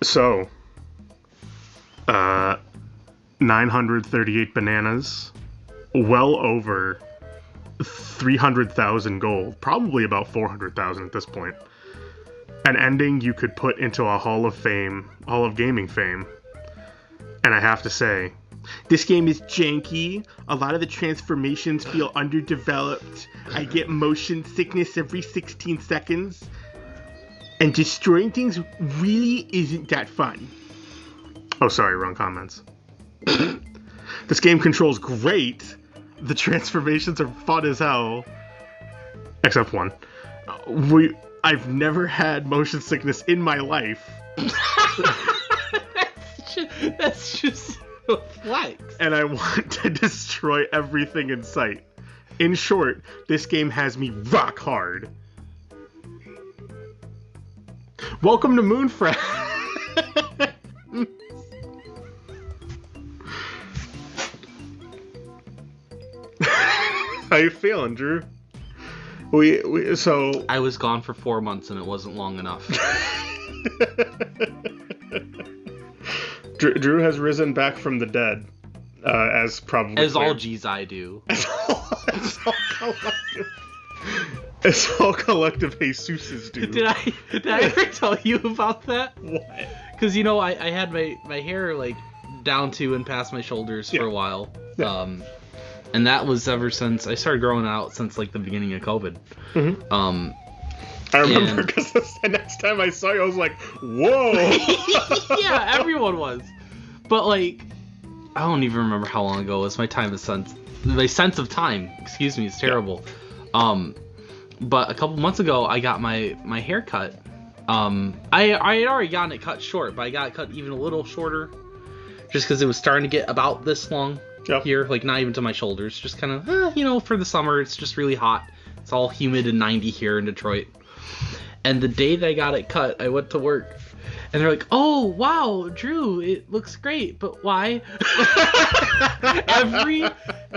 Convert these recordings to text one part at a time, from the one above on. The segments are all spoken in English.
So, uh, 938 bananas, well over 300,000 gold, probably about 400,000 at this point. An ending you could put into a Hall of Gaming fame. And I have to say, this game is janky. A lot of the transformations feel underdeveloped. I get motion sickness every 16 seconds. And destroying things really isn't that fun. Oh, sorry, wrong comments. This game controls great. The transformations are fun as hell. Except one. I've never had motion sickness in my life. That's just a flex. And I want to destroy everything in sight. In short, this game has me rock hard. Welcome to MoonFriends. How you feeling, Drew? So I was gone for 4 months and it wasn't long enough. Drew has risen back from the dead, as probably as all G's I do. As all collective Jesuses do. Did I ever tell you about that? What? Because I had my hair like down to and past my shoulders for a while. Yeah. And that was ever since I started growing out since like the beginning of COVID. Mm-hmm. I remember because the next time I saw you, I was like, "Whoa!" Yeah, everyone was. But like, I don't even remember how long ago it was. My sense of time, excuse me, is terrible. Yeah. But a couple months ago, I got my hair cut. I had already gotten it cut short, but I got it cut even a little shorter, just because it was starting to get about this long. Yep. Here, like not even to my shoulders, just kind of, for the summer, it's just really hot. It's all humid and 90 here in Detroit. And the day that I got it cut, I went to work, and they're like, "Oh, wow, Drew, it looks great, but why?"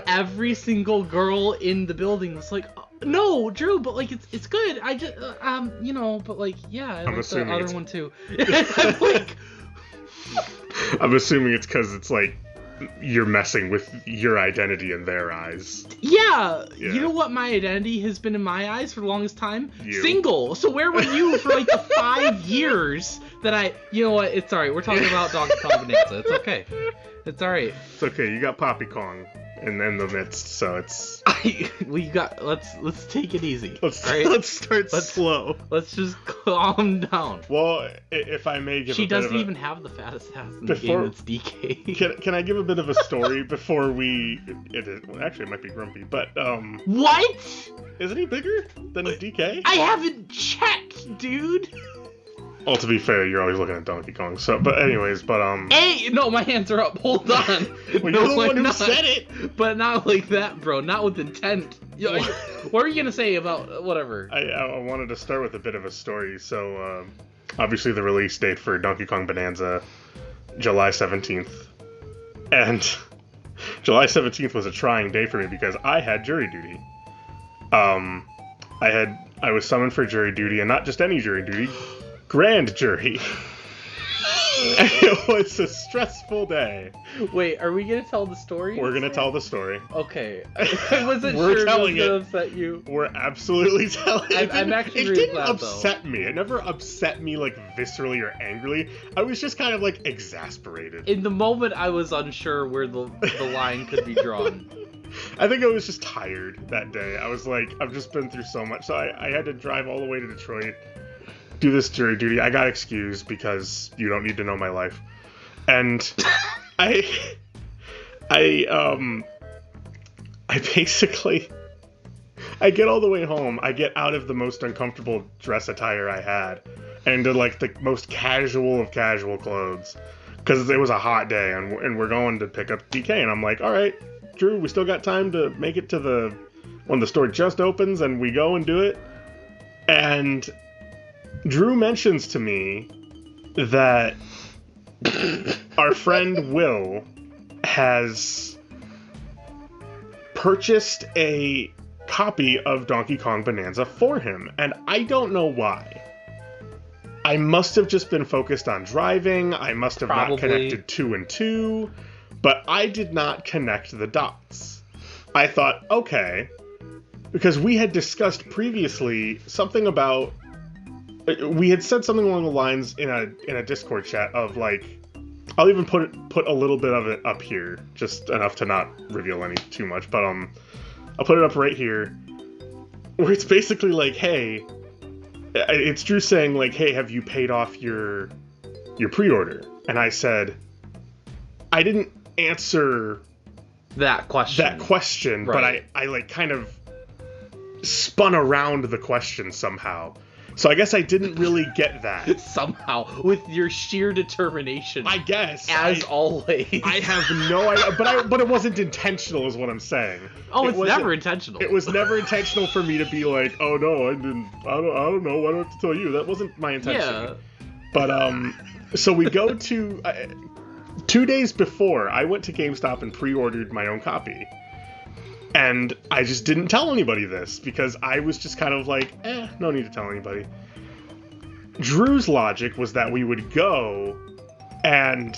every single girl in the building was like, "No, Drew, but like it's good. I just but like yeah, I like the other one too." I'm assuming it's because it's like you're messing with your identity in their eyes. Yeah. You know what my identity has been in my eyes for the longest time? You. Single. So where were you for like the 5 years that I... You know what? It's alright. We're talking about Donkey Kong Bananza. It's okay. It's alright. It's okay. You got Poppy Kong in the midst, so it's... Let's take it easy. Let's start slow. Let's just calm down. Well, if I may give She doesn't even have the fattest ass in the game. It's DK. Can I give a bit of a story befwell, actually, it might be Grumpy, but What? Isn't he bigger than DK? I haven't checked, dude. Well, to be fair, you're always looking at Donkey Kong. So, but anyways, Hey, no, my hands are up. Hold on. Well, you're the one who said it. But not like that, bro. Not with intent. What were you gonna say about whatever? I wanted to start with a bit of a story. So, obviously, the release date for Donkey Kong Bonanza, July 17th, and July 17th was a trying day for me because I had jury duty. I was summoned for jury duty, and not just any jury duty. Grand jury. It was a stressful day. Wait, are we gonna tell the story? We're gonna tell the story. Okay. I wasn't sure it was gonna upset you. We're absolutely telling it. I'm actually really glad, though. It didn't upset me. It never upset me, like, viscerally or angrily. I was just kind of, like, exasperated. In the moment, I was unsure where the line could be drawn. I think I was just tired that day. I was like, I've just been through so much. So I had to drive all the way to Detroit, do this jury duty. I got excused because you don't need to know my life. And I basically, I get all the way home. I get out of the most uncomfortable dress attire I had and into like the most casual of casual clothes because it was a hot day and we're going to pick up DK. And I'm like, all right, Drew, we still got time to make it to when the store just opens, and we go and do it. And Drew mentions to me that our friend Will has purchased a copy of Donkey Kong Bonanza for him, and I don't know why. I must have just been focused on driving. I must have not connected 2 and 2, but I did not connect the dots. I thought, okay, because we had discussed previously something about, we had said something along the lines in a Discord chat of like, I'll even put a little bit of it up here, just enough to not reveal any too much, but I'll put it up right here, where it's basically like, hey, it's Drew saying like, hey, have you paid off your pre-order? And I said, I didn't answer that question, right. But I like kind of spun around the question somehow. So I guess I didn't really get that. Somehow, with your sheer determination. I guess. As always. I have no idea, but it wasn't intentional is what I'm saying. Oh, it's never intentional. It was never intentional for me to be like, oh no, I don't know, why do I have to tell you? That wasn't my intention. Yeah. But, so we go to, 2 days before, I went to GameStop and pre-ordered my own copy. And I just didn't tell anybody this, because I was just kind of like, no need to tell anybody. Drew's logic was that we would go, and...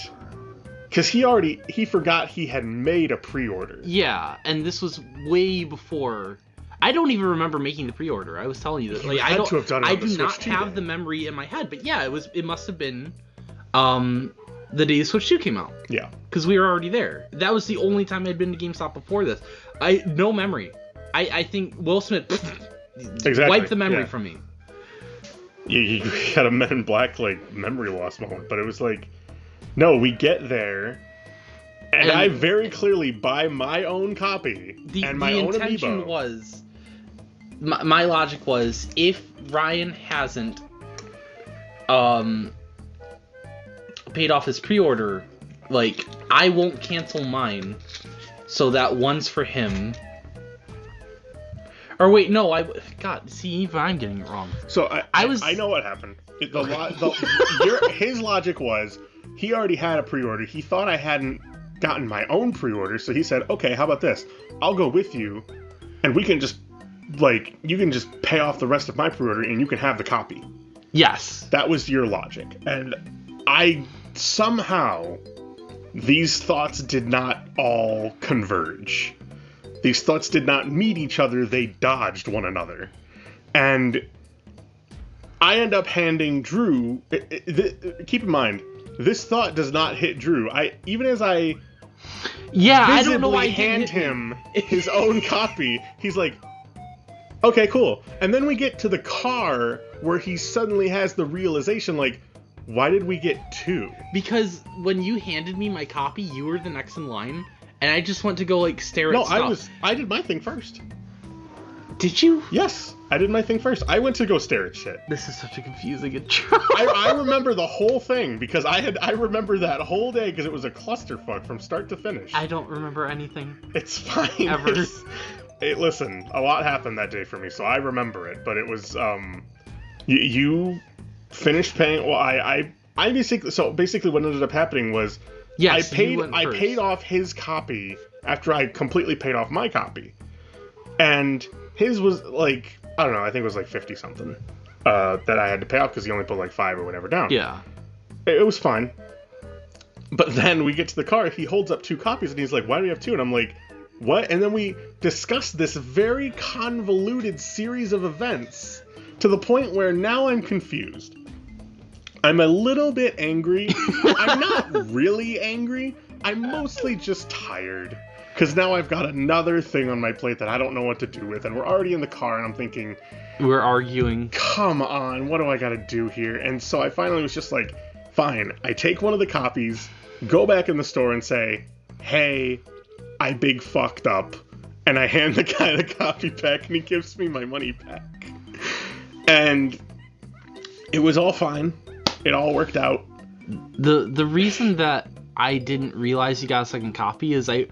because he forgot he had made a pre-order. Yeah, and this was way before... I don't even remember making the pre-order. I was telling you that. Like, I do not have the memory in my head, but yeah, it must have been the day the Switch 2 came out. Yeah. Because we were already there. That was the only time I'd been to GameStop before this. No memory. I think Will Smith wiped the memory from me. You had a Men in Black like memory loss moment, but it was like, no, we get there, and I very clearly buy my own copy and my own amiibo. The intention was, my logic was, if Ryan hasn't paid off his pre-order, like, I won't cancel mine, so that one's for him. Or wait, no, God, see, even I'm getting it wrong. So I know what happened. His logic was, he already had a pre-order. He thought I hadn't gotten my own pre-order, so he said, okay, how about this? I'll go with you, and we can just, like, you can just pay off the rest of my pre-order, and you can have the copy. Yes. That was your logic. And somehow, these thoughts did not all converge. These thoughts did not meet each other, they dodged one another. And I end up handing Drew... keep in mind, this thought does not hit Drew. Even as I I don't know why hand him his own copy, he's like, okay, cool. And then we get to the car where he suddenly has the realization, like, why did we get 2? Because when you handed me my copy, you were the next in line, and I just went to go, like, stare at stuff. No, I did my thing first. Did you? Yes, I did my thing first. I went to go stare at shit. This is such a confusing intro. I remember the whole thing, because I remember that whole day, because it was a clusterfuck from start to finish. I don't remember anything. It's fine. Ever. Listen, a lot happened that day for me, so I remember it, but it was, you finished paying. Well, I basically what ended up happening was, yes, I paid off his copy after I completely paid off my copy, and his was like, I don't know, I think it was like 50 something that I had to pay off because he only put like 5 or whatever down. Yeah, it was fine. But then we get to the car, he holds up 2 copies and he's like, why do we have 2? And I'm like, what? And then we discuss this very convoluted series of events to the point where now I'm confused. I'm a little bit angry. I'm not really angry. I'm mostly just tired. Because now I've got another thing on my plate that I don't know what to do with. And we're already in the car and I'm thinking... We're arguing. Come on, what do I gotta do here? And so I finally was just like, fine. I take one of the copies, go back in the store and say, hey, I big fucked up. And I hand the guy the copy back and he gives me my money back. And it was all fine. It all worked out. The reason that I didn't realize you got a second copy is I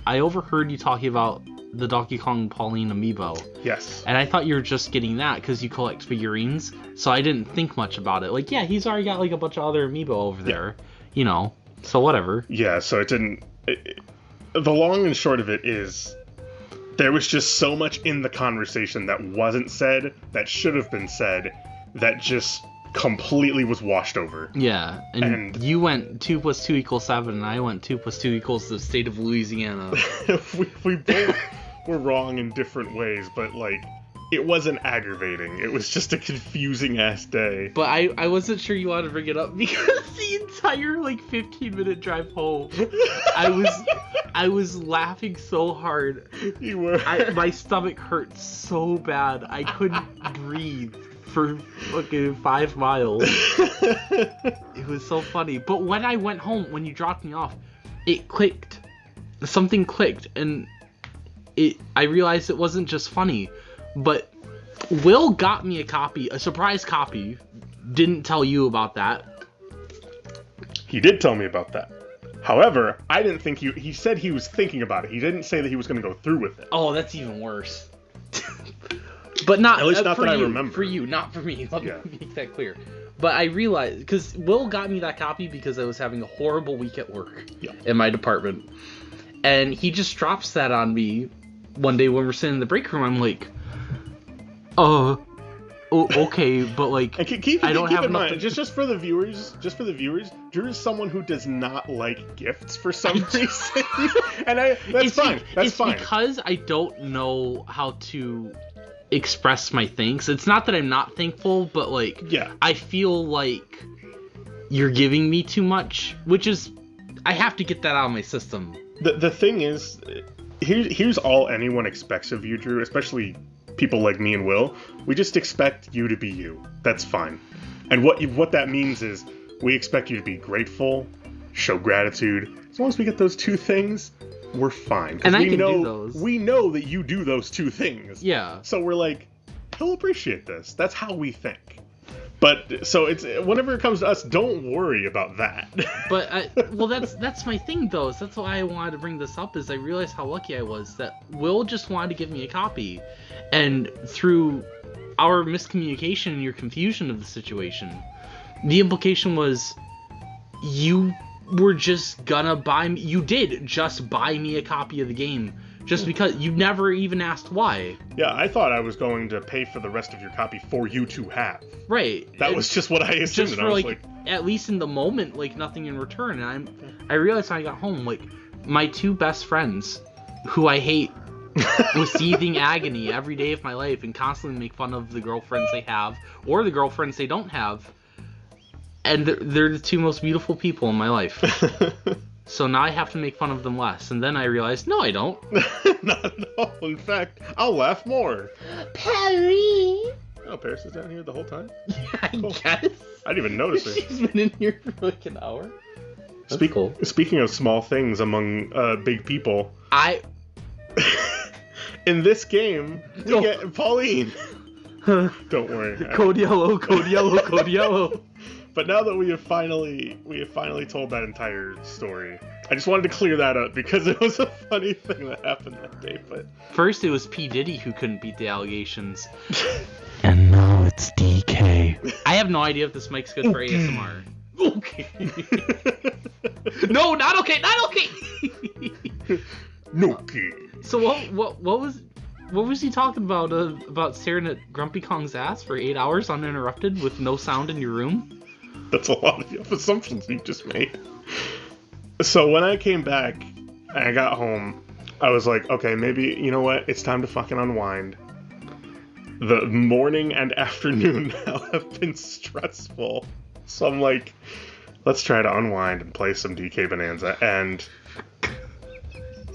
overheard you talking about the Donkey Kong Pauline amiibo. Yes. And I thought you were just getting that because you collect figurines, so I didn't think much about it. Like, yeah, he's already got like a bunch of other amiibo over there, you know, so whatever. Yeah, so it didn't... the long and short of it is, there was just so much in the conversation that wasn't said, that should have been said, that just completely was washed over. Yeah, and you went 2 + 2 = 7, and I went 2 + 2 = the state of Louisiana. we both were wrong in different ways, but like, it wasn't aggravating. It was just a confusing ass day. But I wasn't sure you wanted to bring it up because the entire like 15-minute drive home, I was laughing so hard. You were. My stomach hurt so bad. I couldn't breathe for fucking 5 miles. It was so funny. But when I went home, when you dropped me off, it clicked. Something clicked, and I realized it wasn't just funny. But Will got me a surprise copy. Didn't tell you about that. He did tell me about that. However, I didn't think he said he was thinking about it. He didn't say that he was going to go through with it. Oh, that's even worse. But not at least not for that you, I remember. For you, not for me. Let me make that clear. But I realized, because Will got me that copy because I was having a horrible week at work in my department. And he just drops that on me one day when we're sitting in the break room. I'm like, okay, but like, I don't have enough. Mind, just for the viewers, Drew is someone who does not like gifts for some reason, and that's fine. It's because I don't know how to express my thanks. It's not that I'm not thankful, but like, I feel like you're giving me too much, which is, I have to get that out of my system. The thing is, here's all anyone expects of you, Drew, especially people like me and Will. We just expect you to be you. That's fine. And what that means is we expect you to be grateful, show gratitude. As long as we get those 2 things, we're fine. And I can do those. We know that you do those 2 things. Yeah. So we're like, he'll appreciate this. That's how we think. But so it's whenever it comes to us, don't worry about that. But that's my thing though. That's why I wanted to bring this up. Is I realized how lucky I was that Will just wanted to give me a copy, and through our miscommunication and your confusion of the situation, the implication was you were just gonna buy me. You did just buy me a copy of the game. Just because you never even asked why. Yeah, I thought I was going to pay for the rest of your copy for you to have. Right. That was just what I assumed. Just for like, at least in the moment, like nothing in return. And I realized when I got home, like my 2 best friends, who I hate with seething agony every day of my life, and constantly make fun of the girlfriends they have or the girlfriends they don't have, and they're the 2 most beautiful people in my life. So now I have to make fun of them less. And then I realized, no, I don't. Not at all. In fact, I'll laugh more. Paris! Oh, Paris is down here the whole time? Yeah, I guess. I didn't even notice her. She's been in here for like an hour. Speaking of small things among big people, in this game, we get Pauline. Don't worry. Code yellow, code yellow, code yellow. But now that we have finally told that entire story, I just wanted to clear that up because it was a funny thing that happened that day. But first it was P. Diddy who couldn't beat the allegations, and now it's DK. I have no idea if this mic's good for ASMR. Okay. No, not okay, not okay. No key. So what was he talking about staring at Grumpy Kong's ass for 8 hours uninterrupted with no sound in your room? That's a lot of assumptions you just made. So when I came back and I got home, I was like, okay, maybe, you know what? It's time to fucking unwind. The morning and afternoon now have been stressful. So I'm like, let's try to unwind and play some DK Bananza. And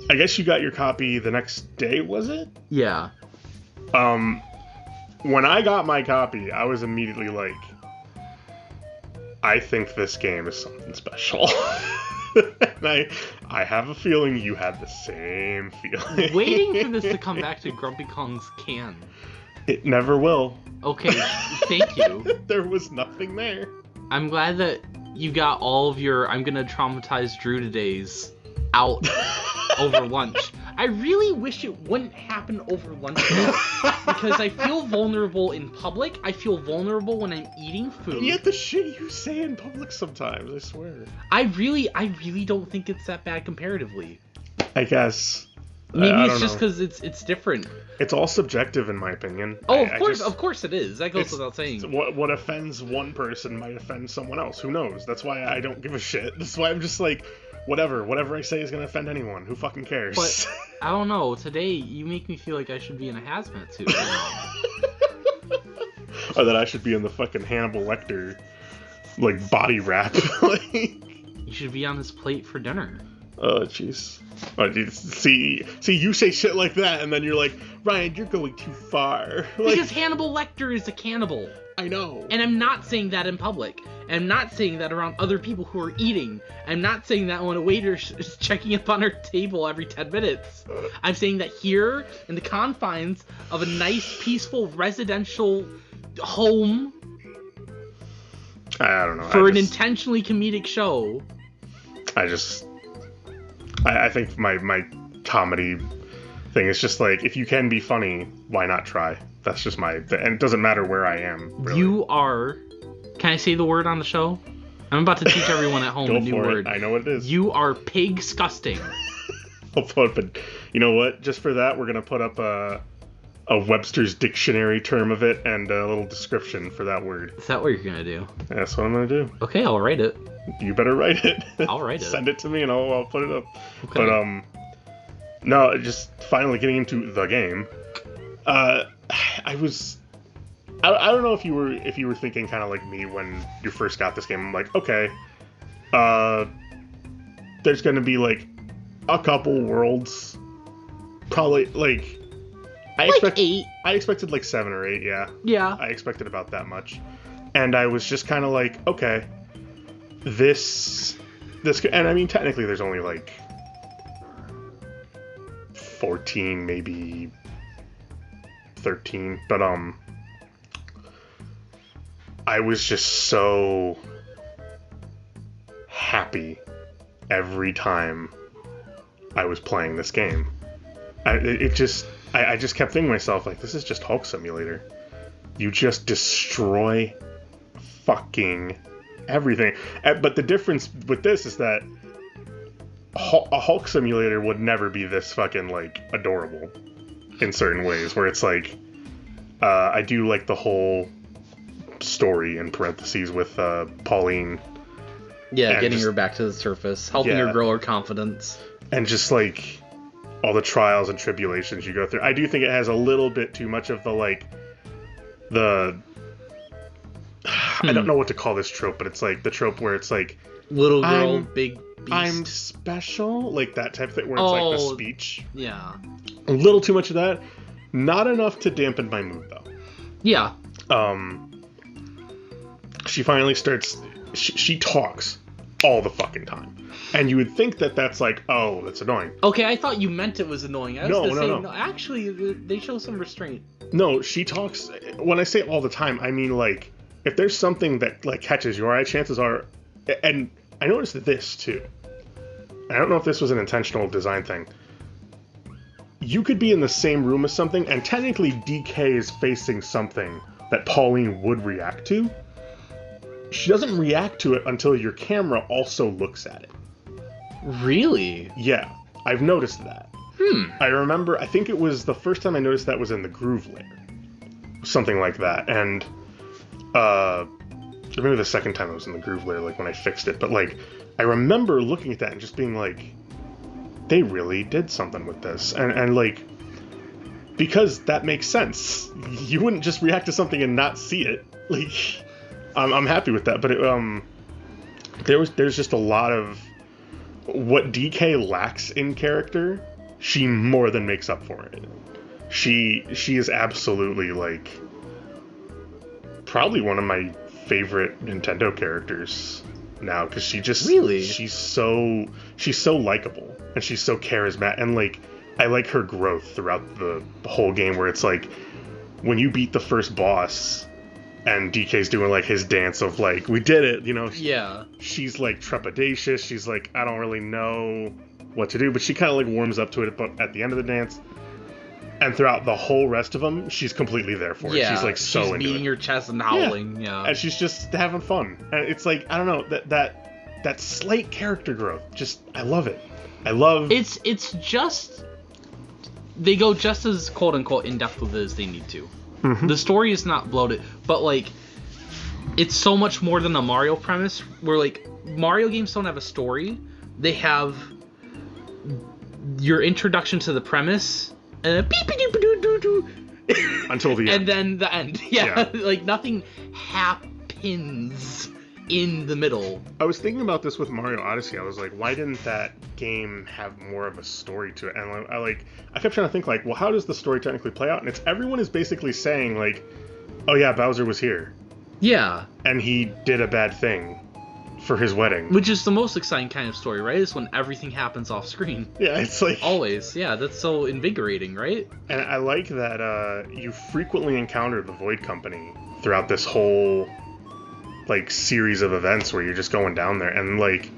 I guess you got your copy the next day, was it? Yeah. When I got my copy, I was immediately like, I think this game is something special. And I have a feeling you had the same feeling. Waiting for this to come back to Grumpy Kong's can. It never will. Okay, thank you. There was nothing there. I'm glad that you got all of your I'm gonna traumatize Drew today's out over lunch. I really wish it wouldn't happen over lunch because I feel vulnerable in public. I feel vulnerable when I'm eating food. And yet the shit you say in public sometimes, I swear. I really don't think it's that bad comparatively. I guess. Maybe I it's don't just know. because it's different. It's all subjective in my opinion. Oh, I of course it is. That goes without saying. What offends one person might offend someone else. Who knows? That's why I don't give a shit. That's why I'm just like, whatever I say is gonna offend anyone. Who fucking cares? But I don't know. Today you make me feel like I should be in a hazmat suit. Or that I should be in the fucking Hannibal Lecter, like, body wrap. Like, You should be on his plate for dinner. oh, jeez. Oh, see, you say shit like that, and then you're like, Ryan, you're going too far. Like, Because Hannibal Lecter is a cannibal. I know. And I'm not saying that in public. I'm not saying that around other people who are eating. I'm not saying that when a waiter is checking up on our table every 10 minutes. I'm saying that here, in the confines of a nice, peaceful, residential home I don't know. for an intentionally comedic show. I think my comedy thing is just like, if you can be funny, why not try? That's just and it doesn't matter where I am. Really. You are. Can I say the word on the show? I'm about to teach everyone at home Go a new for word. it. I know what it is. You are pig-sgusting. I'll put, but you know what? Just for that, we're gonna put up a Webster's dictionary term of it and a little description for that word. Is that what you're gonna do? That's what I'm gonna do. Okay, I'll write it. You better write it. I'll write it. Send it to me and I'll put it up. Okay. But no, just finally getting into the game. I don't know if you were thinking kind of like me when you first got this game. I'm like, okay, there's gonna be like a couple worlds, probably like I expected like 7 or 8. Yeah. I expected about that much, and I was just kind of like, okay, this, and I mean technically there's only like 14, maybe 13, but I was just so happy every time I was playing this game. I just kept thinking to myself, like, this is just Hulk Simulator. You just destroy fucking everything. But the difference with this is that a Hulk Simulator would never be this fucking, like, adorable in certain ways, where it's like, I do like the whole story in parentheses with Pauline. Yeah, getting her back to the surface, helping her grow her confidence. And just like all the trials and tribulations you go through. I do think it has a little bit too much of the like I don't know what to call this trope, but it's like the trope where it's like little girl, big beast. I'm special, like that type of thing, where it's like the speech. Yeah. A little too much of that. Not enough to dampen my mood though. Yeah. She finally starts. She talks all the fucking time, and you would think that that's like, oh, that's annoying. Okay, I thought you meant it was annoying. I was No. no. Actually, they show some restraint. No, she talks. When I say all the time, I mean like if there's something that like catches your eye, chances are, and I noticed this too. I don't know if this was an intentional design thing. You could be in the same room as something, and technically DK is facing something that Pauline would react to. She doesn't react to it until your camera also looks at it. Really? Yeah, I've noticed that. I remember, I think it was the first time I noticed that was in the Groove layer. Something like that. And, maybe the second time it was in the Groove layer, like when I fixed it. But, like, I remember looking at that and just being like, they really did something with this. And like, because that makes sense. You wouldn't just react to something and not see it. Like, I'm happy with that. But there's just a lot of what DK lacks in character, she more than makes up for it. She is absolutely like probably one of my favorite Nintendo characters now, because she just she's so likable and she's so charismatic, and like I like her growth throughout the whole game, where it's like when you beat the first boss and DK's doing like his dance of like, we did it, you know. Yeah. She's like trepidatious. She's like, I don't really know what to do, but she kind of like warms up to it. But at the end of the dance, and throughout the whole rest of them, she's completely there for it. She's like so into it. She's beating her chest and howling. Yeah. And she's just having fun. And it's like, I don't know, that slight character growth. Just, I love it. I love. It's just they go just as quote unquote in depth with it as they need to. Mm-hmm. The story is not bloated, but like it's so much more than a Mario premise. Where like Mario games don't have a story; they have your introduction to the premise and until the end, and then the end. Yeah. Like nothing happens in the middle. I was thinking about this with Mario Odyssey. I was like, why didn't that game have more of a story to it? And I kept trying to think like, well, how does the story technically play out? And it's everyone is basically saying like, oh yeah, Bowser was here. Yeah. And he did a bad thing for his wedding. Which is the most exciting kind of story, right? Is when everything happens off screen. Yeah, it's like... Always. Yeah, that's so invigorating, right? And I like that you frequently encounter the Void Company throughout this whole, like, series of events where you're just going down there. And, like...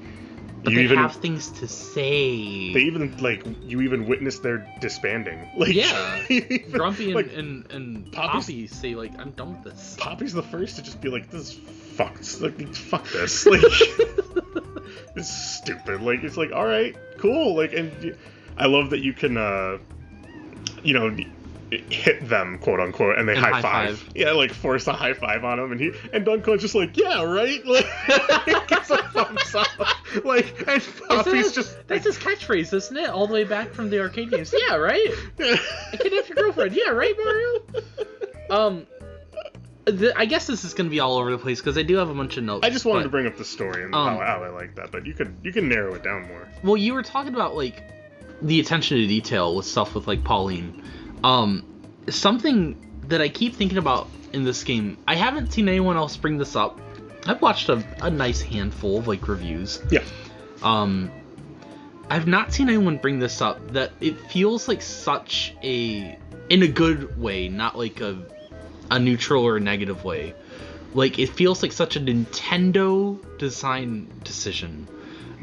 But they have things to say. They even, like, you even witness their disbanding. Like, yeah. Grumpy like, and Poppy say, like, I'm done with this. Poppy's the first to just be like, this is fucked. Like, fuck this. Like, it's stupid. Like, it's like, alright, cool. Like, and I love that you can, you know, hit them, quote unquote, and they high five. Yeah, like force a high five on him, and Duncan's just like, yeah, right. Like, gets a thumbs up. Like, and Poppy's that's his catchphrase, isn't it? All the way back from the arcade games. Yeah, right. I kidnapped your girlfriend. Yeah, right, Mario. I guess this is gonna be all over the place because I do have a bunch of notes. I just wanted to bring up the story and how I like that, but you can narrow it down more. Well, you were talking about like the attention to detail with stuff with like Pauline. Something that I keep thinking about in this game, I haven't seen anyone else bring this up. I've watched a nice handful of like reviews. Yeah. I've not seen anyone bring this up, that it feels like such in a good way, not like a neutral or a negative way. Like it feels like such a Nintendo design decision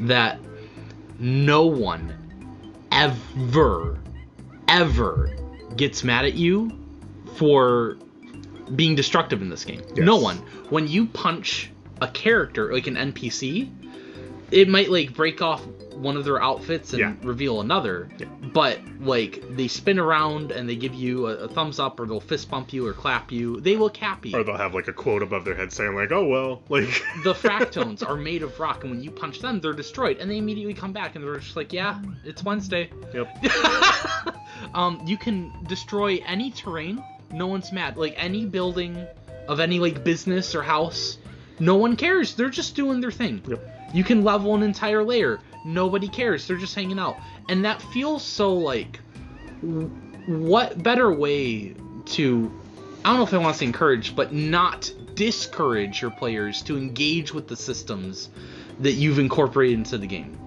that no one ever gets mad at you for being destructive in this game. Yes. No one. When you punch a character, like an NPC, it might like break off one of their outfits and reveal another. Yeah. But like they spin around and they give you a thumbs up, or they'll fist bump you or clap you. They will cap you. Or they'll have like a quote above their head saying like, oh well, like the fractones are made of rock, and when you punch them, they're destroyed, and they immediately come back and they're just like, yeah, it's Wednesday. Yep. You can destroy any terrain. No one's mad. Like any building of any like business or house, no one cares. They're just doing their thing. Yep. You can level an entire layer. Nobody cares. They're just hanging out. And that feels so like, what better way to, I don't know if I want to say encourage, but not discourage your players to engage with the systems that you've incorporated into the game.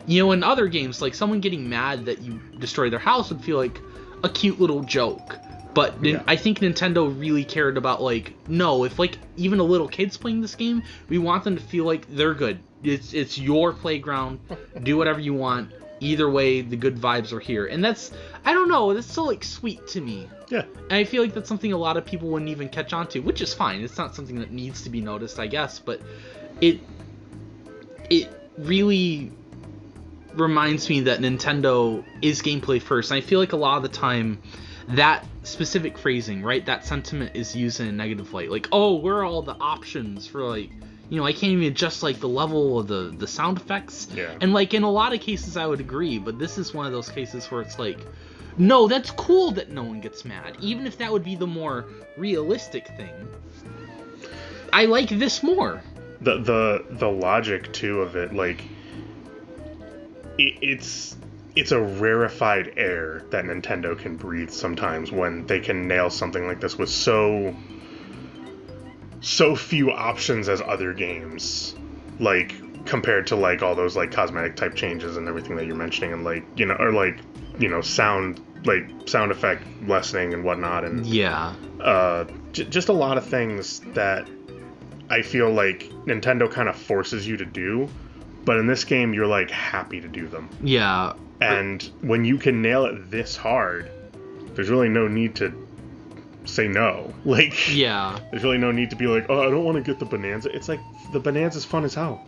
You know, in other games, like someone getting mad that you destroy their house would feel like a cute little joke. But I think Nintendo really cared about like, no, if like even a little kid's playing this game, we want them to feel like they're good. It's your playground. Do whatever you want. Either way, the good vibes are here. And that's, I don't know, that's so like sweet to me. Yeah. And I feel like that's something a lot of people wouldn't even catch on to, which is fine. It's not something that needs to be noticed, I guess. But it really reminds me that Nintendo is gameplay first. And I feel like a lot of the time that specific phrasing, right, that sentiment is used in a negative light. Like, oh, where are all the options for, like, you know, I can't even adjust, like, the level of the sound effects. Yeah. And, like, in a lot of cases I would agree, but this is one of those cases where it's like, no, that's cool that no one gets mad. Even if that would be the more realistic thing, I like this more. The logic, too, of it, like, it's a rarefied air that Nintendo can breathe sometimes when they can nail something like this with so few options as other games, like compared to like all those like cosmetic type changes and everything that you're mentioning, and like, you know, or like, you know, sound effect lessening and whatnot, and just a lot of things that I feel like Nintendo kind of forces you to do, but in this game you're like happy to do them. Yeah. And when you can nail it this hard, there's really no need to say no. Like, Yeah. there's really no need to be like, oh, I don't want to get the Bananza. It's like, the Bananza's fun as hell.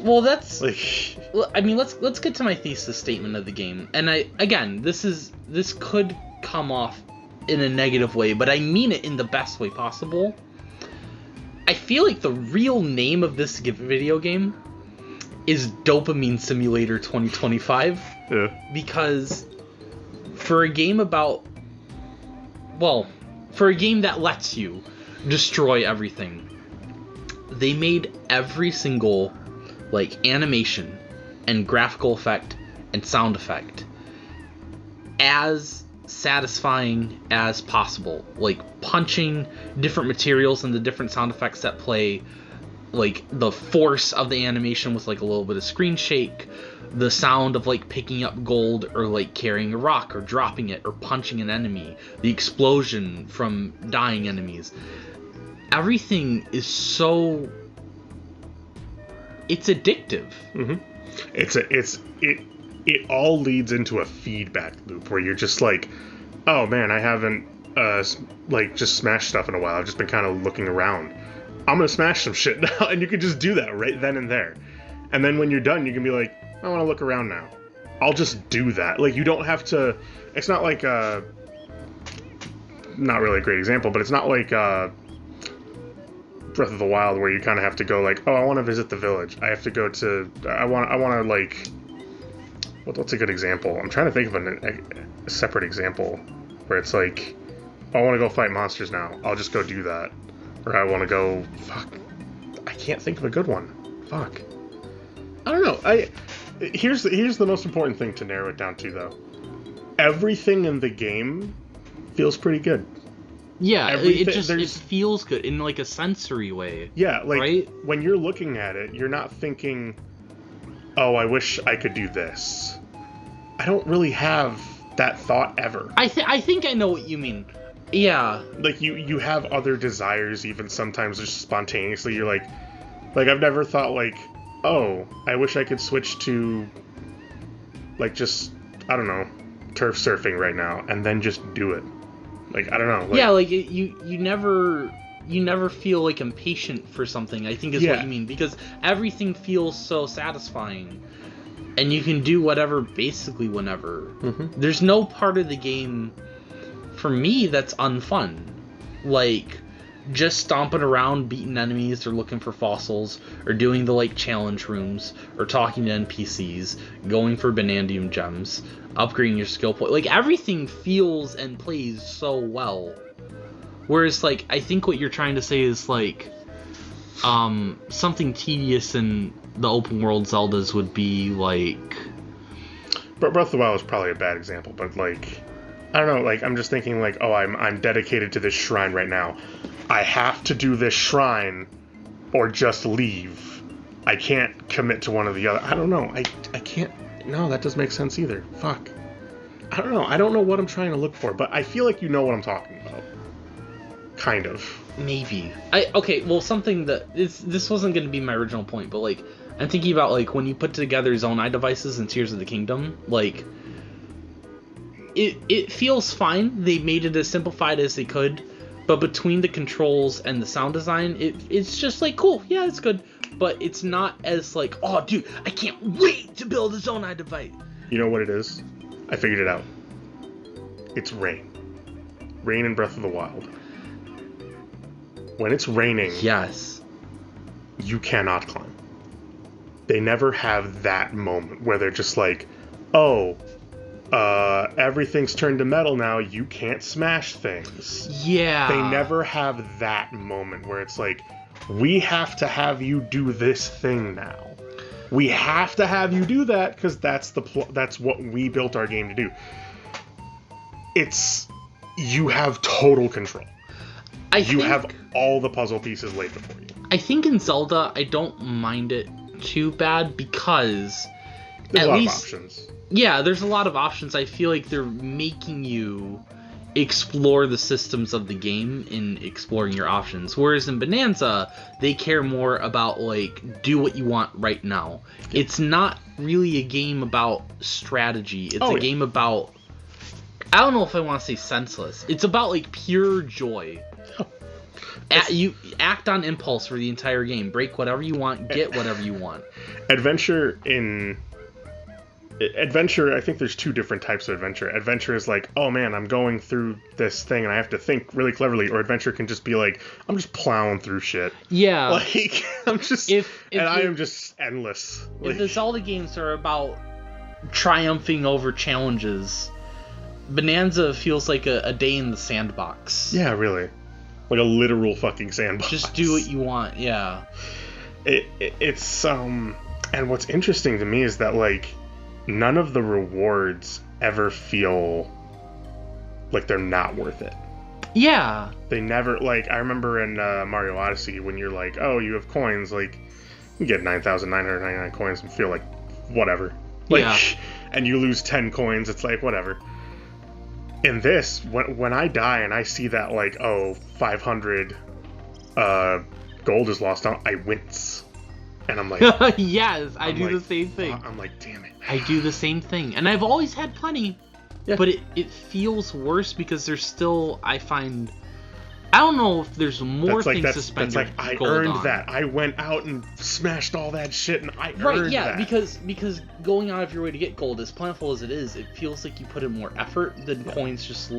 Well, that's Like, I mean, let's get to my thesis statement of the game. And this could come off in a negative way, but I mean it in the best way possible. I feel like the real name of this video game is Dopamine Simulator 2025. yeah. Because for a game that lets you destroy everything, they made every single like animation and graphical effect and sound effect as satisfying as possible, like punching different materials and the different sound effects that play, like the force of the animation with like a little bit of screen shake, the sound of like picking up gold or like carrying a rock or dropping it or punching an enemy, the explosion from dying enemies. Everything is so, it's addictive. Mm-hmm. It all leads into a feedback loop where you're just like, oh man, I haven't like just smashed stuff in a while. I've just been kind of looking around. I'm gonna smash some shit now, and you can just do that right then and there. And then when you're done, you can be like, I want to look around now. I'll just do that. Like, you don't have to. It's not like not really a great example, but it's not like Breath of the Wild where you kind of have to go like, oh, I want to visit the village. I have to go to. I want to like. What's a good example? I'm trying to think of a separate example where it's like, oh, I want to go fight monsters now. I'll just go do that. Or I want to go. Fuck. I can't think of a good one. Fuck. I don't know. Here's the most important thing to narrow it down to, though. Everything in the game feels pretty good. Yeah, it feels good in like a sensory way. Yeah, like right? When you're looking at it, you're not thinking, oh, I wish I could do this. I don't really have that thought ever. I think I know what you mean. Yeah. Like you have other desires even sometimes just spontaneously. You're like I've never thought like, oh, I wish I could switch to like just, I don't know, turf surfing right now and then just do it. Like, I don't know. Like, yeah, like you never feel like impatient for something, I think is what you mean, because everything feels so satisfying. And you can do whatever basically whenever. Mm-hmm. There's no part of the game for me that's unfun. Like just stomping around beating enemies or looking for fossils or doing the like challenge rooms or talking to NPCs, going for Banandium gems, upgrading your skill point. Like everything feels and plays so well. Whereas like I think what you're trying to say is like something tedious in the open world Zeldas would be like, but Breath of the Wild is probably a bad example, but like I don't know, like I'm just thinking like, oh, I'm dedicated to this shrine right now. I have to do this shrine or just leave. I can't commit to one or the other. I don't know. I can't. No, that doesn't make sense either. Fuck. I don't know. I don't know what I'm trying to look for, but I feel like you know what I'm talking about. Kind of. Maybe. Okay, well, something that this wasn't going to be my original point, but like I'm thinking about like when you put together Zonai devices in Tears of the Kingdom, like it feels fine. They made it as simplified as they could, but between the controls and the sound design, it's just like cool. Yeah, it's good, but it's not as like, oh, dude, I can't wait to build a Zonai device. You know what it is? I figured it out. It's rain. Rain in Breath of the Wild. When it's raining, yes, you cannot climb. They never have that moment where they're just like, oh, everything's turned to metal now, you can't smash things. Yeah. They never have that moment where it's like, we have to have you do this thing now. We have to have you do that because that's what we built our game to do. You have total control. You have all the puzzle pieces laid before you. I think in Zelda, I don't mind it too bad because there's a lot of options. Yeah, there's a lot of options. I feel like they're making you explore the systems of the game in exploring your options. Whereas in Bananza, they care more about like do what you want right now. It's not really a game about strategy. It's a game about I don't know if I want to say senseless. It's about like pure joy. You act on impulse for the entire game. Break whatever you want, get whatever you want. Adventure, I think there's two different types of adventure. Adventure is like, oh man, I'm going through this thing and I have to think really cleverly. Or adventure can just be like, I'm just plowing through shit. Yeah. Like, I'm just, I am just endless. If the Zelda games are about triumphing over challenges, Bananza feels like a day in the sandbox. Yeah, really. Like a literal fucking sandbox. Just do what you want, yeah. It's and what's interesting to me is that, like, none of the rewards ever feel like they're not worth it. Yeah. They never, like, I remember in Mario Odyssey when you're like, oh, you have coins, like, you get 9,999 coins and feel like whatever. Like, yeah. And you lose 10 coins, it's like, whatever. In this, when I die and I see that, like, 500 gold is lost out, I wince. And I'm like... yes, I do the same thing. I'm like, damn it. I do the same thing. And I've always had plenty. Yeah. But it feels worse because there's still, I find... I don't know if there's more things to spend That's like, I earned that. I went out and smashed all that shit and I earned that. Right, yeah, because going out of your way to get gold, as plentiful as it is, it feels like you put in more effort than coins just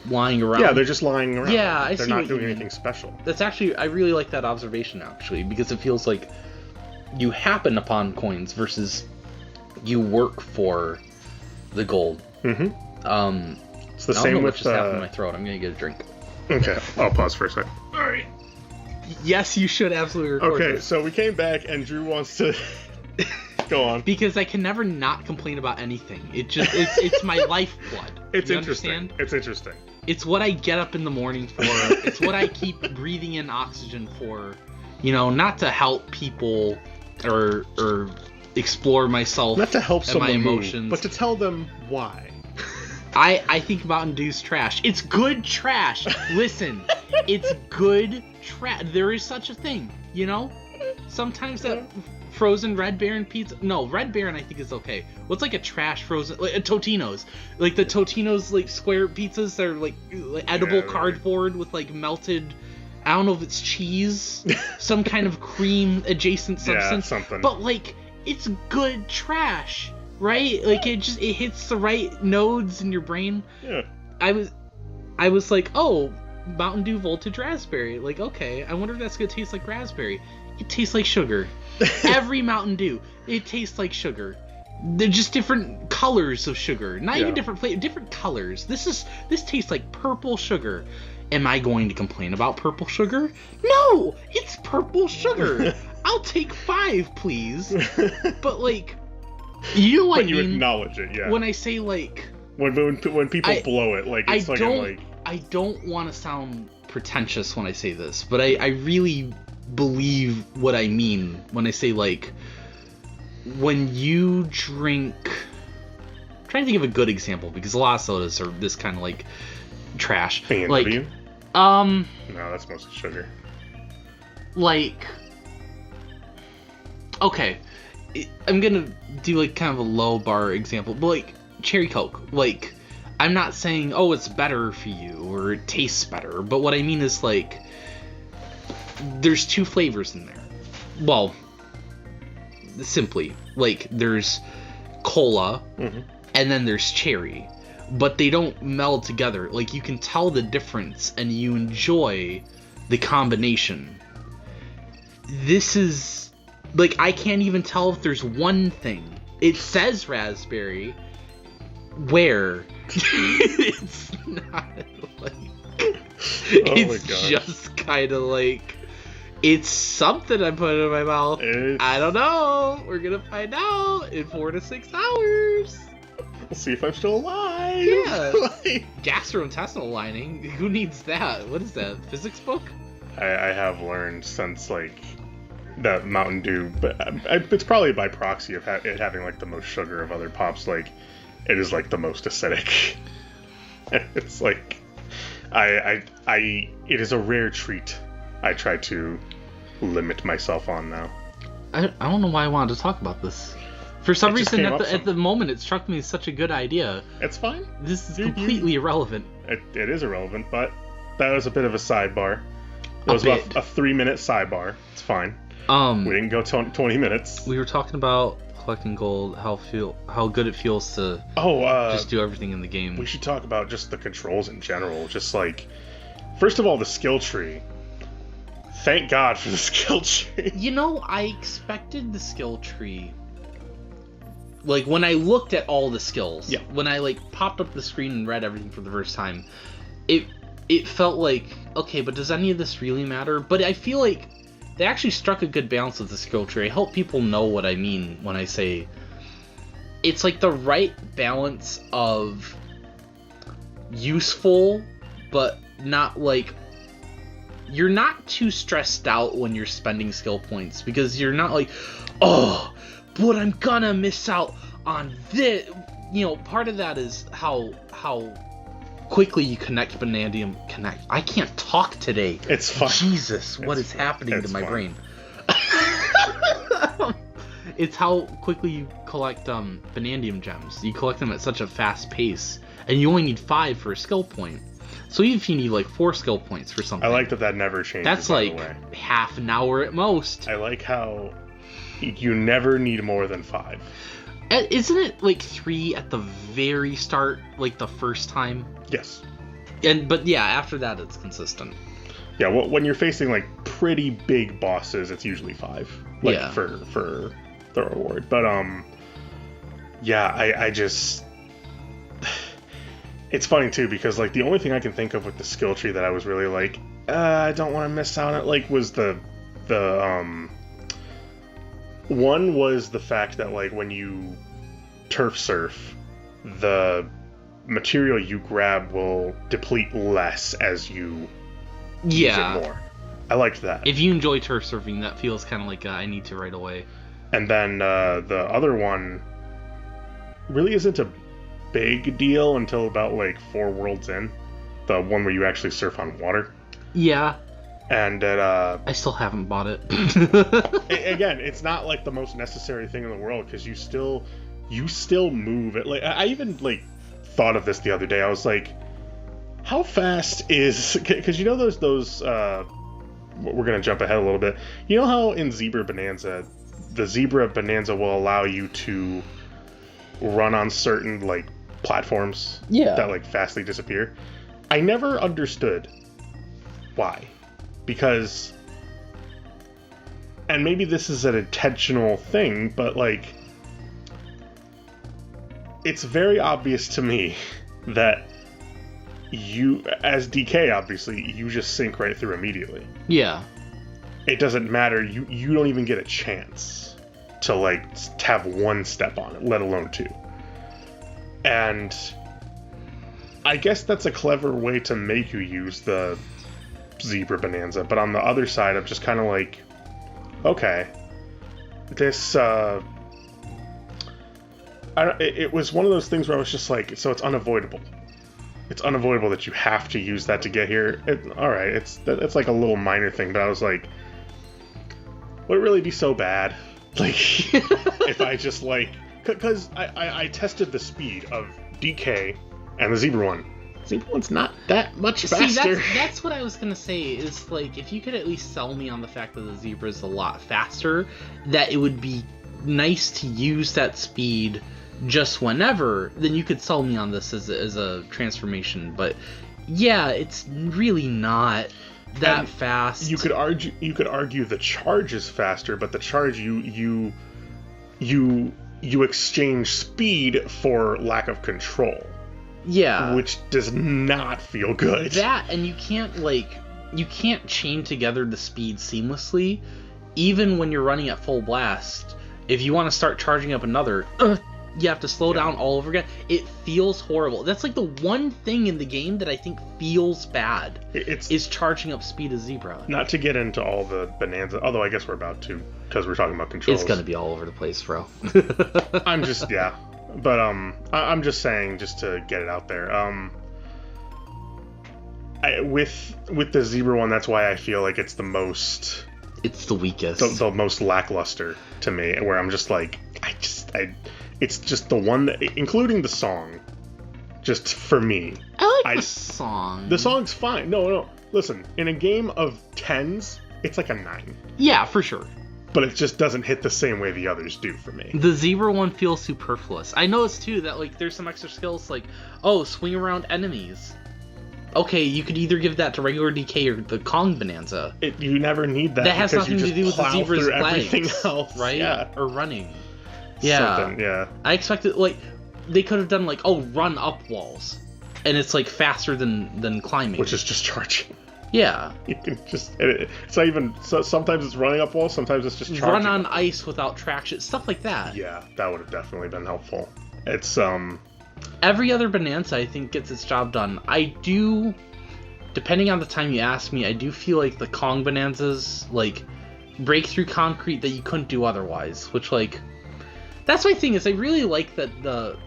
lying around. Yeah, they're just lying around. Yeah, I see. They're not doing anything special. That's actually, I really like that observation, actually, because it feels like you happen upon coins versus you work for the gold. Mm-hmm. It's the same with... just happened in my throat. I'm gonna get a drink. Okay, I'll pause for a second. Alright. Yes, you should absolutely record this. So we came back and Drew wants to... Go on. Because I can never not complain about anything. It's my lifeblood. It's you interesting. Understand? It's interesting. It's what I get up in the morning for. It's what I keep breathing in oxygen for. You know, not to help people or explore myself. Not to help and someone my emotions, but to tell them why. I think Mountain Dew's trash. It's good trash. Listen, it's good trash. There is such a thing, you know? Sometimes that frozen Red Baron pizza... No, Red Baron I think is okay. What's like a trash frozen... Like a Totino's. Like the Totino's like square pizzas that are like edible cardboard with like melted... I don't know if it's cheese. Some kind of cream adjacent substance. Yeah, something. But like, it's good trash. Right? Like it hits the right nodes in your brain. Yeah. I was like, oh, Mountain Dew Voltage Raspberry. Like, okay, I wonder if that's gonna taste like raspberry. It tastes like sugar. Every Mountain Dew, it tastes like sugar. They're just different colors of sugar. Not even different flavors, different colors. This tastes like purple sugar. Am I going to complain about purple sugar? No! It's purple sugar! I'll take 5, please. But like, you know what I mean? But you acknowledge it, yeah. When I say like... When people blow it, like, it's I don't want to sound pretentious when I say this, but I really believe what I mean when I say, like, when you drink... I'm trying to think of a good example, because a lot of sodas are this kind of, like, trash. A&W? Like, no, that's mostly sugar. Like... Okay. I'm gonna do, like, kind of a low bar example, but, like, Cherry Coke. Like, I'm not saying, oh, it's better for you, or it tastes better, but what I mean is, like, there's 2 flavors in there. Well, simply, like, there's cola, and then there's cherry, but they don't meld together. Like, you can tell the difference, and you enjoy the combination. This is... Like, I can't even tell if there's one thing. It says raspberry. Where? It's not like... It's just kind of like... It's something I'm putting in my mouth. I don't know. We're gonna find out in 4 to 6 hours. We'll see if I'm still alive. Yeah. Gastrointestinal lining. Who needs that? What is that? Physics book? I have learned since, like... that Mountain Dew, but it's probably by proxy of it having like the most sugar of other pops. Like, it is like the most acidic. It's like, it is a rare treat. I try to limit myself on now. I don't know why I wanted to talk about this. For some It just reason, came at the moment, it struck me as such a good idea. It's fine. This is completely irrelevant. It is irrelevant, but that was a bit of a sidebar. It was about a 3-minute sidebar. It's fine. We didn't go 20 minutes. We were talking about collecting gold, how good it feels to just do everything in the game. We should talk about just the controls in general. Just like, first of all, the skill tree. Thank God for the skill tree. You know, I expected the skill tree. Like, when I looked at all the skills, when I, like, popped up the screen and read everything for the first time, it felt like, okay, but does any of this really matter? But I feel like they actually struck a good balance with the skill tree. I hope people know what I mean when I say it's, like, the right balance of useful, but not, like, you're not too stressed out when you're spending skill points, because you're not like, oh, but I'm gonna miss out on this. You know, part of that is how quickly you connect Bananza. I can't talk today. It's fine. Jesus, what is happening to my brain? It's how quickly you collect Bananza gems. You collect them at such a fast pace, and you only need 5 for a skill point. So even if you need like 4 skill points for something, I like that never changes. That's like half an hour at most. I like how you never need more than 5. Isn't it like 3 at the very start, like the first time? Yes. But yeah, after that it's consistent. Yeah, well, when you're facing like pretty big bosses, it's usually 5. Like for the reward. But yeah, I just it's funny too, because like the only thing I can think of with the skill tree that I was really like, I don't want to miss out on it, like, was the one was the fact that, like, when you turf surf, the material you grab will deplete less as you use it more. I liked that. If you enjoy turf surfing, that feels kind of like I need to right away. And then the other one really isn't a big deal until about like 4 worlds in. The one where you actually surf on water. Yeah. And I still haven't bought it. Again, it's not like the most necessary thing in the world, because you still move it. Like, I even like thought of this the other day. I was like, how fast is, because you know those we're gonna jump ahead a little bit. You know how in Zebra Bananza, the Zebra Bananza will allow you to run on certain like platforms that like fastly disappear. I never understood why. Because, and maybe this is an intentional thing, but like, it's very obvious to me that you, as DK, obviously, you just sink right through immediately. Yeah. It doesn't matter. You don't even get a chance to like to have 1 step on it, let alone 2. And I guess that's a clever way to make you use the Zebra Bananza, but on the other side, I'm just kind of like, okay, this it was one of those things where I was just like, so it's unavoidable. It's unavoidable that you have to use that to get here. All right, it's like a little minor thing, but I was like, would it really be so bad? Like, if I just like, because I tested the speed of DK and the Zebra one. Zebra one's not that much faster. See, that's what I was gonna say. Is like, if you could at least sell me on the fact that the Zebra is a lot faster, that it would be nice to use that speed just whenever, then you could sell me on this as a transformation. But yeah, it's really not that fast. You could argue the charge is faster, but the charge you exchange speed for lack of control. Yeah. Which does not feel good. That, and you can't chain together the speed seamlessly, even when you're running at full blast. If you want to start charging up another, you have to slow down all over again. It feels horrible. That's like the one thing in the game that I think feels bad. Is charging up speed of Zebra. Not to get into all the Bananza, although I guess we're about to, because we're talking about controls. It's gonna be all over the place, bro. I'm just but I'm just saying, just to get it out there. With the Zebra one, that's why I feel like it's the most It's the weakest. The most lackluster to me, where I'm just like, it's just the one that, including the song, just for me. I like the song. The song's fine. No. Listen, in a game of 10s, it's like a 9. Yeah, for sure. But it just doesn't hit the same way the others do for me. The zebra one feels superfluous. I noticed too that like there's some extra skills like, oh, swing around enemies. Okay, you could either give that to regular DK or the Kong Bonanza. You never need that. That has nothing to do with the zebra's everything legs, else, right? Yeah. Or running. Yeah. Something, yeah. I expected like they could have done like, oh, run up walls, and it's like faster than climbing. Which is just charging. Yeah. You can just, it's not even, sometimes it's running up walls, sometimes it's just charging. Run on ice without traction, stuff like that. Yeah, that would have definitely been helpful. It's, Every other Bonanza, I think, gets its job done. I do, depending on the time you ask me, I do feel like the Kong Bonanzas, like, break through concrete that you couldn't do otherwise, which, like, that's my thing, is I really like that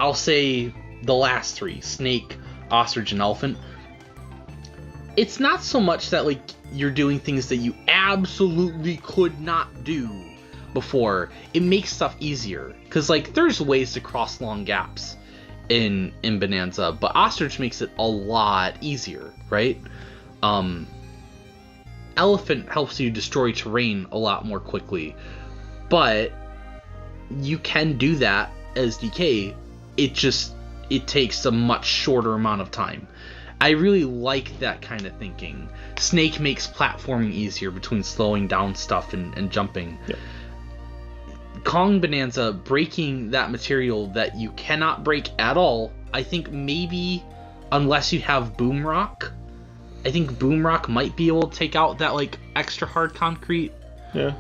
I'll say the last three, Snake, Ostrich, and Elephant, it's not so much that, like, you're doing things that you absolutely could not do before. It makes stuff easier. Because, like, there's ways to cross long gaps in Bonanza, but Ostrich makes it a lot easier, right? Elephant helps you destroy terrain a lot more quickly. But you can do that as DK. It takes a much shorter amount of time. I really like that kind of thinking. Snake makes platforming easier between slowing down stuff and jumping. Yeah. Kong Bonanza, breaking that material that you cannot break at all, I think maybe, unless you have Boom Rock, I think Boom Rock might be able to take out that, like, extra hard concrete. Yeah.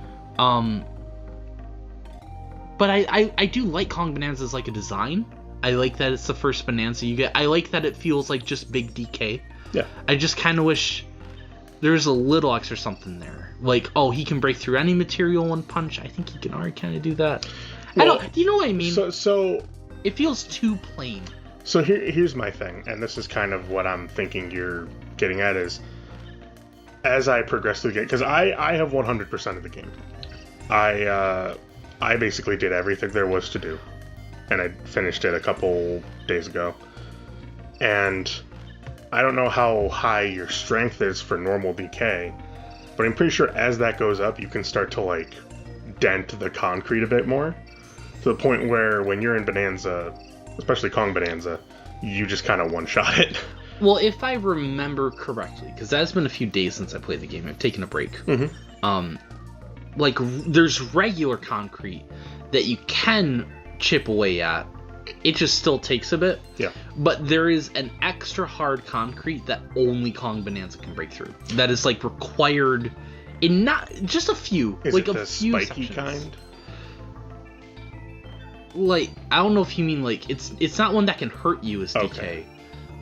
But I do like Kong Bonanza as, like, a design. I like that it's the first Bonanza you get. I like that it feels like just big DK. Yeah. I just kind of wish there's a little extra something there. Like, oh, he can break through any material one punch. I think he can already kind of do that. Well, do you know what I mean? So it feels too plain. So here's my thing, and this is kind of what I'm thinking you're getting at, is as I progress through the game, because I have 100% of the game. I basically did everything there was to do. And I finished it a couple days ago. And I don't know how high your strength is for normal DK, but I'm pretty sure as that goes up, you can start to, like, dent the concrete a bit more. To the point where when you're in Bonanza, especially Kong Bonanza, you just kind of one-shot it. Well, if I remember correctly, because that's been a few days since I played the game, I've taken a break. Mm-hmm. Like, there's regular concrete that you can chip away at. It just still takes a bit. Yeah. But there is an extra hard concrete that only Kong Bonanza can break through. That is, like, required in not just a few. Is like it a the few spiky sections. kind? Like, I don't know if you mean, like, it's not one that can hurt you as DK.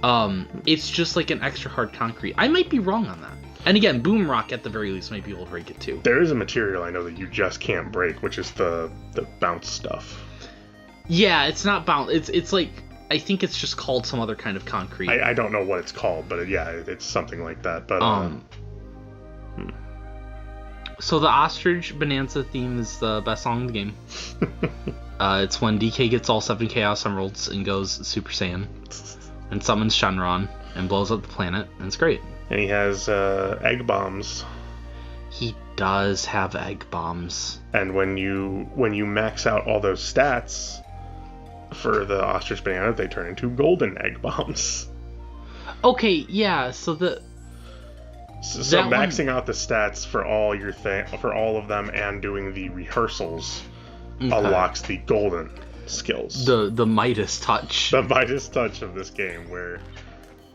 Okay. It's just like an extra hard concrete. I might be wrong on that. And again, Boom Rock at the very least might be able to break it too. There is a material I know that you just can't break, which is the bounce stuff. Yeah, it's not bounce. It's like, I think it's just called some other kind of concrete. I don't know what it's called, but it's something like that. But So the Ostrich Bonanza theme is the best song in the game. It's when DK gets all 7 Chaos Emeralds and goes Super Saiyan and summons Shenron and blows up the planet, and it's great. And he has egg bombs. He does have egg bombs. And when you max out all those stats for the Ostrich Banana, they turn into golden egg bombs. Okay, yeah. So maxing out the stats for all for all of them and doing the rehearsals unlocks the golden skills. The Midas touch. The Midas touch of this game, where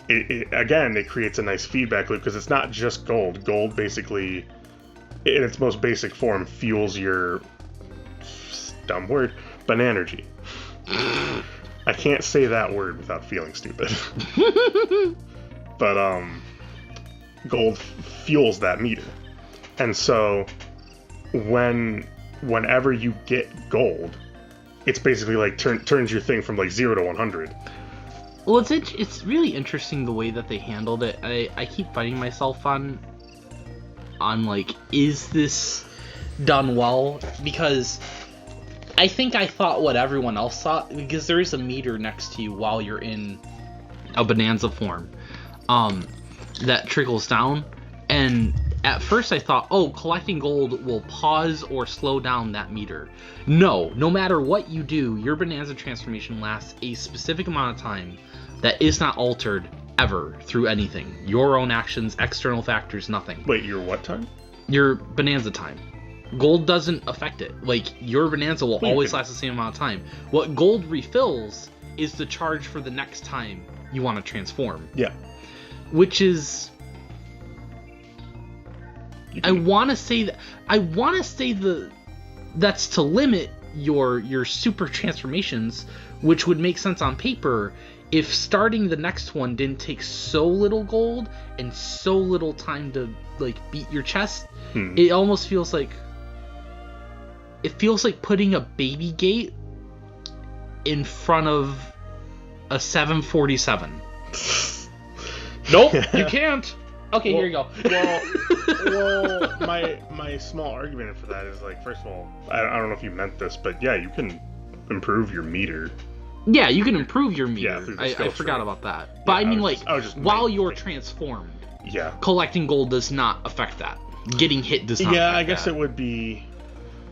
it creates a nice feedback loop, because it's not just gold. Gold basically, in its most basic form, fuels your dumb word, Bananergy. I can't say that word without feeling stupid. But gold fuels that meter, and so whenever you get gold, it's basically like turns your thing from like 0 to 100. Well, it's really interesting the way that they handled it. I keep finding myself on I'm like, is this done well? Because I think I thought what everyone else thought, because there is a meter next to you while you're in a Bananza form that trickles down. And at first I thought, oh, collecting gold will pause or slow down that meter. No matter what you do, your Bananza transformation lasts a specific amount of time that is not altered ever through anything. Your own actions, external factors, nothing. Wait, your what time? Your Bananza time. Gold doesn't affect it. Like, your Bananza will always last the same amount of time. What gold refills is the charge for the next time you want to transform. Yeah. Which is... I want to say that's to limit your super transformations, which would make sense on paper if starting the next one didn't take so little gold and so little time to like beat your chest. It almost feels like putting a baby gate in front of a 747. Nope, you can't. Okay, here you go. well, my small argument for that is, like, first of all, I don't know if you meant this, but yeah, you can improve your meter. Yeah, you can improve your meter. Yeah, I forgot about that. But yeah, I mean, while you're transformed, collecting gold does not affect that. Getting hit does not affect that. Yeah, I guess it would be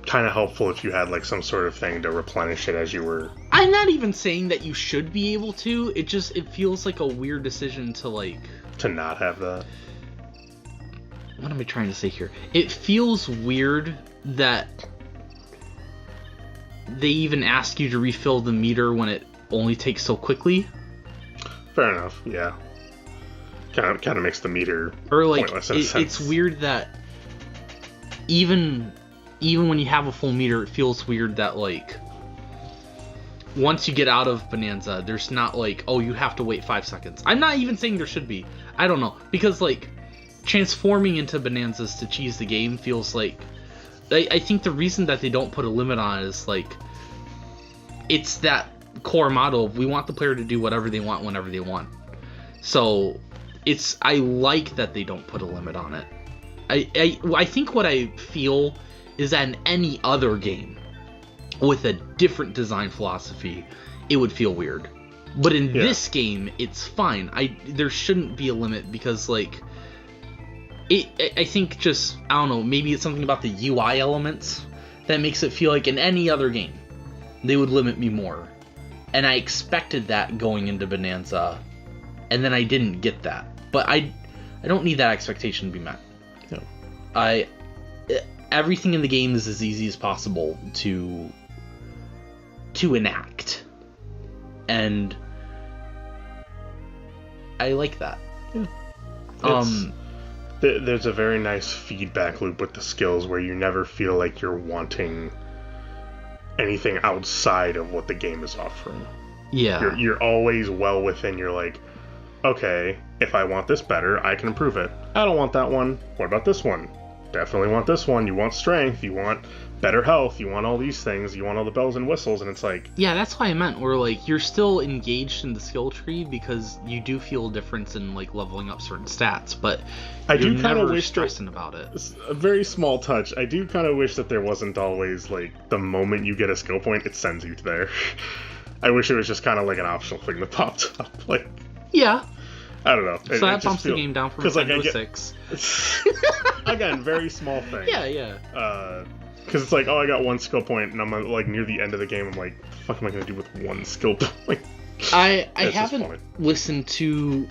kind of helpful if you had, like, some sort of thing to replenish it as you were... I'm not even saying that you should be able to. It feels like a weird decision to, like... To not have that. What am I trying to say here? It feels weird that they even ask you to refill the meter when it only takes so quickly. Fair enough, yeah. Kind of makes the meter pointless in a sense. It's weird that even when you have a full meter, it feels weird that, like, once you get out of Bananza, there's not like, oh, you have to wait 5 seconds. I'm not even saying there should be. I don't know. Because, like, transforming into Bananzas to cheese the game feels like... I think the reason that they don't put a limit on it is, like, it's that core model of we want the player to do whatever they want whenever they want. So, I like that they don't put a limit on it. I think what I feel is that in any other game with a different design philosophy, it would feel weird. But in this game, it's fine. There shouldn't be a limit because, like, I think just, I don't know, maybe it's something about the UI elements that makes it feel like in any other game, they would limit me more. And I expected that going into Bananza, and then I didn't get that. But I don't need that expectation to be met. No. Everything in the game is as easy as possible to enact. And I like that. Yeah. There's a very nice feedback loop with the skills where you never feel like you're wanting anything outside of what the game is offering. Yeah. You're always well within your, like, okay, if I want this better, I can improve it. I don't want that one. What about this one? Definitely want this one. You want strength, you want better health, you want all these things, you want all the bells and whistles, and it's like... Yeah, that's what I meant, where, like, you're still engaged in the skill tree because you do feel a difference in, like, leveling up certain stats, but you're never stressing about it. A very small touch. I do kind of wish that there wasn't always, like, the moment you get a skill point, it sends you to there. I wish it was just kind of like an optional thing that popped up, like... Yeah. I don't know. So that bumps the game down from Nintendo 6. Again, very small thing. Yeah. Because it's like, oh, I got one skill point, and I'm like near the end of the game. I'm like, what the fuck am I gonna do with one skill point? I haven't listened to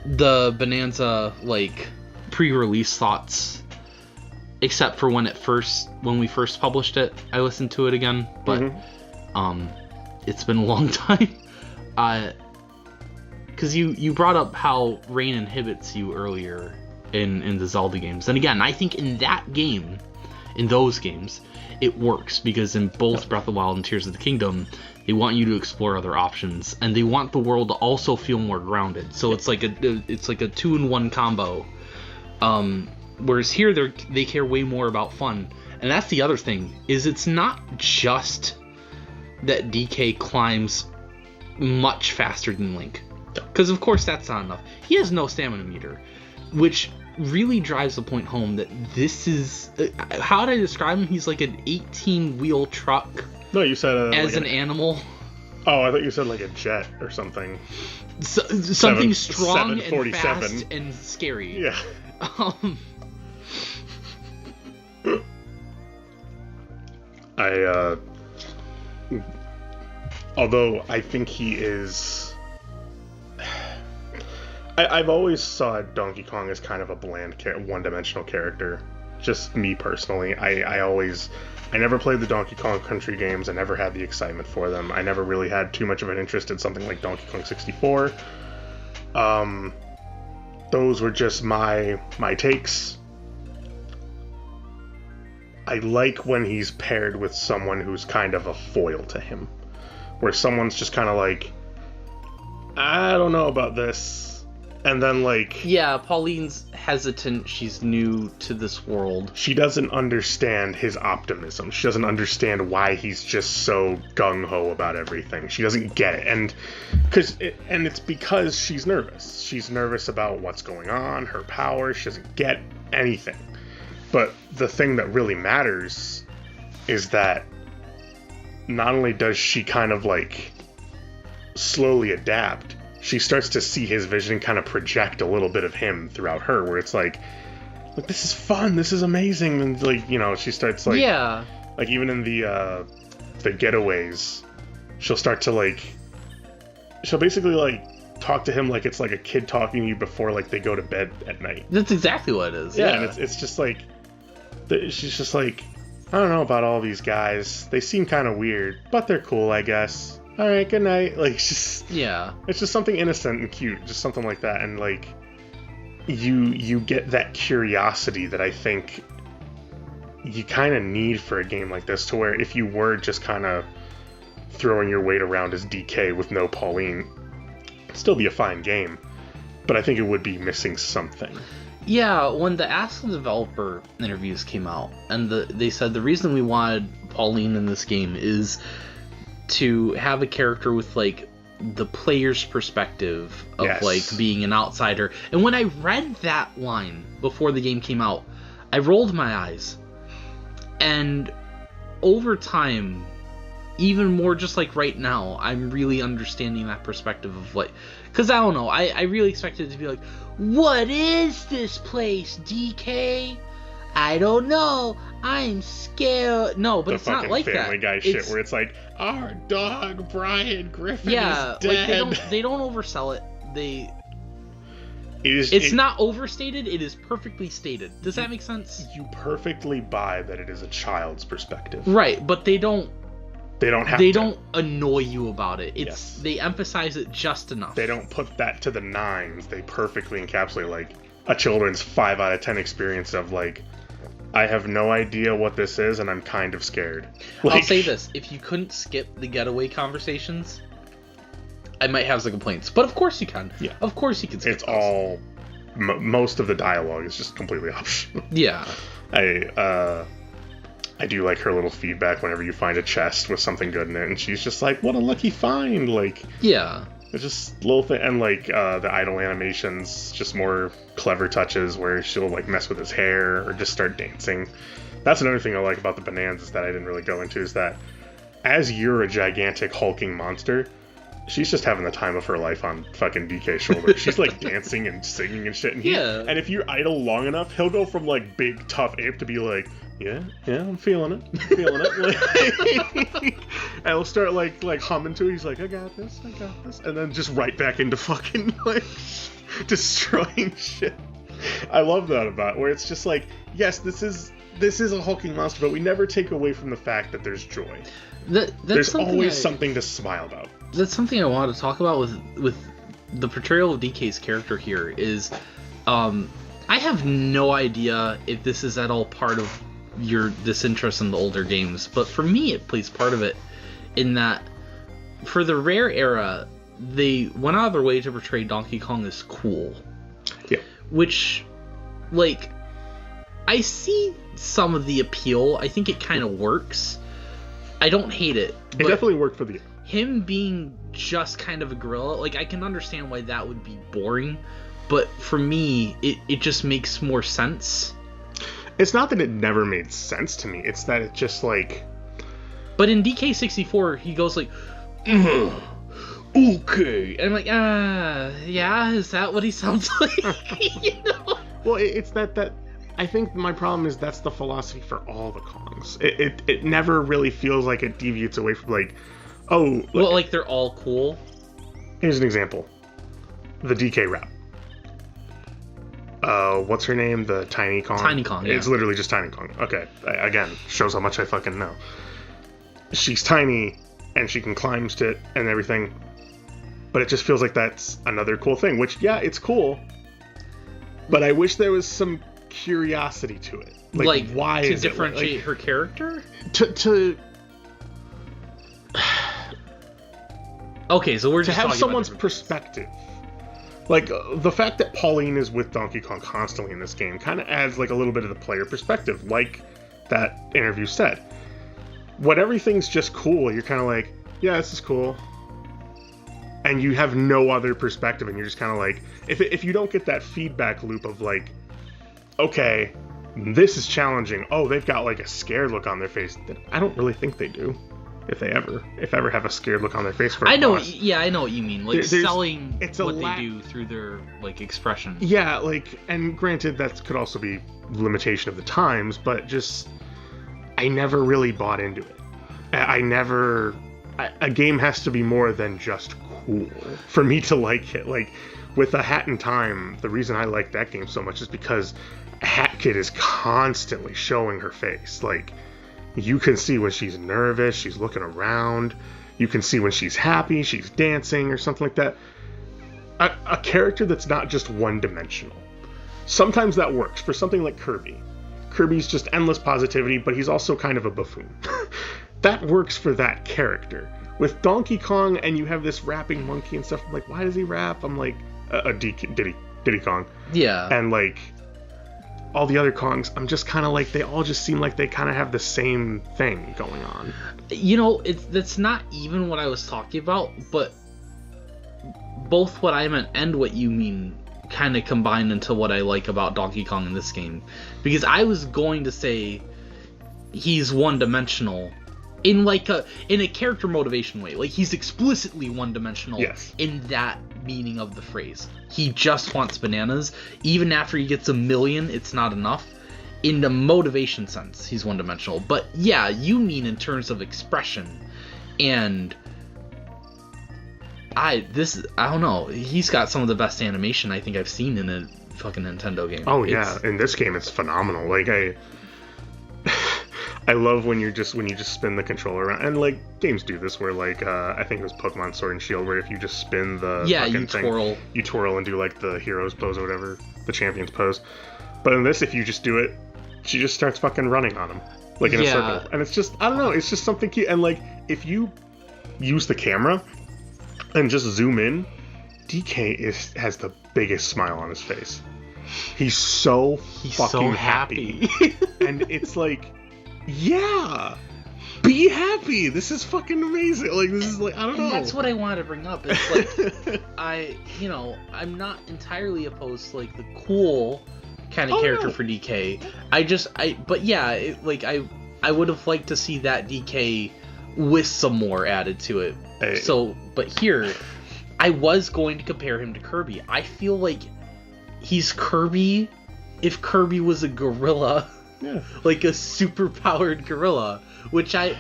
the Bananza like pre-release thoughts, except for when we first published it. I listened to it again, but it's been a long time. Because you brought up how rain inhibits you earlier in the Zelda games. And again, I think in those games, it works because in both Breath of the Wild and Tears of the Kingdom, they want you to explore other options, and they want the world to also feel more grounded. So it's like a 2-in-1 combo. Whereas here they care way more about fun, and that's the other thing is it's not just that DK climbs much faster than Link. Because, of course, that's not enough. He has no stamina meter, which really drives the point home that this is how did I describe him? He's like an 18-wheel truck. No, you said as an animal. Oh, I thought you said like a jet or something. Something strong and 747. fast and scary. Yeah. Although I think he is... I've always saw Donkey Kong as kind of a bland, one-dimensional character. Just me personally. I never played the Donkey Kong Country games. I never had the excitement for them. I never really had too much of an interest in something like Donkey Kong 64. Those were just my takes. I like when he's paired with someone who's kind of a foil to him. Where someone's just kind of like, I don't know about this. And then, like... Yeah, Pauline's hesitant. She's new to this world. She doesn't understand his optimism. She doesn't understand why he's just so gung-ho about everything. She doesn't get it. And it's because she's nervous. She's nervous about what's going on, her power. She doesn't get anything. But the thing that really matters is that not only does she kind of, like, slowly adapt, she starts to see his vision kind of project a little bit of him throughout her, where it's like, look, this is fun, this is amazing, and like, you know, she starts like, yeah, like even in the getaways, she'll start to like, she'll basically like talk to him like it's like a kid talking to you before like they go to bed at night. That's exactly what it is. Yeah, and it's just like, she's just like, I don't know about all these guys. They seem kind of weird, but they're cool, I guess. All right, good night. Like, just it's just something innocent and cute, just something like that, and like you get that curiosity that I think you kind of need for a game like this, to where if you were just kind of throwing your weight around as DK with no Pauline, it'd still be a fine game, but I think it would be missing something. Yeah, when the Ask the Developer interviews came out, and they said the reason we wanted Pauline in this game is to have a character with like the player's perspective of like being an outsider. And when I read that line before the game came out, I rolled my eyes. And over time, even more just like right now, I'm really understanding that perspective of like, because I don't know, I really expected it to be like, what is this place, DK? I don't know. I'm scared. No, but it's not like that. The fucking Family Guy shit where it's like, our dog Brian Griffin is dead. Like they don't oversell it. It's not overstated. It is perfectly stated. Does that make sense? You perfectly buy that it is a child's perspective. Right, but they don't annoy you about it. They emphasize it just enough. They don't put that to the nines. They perfectly encapsulate like a children's 5 out of 10 experience of like, I have no idea what this is, and I'm kind of scared. Like, I'll say this. If you couldn't skip the getaway conversations, I might have some complaints. But of course you can. Yeah. Of course you can skip those. All... most of the dialogue is just completely optional. Yeah. I do like her little feedback whenever you find a chest with something good in it, and she's just like, what a lucky find! Like... Yeah. It's just little thing, and like the idle animations, just more clever touches where she'll like mess with his hair or just start dancing. That's another thing I like about the Bananzas that I didn't really go into, is that as you're a gigantic hulking monster, she's just having the time of her life on fucking DK's shoulder. She's like dancing and singing and shit. And and if you idle long enough, he'll go from like big tough ape to be like, yeah, I'm feeling it. And he'll start like humming to it. He's like, I got this. And then just right back into fucking like destroying shit. I love that about it, where it's just like, yes, this is a hulking monster, but we never take away from the fact that there's joy. There's always something to smile about. That's something I wanted to talk about with the portrayal of DK's character here is, I have no idea if this is at all part of your disinterest in the older games, but for me it plays part of it in that for the Rare era, they went out of their way to portray Donkey Kong as cool. Yeah. Which, like, I see some of the appeal. I think it kind of works. I don't hate it. It definitely worked for the... Him being just kind of a gorilla, like, I can understand why that would be boring, but for me, it just makes more sense. It's not that it never made sense to me. It's that it just like. But in DK64, he goes like, okay, and I'm like, yeah, is that what he sounds like? You know? Well, it's that. I think my problem is that's the philosophy for all the Kongs. It never really feels like it deviates away from like, well, like they're all cool. Here's an example: the DK rap. What's her name? The Tiny Kong. Tiny Kong. Yeah. It's literally just Tiny Kong. Okay, again, shows how much I fucking know. She's tiny, and she can climb shit and everything, but it just feels like that's another cool thing. Which, yeah, it's cool, but I wish there was some curiosity to it. Like why to is differentiate her character? To Okay, so we're just have talking someone's about perspective. Like, the fact that Pauline is with Donkey Kong constantly in this game kind of adds, like, a little bit of the player perspective, like that interview said. When everything's just cool, you're kind of like, yeah, this is cool. And you have no other perspective, and you're just kind of like, if you don't get that feedback loop of, like, okay, this is challenging. Oh, they've got, like, a scared look on their face. I don't really think they do. If ever have a scared look on their face for a boss. I know what you mean. Like selling what they do through their like expression. Yeah, like, and granted that could also be limitation of the times, but just I never really bought into it. A game has to be more than just cool for me to like it. Like with A Hat in Time, the reason I like that game so much is because Hat Kid is constantly showing her face. Like, you can see when she's nervous, she's looking around. You can see when she's happy, she's dancing or something like that. A character that's not just one-dimensional. Sometimes that works for something like Kirby. Kirby's just endless positivity, but he's also kind of a buffoon. That works for that character. With Donkey Kong, and you have this rapping monkey and stuff, I'm like, why does he rap? I'm like, Diddy Kong. Yeah. And like, all the other Kongs, I'm just kind of like, they all just seem like they kind of have the same thing going on. You know, that's not even what I was talking about, but both what I meant and what you mean kind of combine into what I like about Donkey Kong in this game. Because I was going to say he's one-dimensional in a character motivation way. Like, he's explicitly one-dimensional. Yes. In that meaning of the phrase. He just wants bananas. Even after he gets 1 million, it's not enough. In the motivation sense, he's one-dimensional. But yeah, you mean in terms of expression. And I don't know. He's got some of the best animation I think I've seen in a fucking Nintendo game. Oh yeah, in this game it's phenomenal. Like I love when you just spin the controller around, and like games do this where like I think it was Pokemon Sword and Shield, where if you just spin the you twirl and do like the hero's pose or whatever, the champion's pose. But in this, if you just do it, she just starts fucking running on him like in a circle, and it's just, I don't know, it's just something cute. And like if you use the camera and just zoom in, DK has the biggest smile on his face. He's so happy. And it's like, yeah, be happy. This is fucking amazing. Like, this is like, I don't know. That's what I wanted to bring up. It's like, I'm not entirely opposed to like the cool kind of character for DK. I would have liked to see that DK with some more added to it. Hey. So, but here, I was going to compare him to Kirby. I feel like he's Kirby if Kirby was a gorilla. Yeah. Like a super-powered gorilla, which I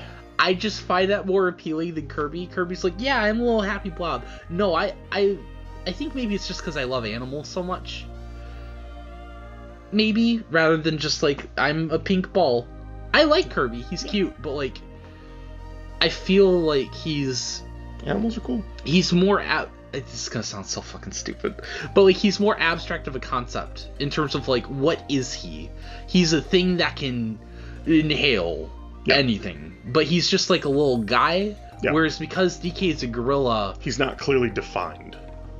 just find that more appealing than Kirby. Kirby's like, yeah, I'm a little happy blob. No, I think maybe it's just because I love animals so much. Maybe, rather than just like, I'm a pink ball. I like Kirby, he's cute, but like, I feel like animals are cool. He's more this is gonna sound so fucking stupid, but like he's more abstract of a concept in terms of like, what is he? He's a thing that can inhale anything, but he's just like a little guy. Whereas because DK is a gorilla, he's not clearly defined.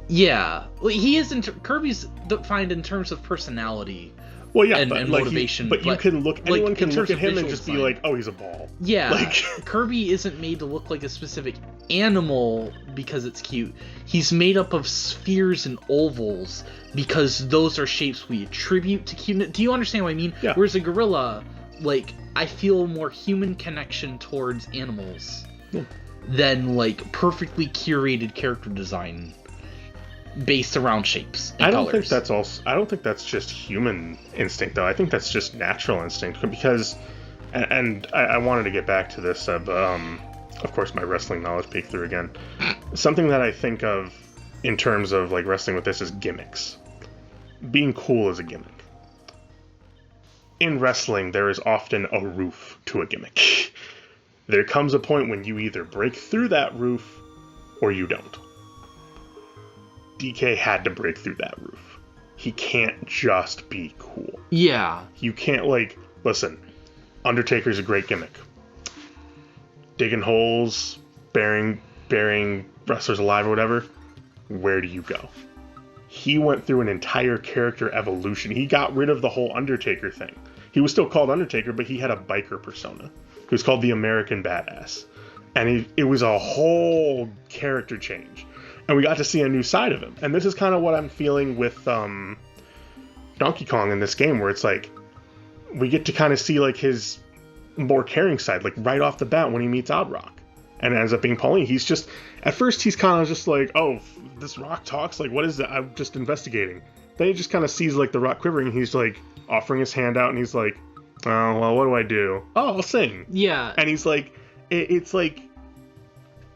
Yeah, he is. Kirby's defined in terms of personality, Well, yeah, and but motivation. But you can look. Anyone like, can in look terms at of him and visual just be design. like, "Oh, he's a ball." Yeah, Like Kirby isn't made to look like a specific animal because it's cute. He's made up of spheres and ovals because those are shapes we attribute to cuteness. Do you understand what I mean? Yeah. Whereas a gorilla, like, I feel more human connection towards animals than like perfectly curated character design based around shapes and I don't colors. think that's just human instinct, though. I think that's just natural instinct because, and I wanted to get back to this. Of course, my wrestling knowledge peeked through again. Something that I think of in terms of like wrestling with this is gimmicks. Being cool is a gimmick. In wrestling, there is often a roof to a gimmick. There comes a point when you either break through that roof or you don't. DK had to break through that roof. He can't just be cool. Yeah. You can't, like, listen, Undertaker's a great gimmick. Digging holes, burying wrestlers alive or whatever. Where do you go? He went through an entire character evolution. He got rid of the whole Undertaker thing. He was still called Undertaker, but he had a biker persona. He was called the American Badass. And it was a whole character change. And we got to see a new side of him. And this is kind of what I'm feeling with Donkey Kong in this game, where it's like, we get to kind of see like his more caring side, like right off the bat when he meets Oddrock. And it ends up being Pauline. He's just, at first he's kind of just like, oh, this rock talks? Like, what is that? I'm just investigating. Then he just kind of sees like the rock quivering, and he's like offering his hand out, and he's like, oh, well, what do I do? Oh, I'll sing. Yeah. And he's like, it's like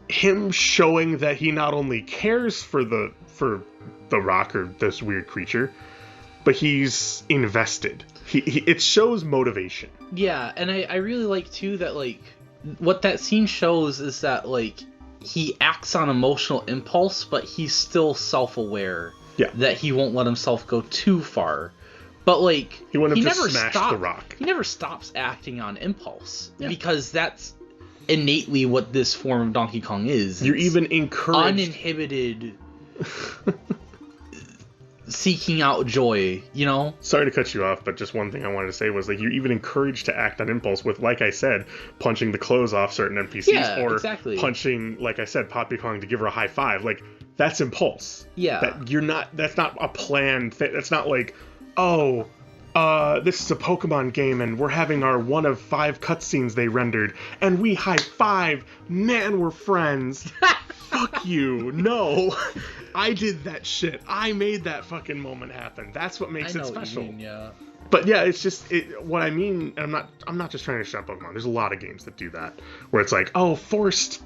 him showing that he not only cares for the rock or this weird creature, but he's invested. It shows motivation. Yeah, and I really like too that like what that scene shows is that like he acts on emotional impulse, but he's still self-aware. Yeah. That he won't let himself go too far. But like he wouldn't have never just smashed the rock. He never stops acting on impulse. Yeah. Because that's innately what this form of Donkey Kong is. You're even encouraged, uninhibited seeking out joy, you know? Sorry to cut you off, but just one thing I wanted to say was like you're even encouraged to act on impulse with, like I said, punching the clothes off certain NPCs, or exactly. punching, like I said, Poppy Kong to give her a high five. Like, that's impulse. Yeah. That's not a planned thing. That's not like, oh, this is a Pokemon game and we're having our one of 5 cutscenes they rendered and we high five. Man, we're friends. Fuck you. No. I did that shit. I made that fucking moment happen. That's what makes it special. What you mean, yeah. But yeah, it's just what I mean. And I'm not just trying to shut Pokemon. There's a lot of games that do that, where it's like, oh, forced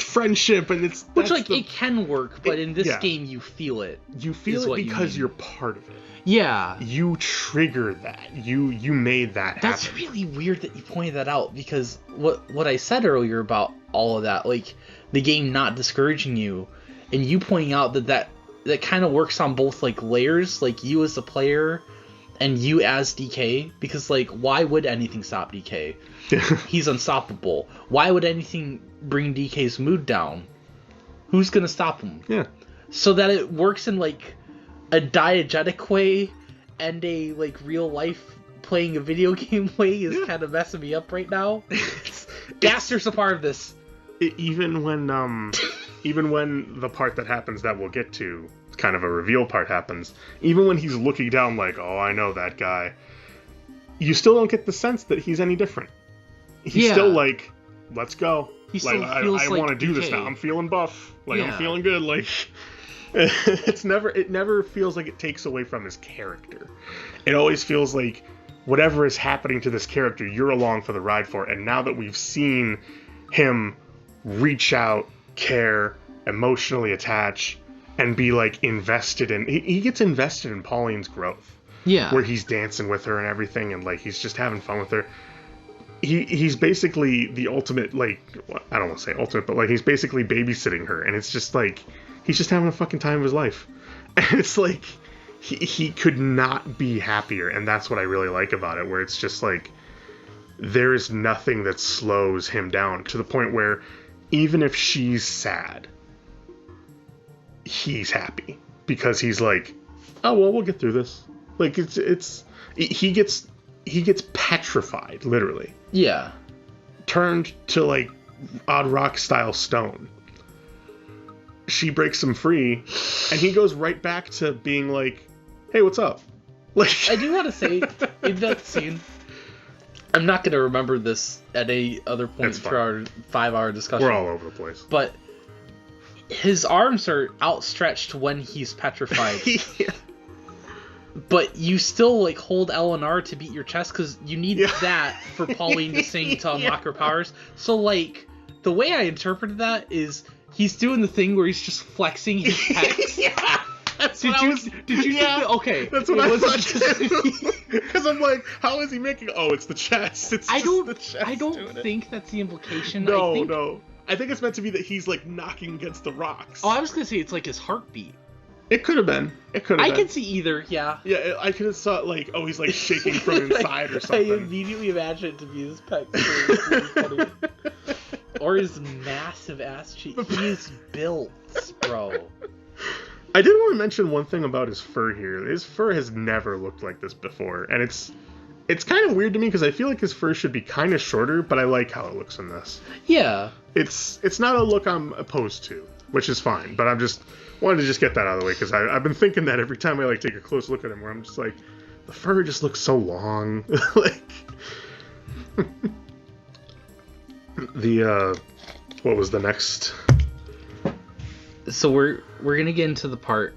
friendship, and it's which like it can work, but in this game you feel it. You feel it because you're part of it. Yeah. You trigger that. You made that happen. That's really weird that you pointed that out, because what I said earlier about all of that, like the game not discouraging you, and you pointing out that kind of works on both like layers, like you as the player and you as DK, because like why would anything stop DK? He's unstoppable. Why would anything bring DK's mood down? Who's gonna stop him? Yeah. So that it works in like a diegetic way and a like real life playing a video game way is kind of messing me up right now. Gaster's a part of this. Even when the part that happens that we'll get to, kind of a reveal part happens, even when he's looking down like, oh, I know that guy, you still don't get the sense that he's any different. He's still like, let's go. He like, still feels I like want to do this DK. now. I'm feeling buff. Like, I'm feeling good. Like, it never feels like it takes away from his character. It always feels like whatever is happening to this character, you're along for the ride for it. And now that we've seen him reach out, care, emotionally attach, and be like invested in, he gets invested in Pauline's growth. Yeah. Where he's dancing with her and everything, and like he's just having fun with her. He's basically the ultimate, like, I don't want to say ultimate, but like he's basically babysitting her, and it's just like he's just having a fucking time of his life. And it's like he could not be happier, and that's what I really like about it, where it's just like there is nothing that slows him down, to the point where even if she's sad, he's happy, because he's like, oh well, we'll get through this. Like it's He gets petrified, literally. Yeah. Turned to like odd rock style stone. She breaks him free, and he goes right back to being like, "Hey, what's up?" Like, I do want to say in that scene, I'm not gonna remember this at any other point through our 5-hour discussion. We're all over the place. But his arms are outstretched when he's petrified. Yeah. But you still like hold L and R to beat your chest because you need that for Pauline to sing to unlock her powers. So like the way I interpreted that is he's doing the thing where he's just flexing his pecs. Yeah. Did you think that? Okay. That's what I thought too. Because I'm like, how is he making? Oh, it's the chest. It's just the chest. I don't think that's the implication. No. I think it's meant to be that he's like knocking against the rocks. Oh, I was gonna say it's like his heartbeat. It could have been. I can see either. Yeah. Yeah, I could have saw like, oh, he's like shaking from inside or something. I immediately imagine it to be his pecs. Or his massive ass cheek. He's built, bro. I did want to mention one thing about his fur here. His fur has never looked like this before, and it's kind of weird to me because I feel like his fur should be kind of shorter, but I like how it looks in this. Yeah. It's not a look I'm opposed to, which is fine, but I'm just wanted to just get that out of the way because I've been thinking that every time I like take a close look at him, where I'm just like, the fur just looks so long. Like the what was the next? So we're gonna get into the part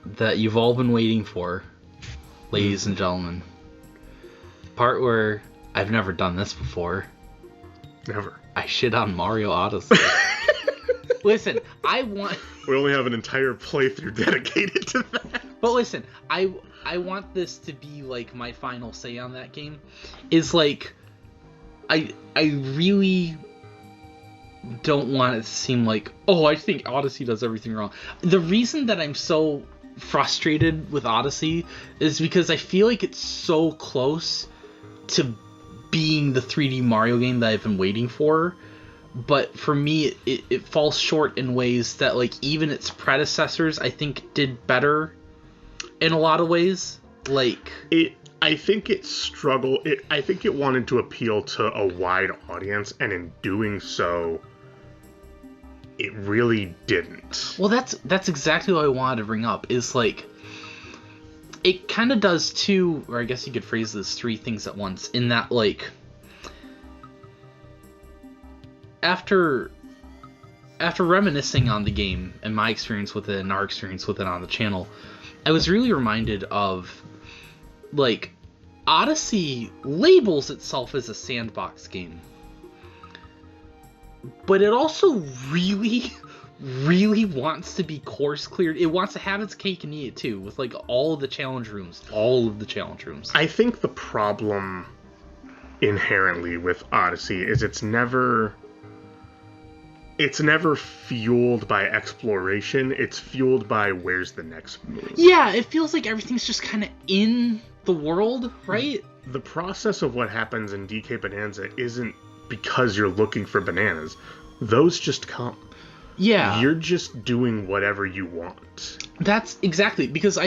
that you've all been waiting for, ladies and gentlemen. The part where I've never done this before. Never. I shit on Mario Odyssey. Listen, we only have an entire playthrough dedicated to that. But listen, I want this to be like my final say on that game. Is like, I really don't want it to seem like, oh, I think Odyssey does everything wrong. The reason that I'm so frustrated with Odyssey is because I feel like it's so close to being the 3D Mario game that I've been waiting for. But for me, it falls short in ways that, like, even its predecessors, I think, did better in a lot of ways. Like, I think it struggled. I think it wanted to appeal to a wide audience, and in doing so, it really didn't. Well, that's exactly what I wanted to bring up. Is like, it kind of does two, or I guess you could phrase this 3 things at once. In that, like, after reminiscing on the game and my experience with it and our experience with it on the channel, I was really reminded of, like, Odyssey labels itself as a sandbox game, but it also really, really wants to be course cleared. It wants to have its cake and eat it too, with like all of the challenge rooms. I think the problem inherently with Odyssey is it's never fueled by exploration. It's fueled by where's the next move. Yeah, it feels like everything's just kind of in the world, right? The process of what happens in DK Bananza isn't because you're looking for bananas. Those just come. Yeah. You're just doing whatever you want. That's exactly, because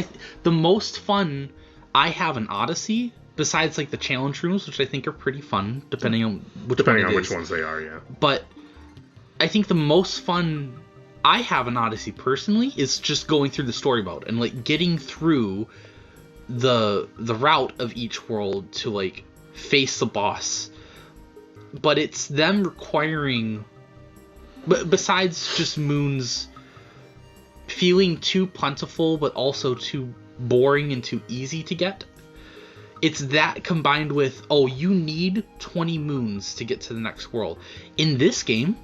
the most fun I have in Odyssey, besides like the challenge rooms, which I think are pretty fun, depending on which ones they are, yeah. But I think the most fun I have in Odyssey personally is just going through the story mode and like getting through the route of each world to like face the boss. But it's them requiring, besides just Moon's feeling too plentiful but also too boring and too easy to get, it's that combined with, oh, you need 20 moons to get to the next world. In this game,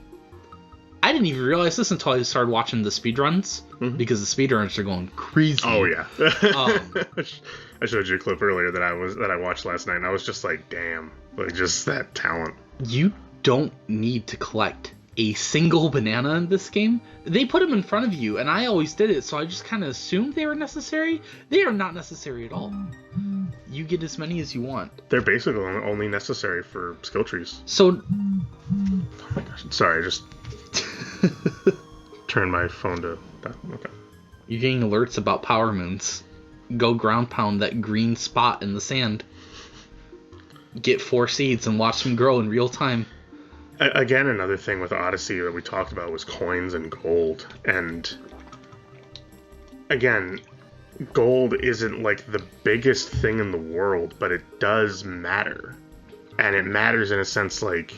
I didn't even realize this until I started watching the speedruns, because the speedruns are going crazy. Oh yeah. I showed you a clip earlier that I watched last night, and I was just like, damn, like just that talent. You don't need to collect a single banana in this game. They put them in front of you, and I always did it, so I just kind of assumed they were necessary. They are not necessary at all. You get as many as you want. They're basically only necessary for skill trees. So, oh my gosh, sorry, I just turned my phone to that. Okay. You're getting alerts about power moons. go ground pound that green spot in the sand, get 4 seeds, and watch them grow in real time. Again, another thing with Odyssey that we talked about was coins and gold. And again, gold isn't like the biggest thing in the world, but it does matter. And it matters in a sense like...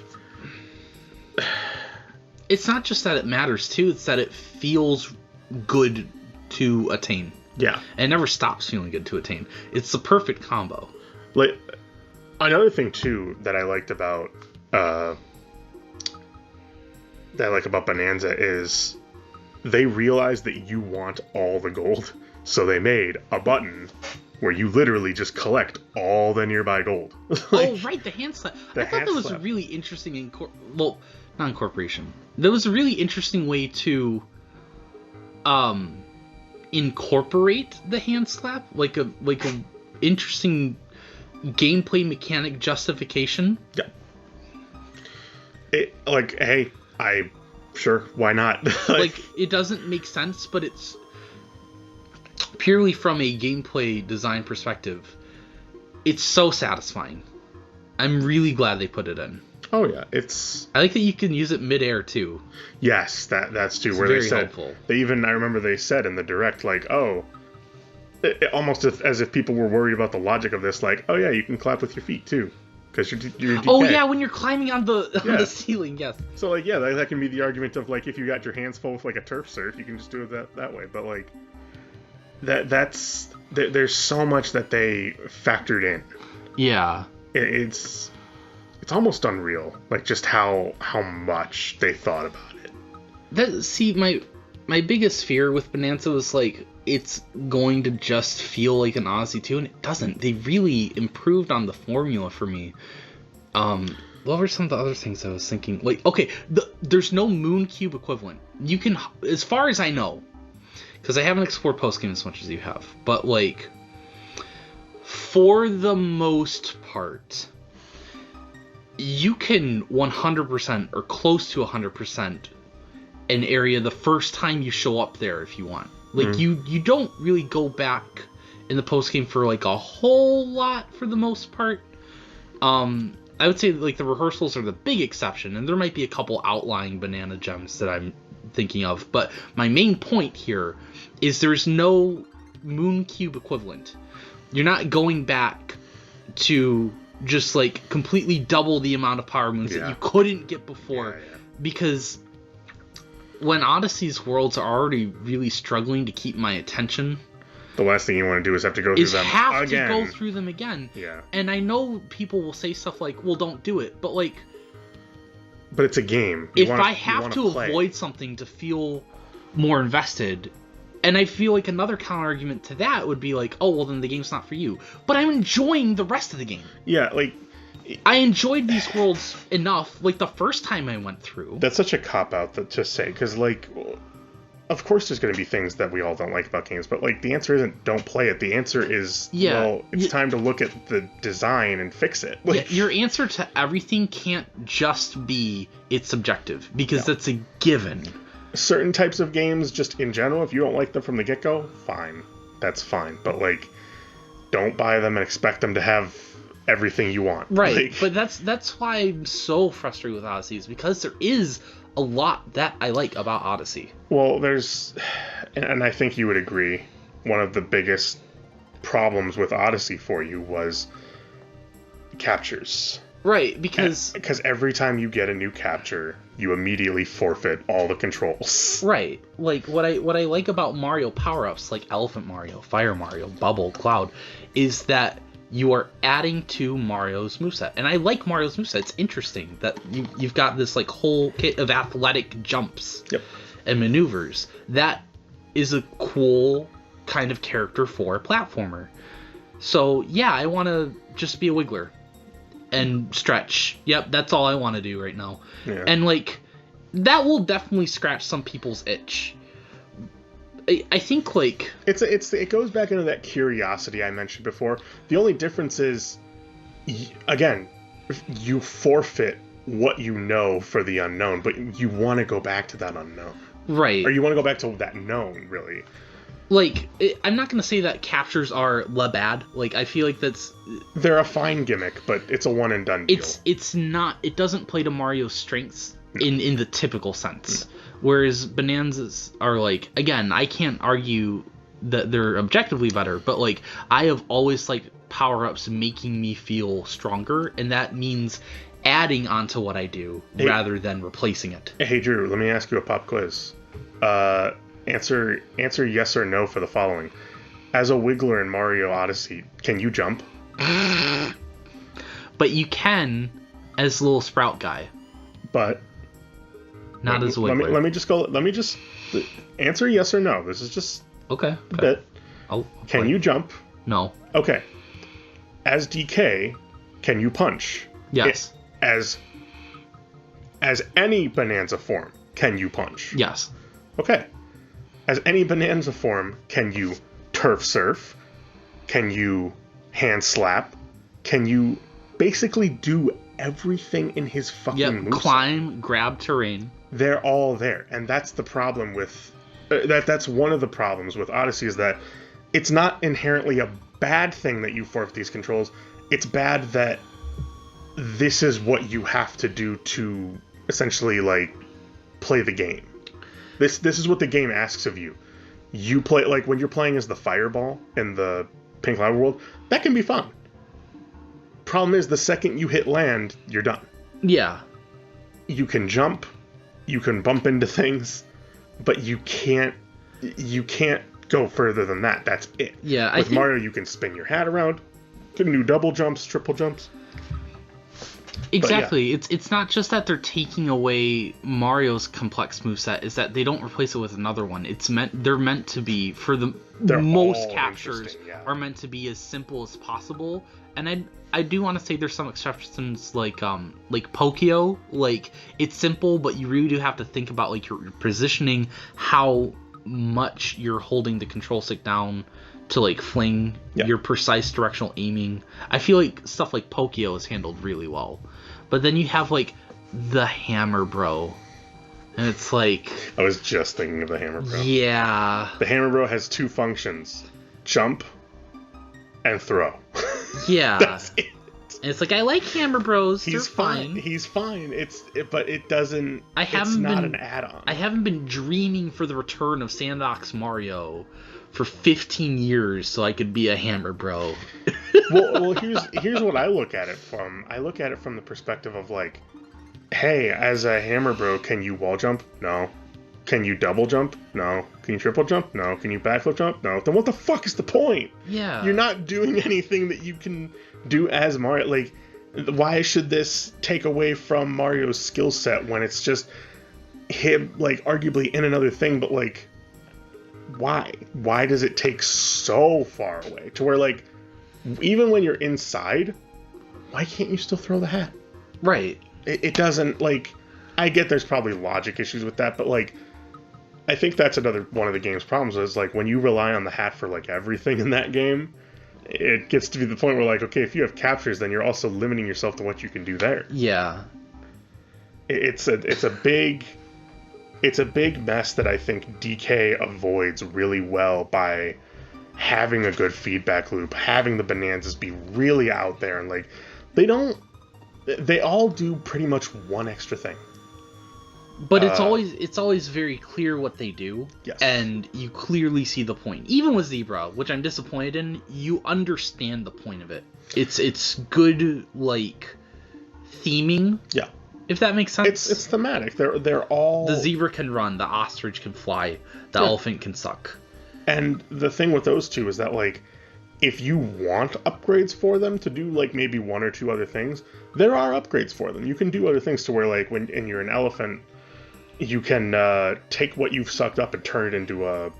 It's not just that it matters, too. It's that it feels good to attain. Yeah. And it never stops feeling good to attain. It's the perfect combo. Like, another thing, too, that I liked about... Bananza is they realized that you want all the gold, so they made a button where you literally just collect all the nearby gold. Oh, right, the hand slap. I thought that was a really interesting not incorporation. That was a really interesting way to incorporate the hand slap, like a interesting gameplay mechanic justification. Yeah. Hey, sure, why not? Like, it doesn't make sense, but it's purely from a gameplay design perspective. It's so satisfying. I'm really glad they put it in. Oh yeah, I like that you can use it midair too. Yes, that's too. It's where very they said helpful. I remember they said in the direct, like, almost as if people were worried about the logic of this, like, oh yeah, you can clap with your feet too. Because you're DK. Oh yeah, when you're climbing on the ceiling, yes. So like, yeah, that can be the argument of like, if you got your hands full with like a turf surf, you can just do it that way. But like, there's so much that they factored in. Yeah. It's almost unreal, like just how much they thought about it. My biggest fear with Bananza was like, it's going to just feel like an Odyssey 2, and it doesn't. They really improved on the formula for me. What were some of the other things I was thinking? Like, okay, there's no Moon Cube equivalent. You can, as far as I know, because I haven't explored postgame as much as you have, but like, for the most part, you can 100% or close to 100% an area the first time you show up there if you want. Like, you don't really go back in the postgame for like a whole lot for the most part. I would say like the rehearsals are the big exception, and there might be a couple outlying banana gems that I'm thinking of, but my main point here is there's no Moon Cube equivalent. You're not going back to just like completely double the amount of power moons that you couldn't get before, because when Odyssey's worlds are already really struggling to keep my attention, the last thing you want to do is have to go through them again. To go through them again. Yeah. And I know people will say stuff like, well, don't do it. But like... But it's a game. I have to avoid something to feel more invested, and I feel like another counter-argument to that would be like, oh, well, then the game's not for you. But I'm enjoying the rest of the game. Yeah, like... I enjoyed these worlds enough, like the first time I went through. That's such a cop-out to say, because, like, of course there's going to be things that we all don't like about games, but, like, the answer isn't don't play it. The answer is, it's time to look at the design and fix it. Like, your answer to everything can't just be it's subjective, because that's a given. Certain types of games, just in general, if you don't like them from the get-go, fine. That's fine. But, like, don't buy them and expect them to have everything you want. Right, but that's why I'm so frustrated with Odyssey, is because there is a lot that I like about Odyssey. Well, and I think you would agree, one of the biggest problems with Odyssey for you was captures. Right, because every time you get a new capture, you immediately forfeit all the controls. Right, like what I like about Mario power-ups, like Elephant Mario, Fire Mario, Bubble, Cloud, is that you are adding to Mario's moveset. And I like Mario's moveset. It's interesting that you've got this like whole kit of athletic jumps and maneuvers. That is a cool kind of character for a platformer. So yeah, I want to just be a wiggler and stretch. Yep, that's all I want to do right now. Yeah. And like, that will definitely scratch some people's itch. I think like it goes back into that curiosity I mentioned before. The only difference is, again, you forfeit what you know for the unknown, but you want to go back to that unknown, right? Or you want to go back to that known, really. like, I'm not gonna say that captures are bad. Like, I feel like they're a fine gimmick, but it's a one and done deal. It's not. It doesn't play to Mario's strengths in the typical sense. Whereas Bananzas are like, again, I can't argue that they're objectively better, but like I have always liked power-ups making me feel stronger, and that means adding onto what I do rather than replacing it. Hey Drew, let me ask you a pop quiz. Answer yes or no for the following. As a Wiggler in Mario Odyssey, can you jump? But you can as the little sprout guy. But not as a Wiggler. Let me just answer yes or no. This is just okay. A bit. Can you jump? No. Okay. As DK, can you punch? Yes. As any Bananza form, can you punch? Yes. Okay. As any Bananza form, can you turf surf? Can you hand slap? Can you basically do everything in his fucking moveset? Climb, grab terrain. They're all there, and that's the problem with that's one of the problems with Odyssey, is that it's not inherently a bad thing that you forfeit these controls. It's bad that this is what you have to do to essentially like play the game. This is what the game asks of you. You play, like when you're playing as the fireball in the Pink Lava World, that can be fun. Problem is, the second you hit land, you're done. Yeah. You can jump, you can bump into things, but you can't go further than that. That's it. Yeah. With Mario, you can spin your hat around, you can do double jumps, triple jumps. Exactly. Yeah. It's not just that they're taking away Mario's complex moveset, is that they don't replace it with another one. They're meant to be, for the most captures, are meant to be as simple as possible. And I do want to say there's some exceptions like Pokio. Like, it's simple, but you really do have to think about like your positioning, how much you're holding the control stick down to like fling, your precise directional aiming. I feel like stuff like Pokio is handled really well. But then you have like the Hammer Bro, and it's like, I was just thinking of the Hammer Bro. Yeah. The Hammer Bro has two functions: jump and throw. Yeah. That's it. And it's like, I like Hammer Bros. He's fine. He's fine. But it doesn't. It's not an add-on. I haven't been dreaming for the return of Sandbox Mario for 15 years so I could be a Hammer Bro. well, here's what I look at it from. I look at it from the perspective of like, hey, as a Hammer Bro, can you wall jump? No. Can you double jump? No. Can you triple jump? No. Can you backflip jump? No. Then what the fuck is the point? Yeah. You're not doing anything that you can do as Mario. Like, why should this take away from Mario's skill set when it's just him, like, arguably in another thing, but like, why? Why does it take so far away to where, like, even when you're inside, why can't you still throw the hat? Right. It doesn't, like, I get there's probably logic issues with that, but like, I think that's another one of the game's problems is like when you rely on the hat for like everything in that game, it gets to be the point where like, okay, if you have captures, then you're also limiting yourself to what you can do there. Yeah. It's a big mess that I think DK avoids really well by having a good feedback loop, having the Bananzas be really out there, and like they all do pretty much one extra thing. But it's always very clear what they do. Yes. And you clearly see the point. Even with Zebra, which I'm disappointed in, you understand the point of it. It's good, like, theming. Yeah. If that makes sense. It's thematic. They're all... The zebra can run, the ostrich can fly, the elephant can suck. And the thing with those two is that, like, if you want upgrades for them to do, like, maybe one or two other things, there are upgrades for them. You can do other things to where, like, when you're an elephant, you can take what you've sucked up and turn it into a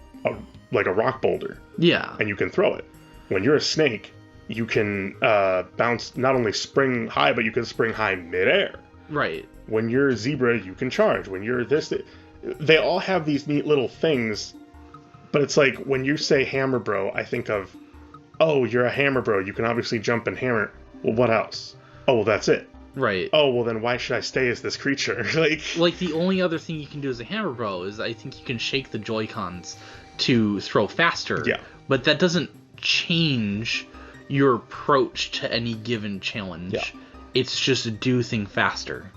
rock boulder. Yeah. And you can throw it. When you're a snake, you can bounce, not only spring high, but you can spring high midair. Right. When you're a zebra, you can charge. When you're this... They all have these neat little things, but it's like, when you say Hammer Bro, I think of, oh, you're a Hammer Bro, you can obviously jump and hammer. Well, what else? Oh, well, that's it. Right. Oh, well, then why should I stay as this creature? Like, the only other thing you can do as a Hammer Bro is I think you can shake the Joy-Cons to throw faster. Yeah. But that doesn't change your approach to any given challenge. Yeah. It's just do thing faster.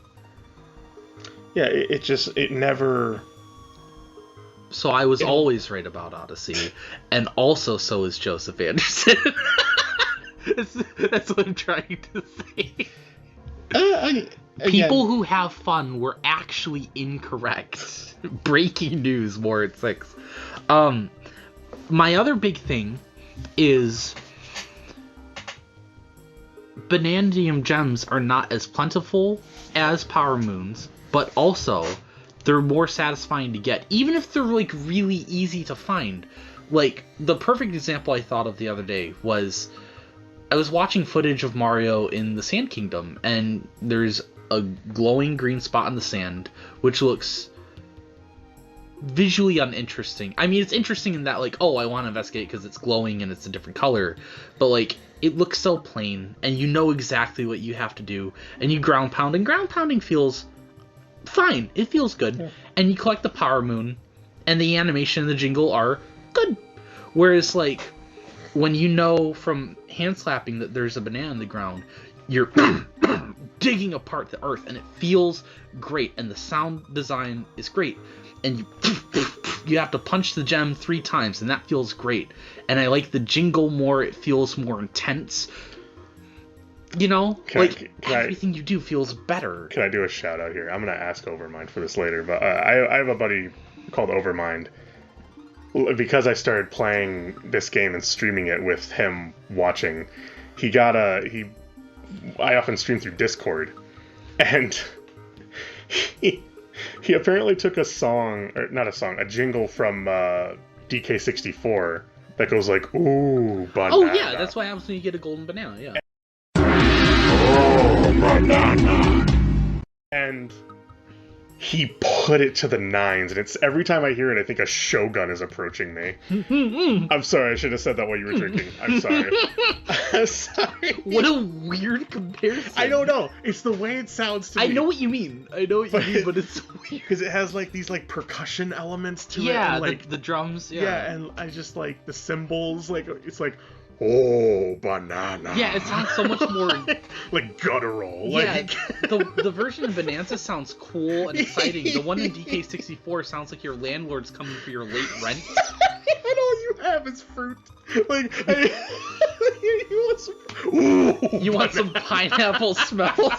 Yeah, it never... So I was always right about Odyssey, and also so is Joseph Anderson. That's what I'm trying to say. People who have fun were actually incorrect. Breaking news, more at 6. My other big thing is Banandium gems are not as plentiful as Power Moons, but also they're more satisfying to get, even if they're like really easy to find. Like the perfect example I thought of the other day was I was watching footage of Mario in the Sand Kingdom, and there's a glowing green spot in the sand which looks visually uninteresting. I mean, it's interesting in that, like, oh, I want to investigate because it's glowing and it's a different color, but like it looks so plain, and you know exactly what you have to do, and you ground pound, and ground pounding feels fine. It feels good. Yeah. And you collect the Power Moon, and the animation and the jingle are good. Whereas, like, when you know from hand slapping that there's a banana in the ground, you're digging apart the earth, and it feels great, and the sound design is great, and you have to punch the gem 3 times, and that feels great. And I like the jingle more. It feels more intense. You know, everything you do feels better. Can I do a shout out here? I'm gonna ask Overmind for this later, but I have a buddy called Overmind. Because I started playing this game and streaming it with him watching, I often stream through Discord, and he apparently took a jingle from DK64 that goes like, ooh, banana. Oh yeah, that's what happens when you get a golden banana, yeah. Oh, banana. And he put it to the 9s, and it's every time I hear it, I think a Shogun is approaching me. I'm sorry, I should have said that while you were drinking. I'm sorry. I'm sorry. What a weird comparison. I don't know. It's the way it sounds to me. I know what you mean. But it's weird. Because it has like these like percussion elements to it. Yeah, and, like, the drums. Yeah. Yeah, and I just like the cymbals. Like it's like, oh, banana. Yeah, it sounds so much more like guttural. Yeah, like the version of Bananza sounds cool and exciting. The one in DK64 sounds like your landlord's coming for your late rent. And all you have is fruit. Like you want some pineapple smells.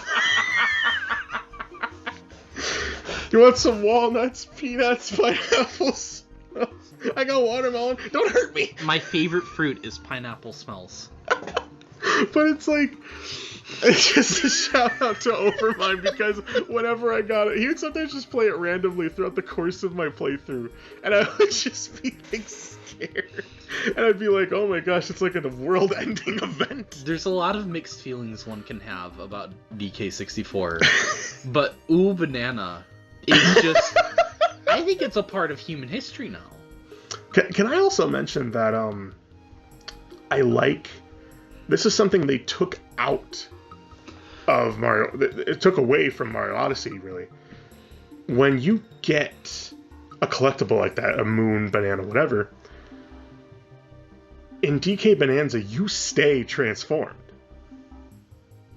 You want some walnuts, peanuts, pineapples? I got watermelon. Don't hurt me. My favorite fruit is pineapple smells. But it's like, it's just a shout out to Overmind, because whenever I got it, he would sometimes just play it randomly throughout the course of my playthrough, and I would just be like scared, and I'd be like, oh my gosh, it's like a world-ending event. There's a lot of mixed feelings one can have about DK64, but ooh, banana is just, I think it's a part of human history now. Can I also mention that this is something they took out of Mario, it took away from Mario Odyssey, really. When you get a collectible like that, a moon, banana, whatever, in DK Bananza, you stay transformed.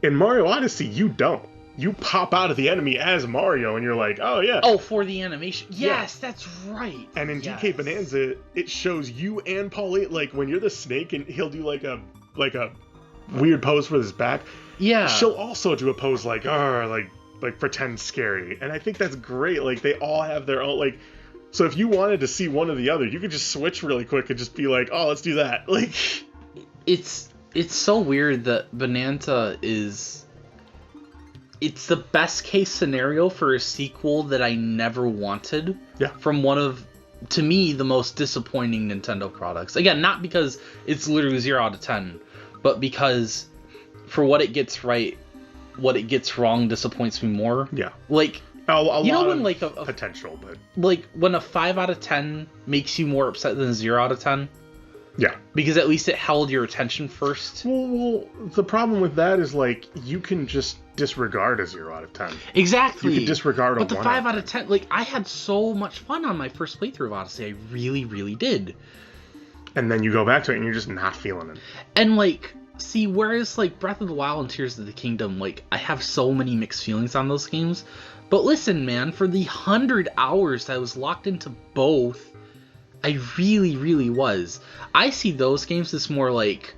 In Mario Odyssey, you don't. You pop out of the enemy as Mario, and you're like, oh yeah. Oh, for the animation. Yes, yeah. That's right. And in DK Bananza, it shows you and Pauline, like when you're the snake, and he'll do like a weird pose with his back. Yeah. She'll also do a pose like pretend scary, and I think that's great. Like they all have their own like. So if you wanted to see one or the other, you could just switch really quick and just be like, oh, let's do that. Like, it's so weird that Bananza is. It's the best case scenario for a sequel that I never wanted. Yeah. From one of, to me, the most disappointing Nintendo products. Again, not because it's literally 0 out of 10, but because for what it gets right, what it gets wrong disappoints me more. Yeah. Like, you know when like a potential, but like when a 5 out of 10 makes you more upset than a 0 out of 10. Yeah. Because at least it held your attention first. Well, the problem with that is, like, you can just disregard a 0 out of 10. Exactly. You can disregard a 1 But the 5 out of 10, like, I had so much fun on my first playthrough of Odyssey. I really, really did. And then you go back to it and you're just not feeling it. And, like, see, whereas, like, Breath of the Wild and Tears of the Kingdom, like, I have so many mixed feelings on those games. But listen, man, for the 100 hours I was locked into both, I really, really was. I see those games as more like,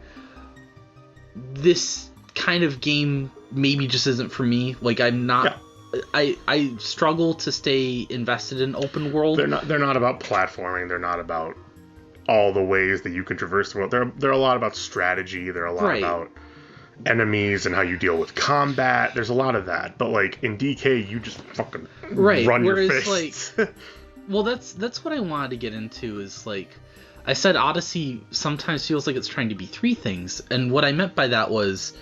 this kind of game maybe just isn't for me. Like, I'm not... Yeah. I struggle to stay invested in open world. They're not about platforming. They're not about all the ways that you can traverse the world. They're a lot about strategy. They're a lot about enemies and how you deal with combat. There's a lot of that. But, like, in DK, you just fucking run your fists. Like, well, that's what I wanted to get into is, like, I said Odyssey sometimes feels like it's trying to be 3 things. And what I meant by that was,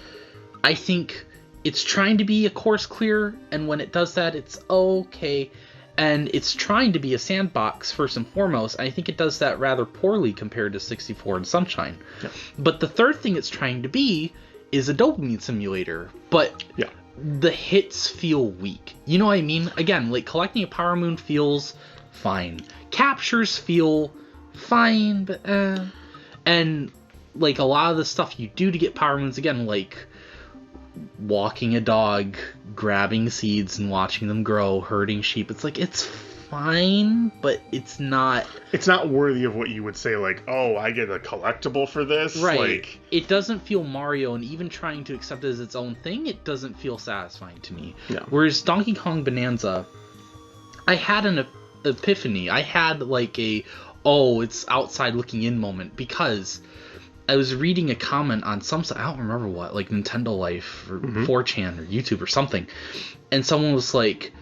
I think it's trying to be a course clear, and when it does that, it's okay. And it's trying to be a sandbox first and foremost. I think it does that rather poorly compared to 64 and Sunshine. Yeah. But the third thing it's trying to be is a dopamine simulator. But the hits feel weak. You know what I mean? Again, like, collecting a Power Moon feels fine. Captures feel fine, but and, like, a lot of the stuff you do to get Power Moons, again, like walking a dog, grabbing seeds and watching them grow, herding sheep, it's like, it's fine, but it's not worthy of what you would say, like, oh, I get a collectible for this. Right. Like, it doesn't feel Mario, and even trying to accept it as its own thing, it doesn't feel satisfying to me. No. Whereas Donkey Kong Bonanza, I had an epiphany. I had, like, it's outside looking in moment, because I was reading a comment on some site, I don't remember what, like Nintendo Life or 4chan or YouTube or something, and someone was like,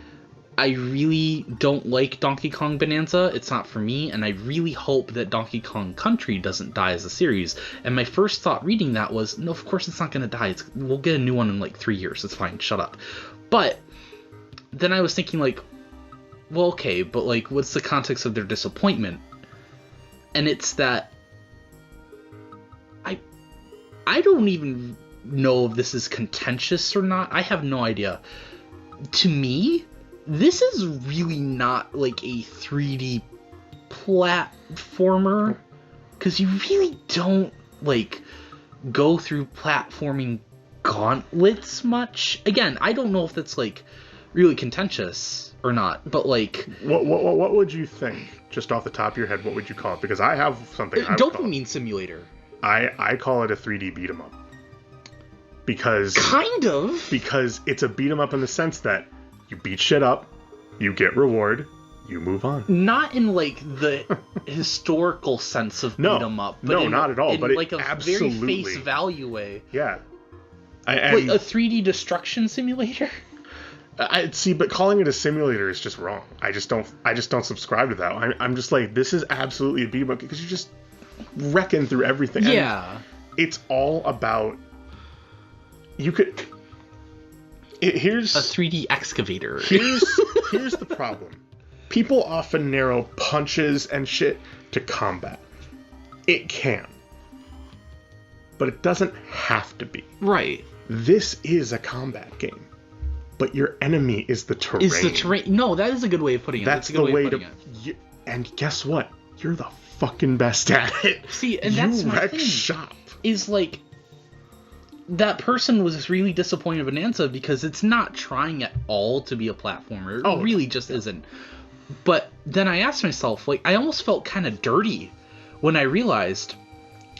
I really don't like Donkey Kong Bonanza, it's not for me, and I really hope that Donkey Kong Country doesn't die as a series. And my first thought reading that was, no, of course it's not going to die, we'll get a new one in like 3 years, it's fine, shut up. But then I was thinking, like, well, okay, but, like, what's the context of their disappointment? And it's that I don't even know if this is contentious or not. I have no idea. To me, this is really not like a 3D platformer, because you really don't, like, go through platforming gauntlets much. Again, I don't know if that's, like, really contentious or not, but, like, what would you think, just off the top of your head? What would you call it? Because I have something. Dopamine simulator. I call it a 3D beat 'em up. Because it's a beat 'em up in the sense that you beat shit up, you get reward, you move on. Not in, like, the historical sense of beat 'em up, but not at all. In, but like, a very face value way. Yeah. Like a 3D destruction simulator. But calling it a simulator is just wrong. I just don't subscribe to that. I'm just like, this is absolutely a beat 'em up, because you're just wrecking through everything. Yeah. And it's all about, here's a 3D excavator. Here's the problem. People often narrow punches and shit to combat. It can. But it doesn't have to be. Right. This is a combat game. But your enemy is the terrain. No, that is a good way of putting it. That's the way to... And guess what? You're the fucking best at it. See, and that's my thing. Shop. Is, like, that person was really disappointed in Bonanza because it's not trying at all to be a platformer. It really just isn't. But then I asked myself, like, I almost felt kind of dirty when I realized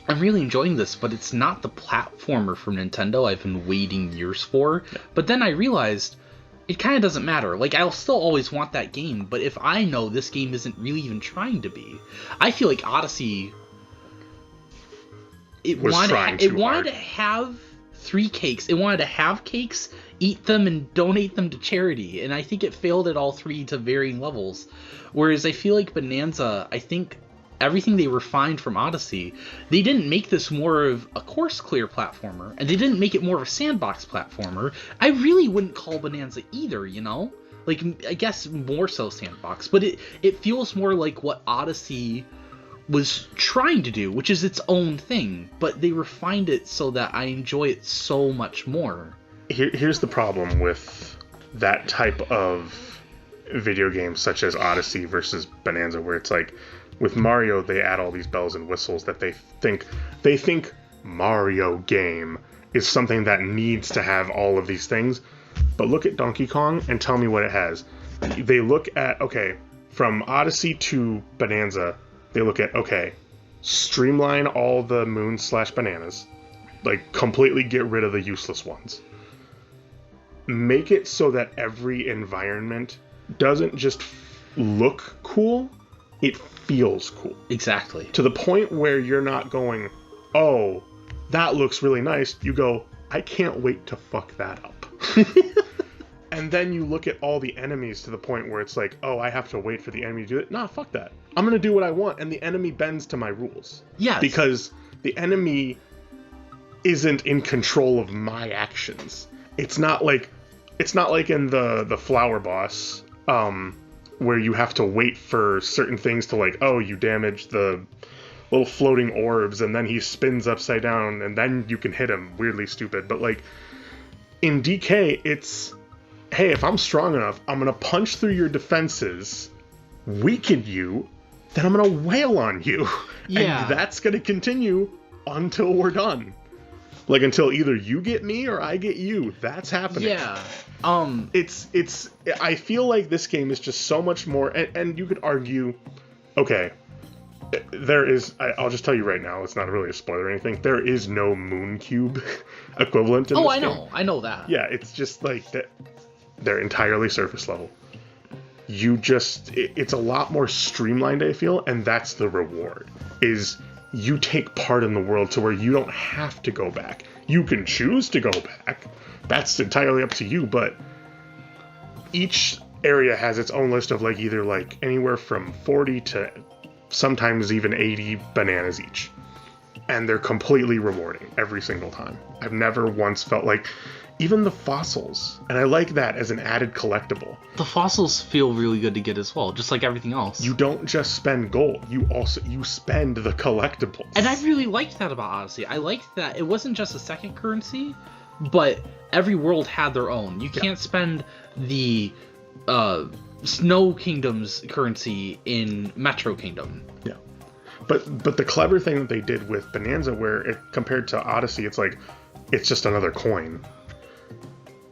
I'm really enjoying this, but it's not the platformer from Nintendo I've been waiting years for. Yeah. But then I realized it kind of doesn't matter. Like, I'll still always want that game, but if I know this game isn't really even trying to be, I feel like Odyssey, it wanted to have 3 cakes. It wanted to have cakes, eat them, and donate them to charity. And I think it failed at all 3 to varying levels. Whereas I feel like Bonanza, I think everything they refined from Odyssey, they didn't make this more of a course clear platformer, and they didn't make it more of a sandbox platformer. I really wouldn't call Bonanza either, you know? Like, I guess more so sandbox, but it feels more like what Odyssey was trying to do, which is its own thing, but they refined it so that I enjoy it so much more. Here's the problem with that type of video game, such as Odyssey versus Bananza, where it's like, with Mario, they add all these bells and whistles that they think Mario game is something that needs to have all of these things. But look at Donkey Kong and tell me what it has. They look at, okay, from Odyssey to Bananza, they look at, okay, streamline all the moon/bananas, like completely get rid of the useless ones. Make it so that every environment doesn't just look cool, it feels cool. Exactly. To the point where you're not going, oh, that looks really nice. You go, I can't wait to fuck that up. And then you look at all the enemies to the point where it's like, oh, I have to wait for the enemy to do it. Nah, fuck that. I'm going to do what I want, and the enemy bends to my rules. Yes. Because the enemy isn't in control of my actions. It's not like in the flower boss, where you have to wait for certain things to, like, oh, you damage the little floating orbs, and then he spins upside down, and then you can hit him. Weirdly stupid. But, like, in DK, it's, hey, if I'm strong enough, I'm going to punch through your defenses, weaken you, then I'm going to wail on you. Yeah. And that's going to continue until we're done. Like, until either you get me or I get you. That's happening. Yeah. It's I feel like this game is just so much more, and you could argue, okay, there is, I'll just tell you right now, it's not really a spoiler or anything, there is no Moon Cube equivalent in this game. I know that. Yeah, it's just like that. They're entirely surface level. It's a lot more streamlined, I feel, and that's the reward, is you take part in the world to where you don't have to go back. You can choose to go back. That's entirely up to you, but each area has its own list of, like, either, like, anywhere from 40 to sometimes even 80 bananas each. And they're completely rewarding every single time. I've never once felt like, even the fossils, and I like that as an added collectible. The fossils feel really good to get as well, just like everything else. You don't just spend gold, you spend the collectibles. And I really liked that about Odyssey. I liked that it wasn't just a second currency, but every world had their own. You can't spend the Snow Kingdom's currency in Metro Kingdom. Yeah. But the clever thing that they did with Bananza, where it compared to Odyssey, it's like, it's just another coin.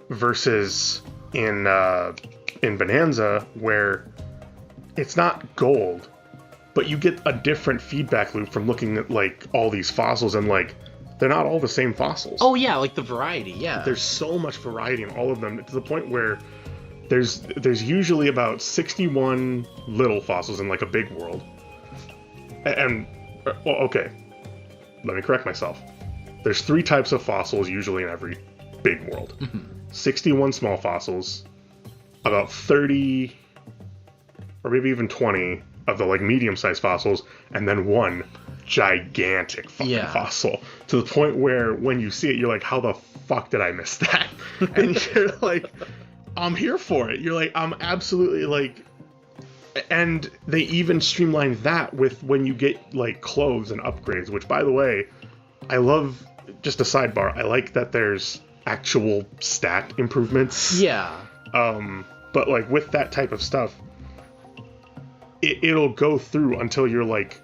Versus in Bananza, where it's not gold, but you get a different feedback loop from looking at, like, all these fossils, and, like, they're not all the same fossils. Oh yeah, like the variety, yeah. There's so much variety in all of them, to the point where there's usually about 61 little fossils in, like, a big world. And well, okay, let me correct myself. There's 3 types of fossils usually in every big world. 61 small fossils, about 30 or maybe even 20 of the, like, medium-sized fossils, and then 1 gigantic fucking fossil, to the point where when you see it, you're like, how the fuck did I miss that? And you're like, I'm here for it. You're like, I'm absolutely, like, and they even streamlined that with when you get, like, clothes and upgrades, which, by the way, I love. Just a sidebar, I like that there's actual stat improvements. Yeah. But, like, with that type of stuff, it'll go through until you're, like,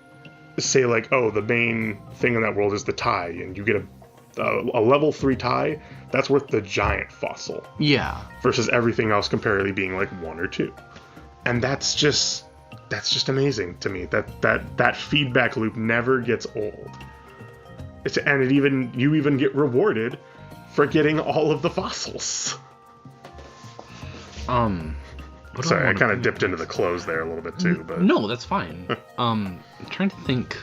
say, like, oh, the main thing in that world is the tie, and you get a level 3 tie, that's worth the giant fossil. Yeah. Versus everything else comparatively being, like, 1 or 2. And that's just amazing to me. That feedback loop never gets old. You even get rewarded for getting all of the fossils. Sorry, I kind of dipped into the clothes there a little bit too, but no, that's fine. I'm trying to think.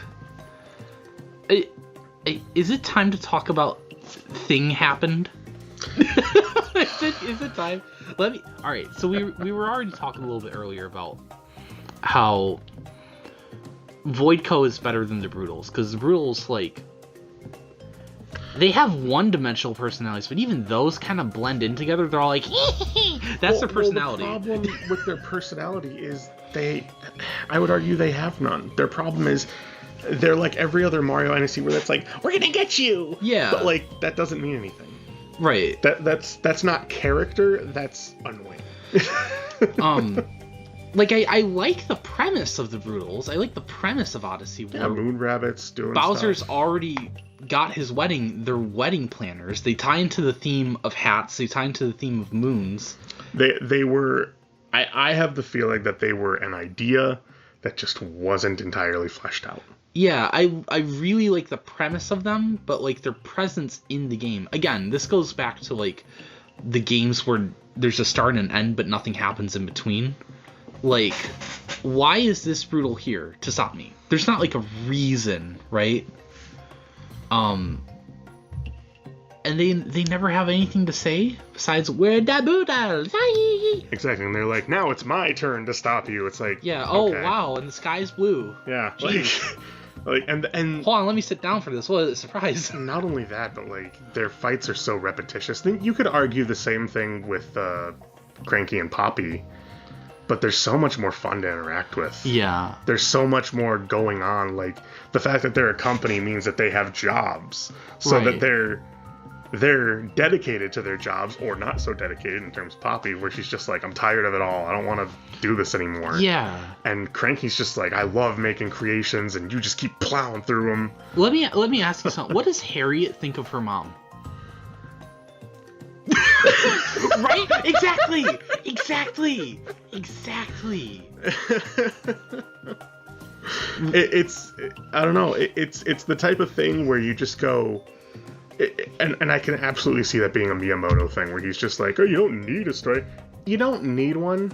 Is it time to talk about Thing Happened? Is it time? All right. So we were already talking a little bit earlier about how Voidco is better than the Brutals, because the Brutals, like, they have one-dimensional personalities, but even those kind of blend in together. They're all like, that's their personality. Well, the problem with their personality is I would argue they have none. Their problem is they're like every other Mario Odyssey where that's like, we're gonna get you. Yeah. But like that doesn't mean anything. Right. That's not character. That's annoying. Like I like the premise of the Brutals. I like the premise of Odyssey. Yeah, Moon Rabbits doing Bowser's stuff. already got his wedding. They're wedding planners. They tie into the theme of hats. They tie into the theme of moons. They were. I have the feeling that they were an idea that just wasn't entirely fleshed out. Yeah, I really like the premise of them, but like their presence in the game. Again, this goes back to like the games where there's a start and an end, but nothing happens in between. Like, why is this brutal here to stop me? There's not like a reason, right? And they never have anything to say besides we're the Buddhas. Exactly, and they're like, now it's my turn to stop you. It's like, yeah. okay. Oh wow, and the sky's blue. Yeah. Jeez. Like and Hold on, let me sit down for this. What a surprise! not only that, but like their fights are so repetitious. Then you could argue the same thing with Cranky and Poppy, but they're so much more fun to interact with. Yeah. There's so much more going on. Like the fact that they're a company means that they have jobs, so that they're dedicated to their jobs, or not so dedicated in terms of Poppy, where she's just like, I'm tired of it all. I don't want to do this anymore. Yeah. And Cranky's just like, I love making creations, and you just keep plowing through them. Let me ask you something. What does Harriet think of her mom? Right? Exactly. It's I don't know. It's the type of thing where you just go. And I can absolutely see that being a Miyamoto thing, where he's just like, oh, you don't need a story. You don't need one,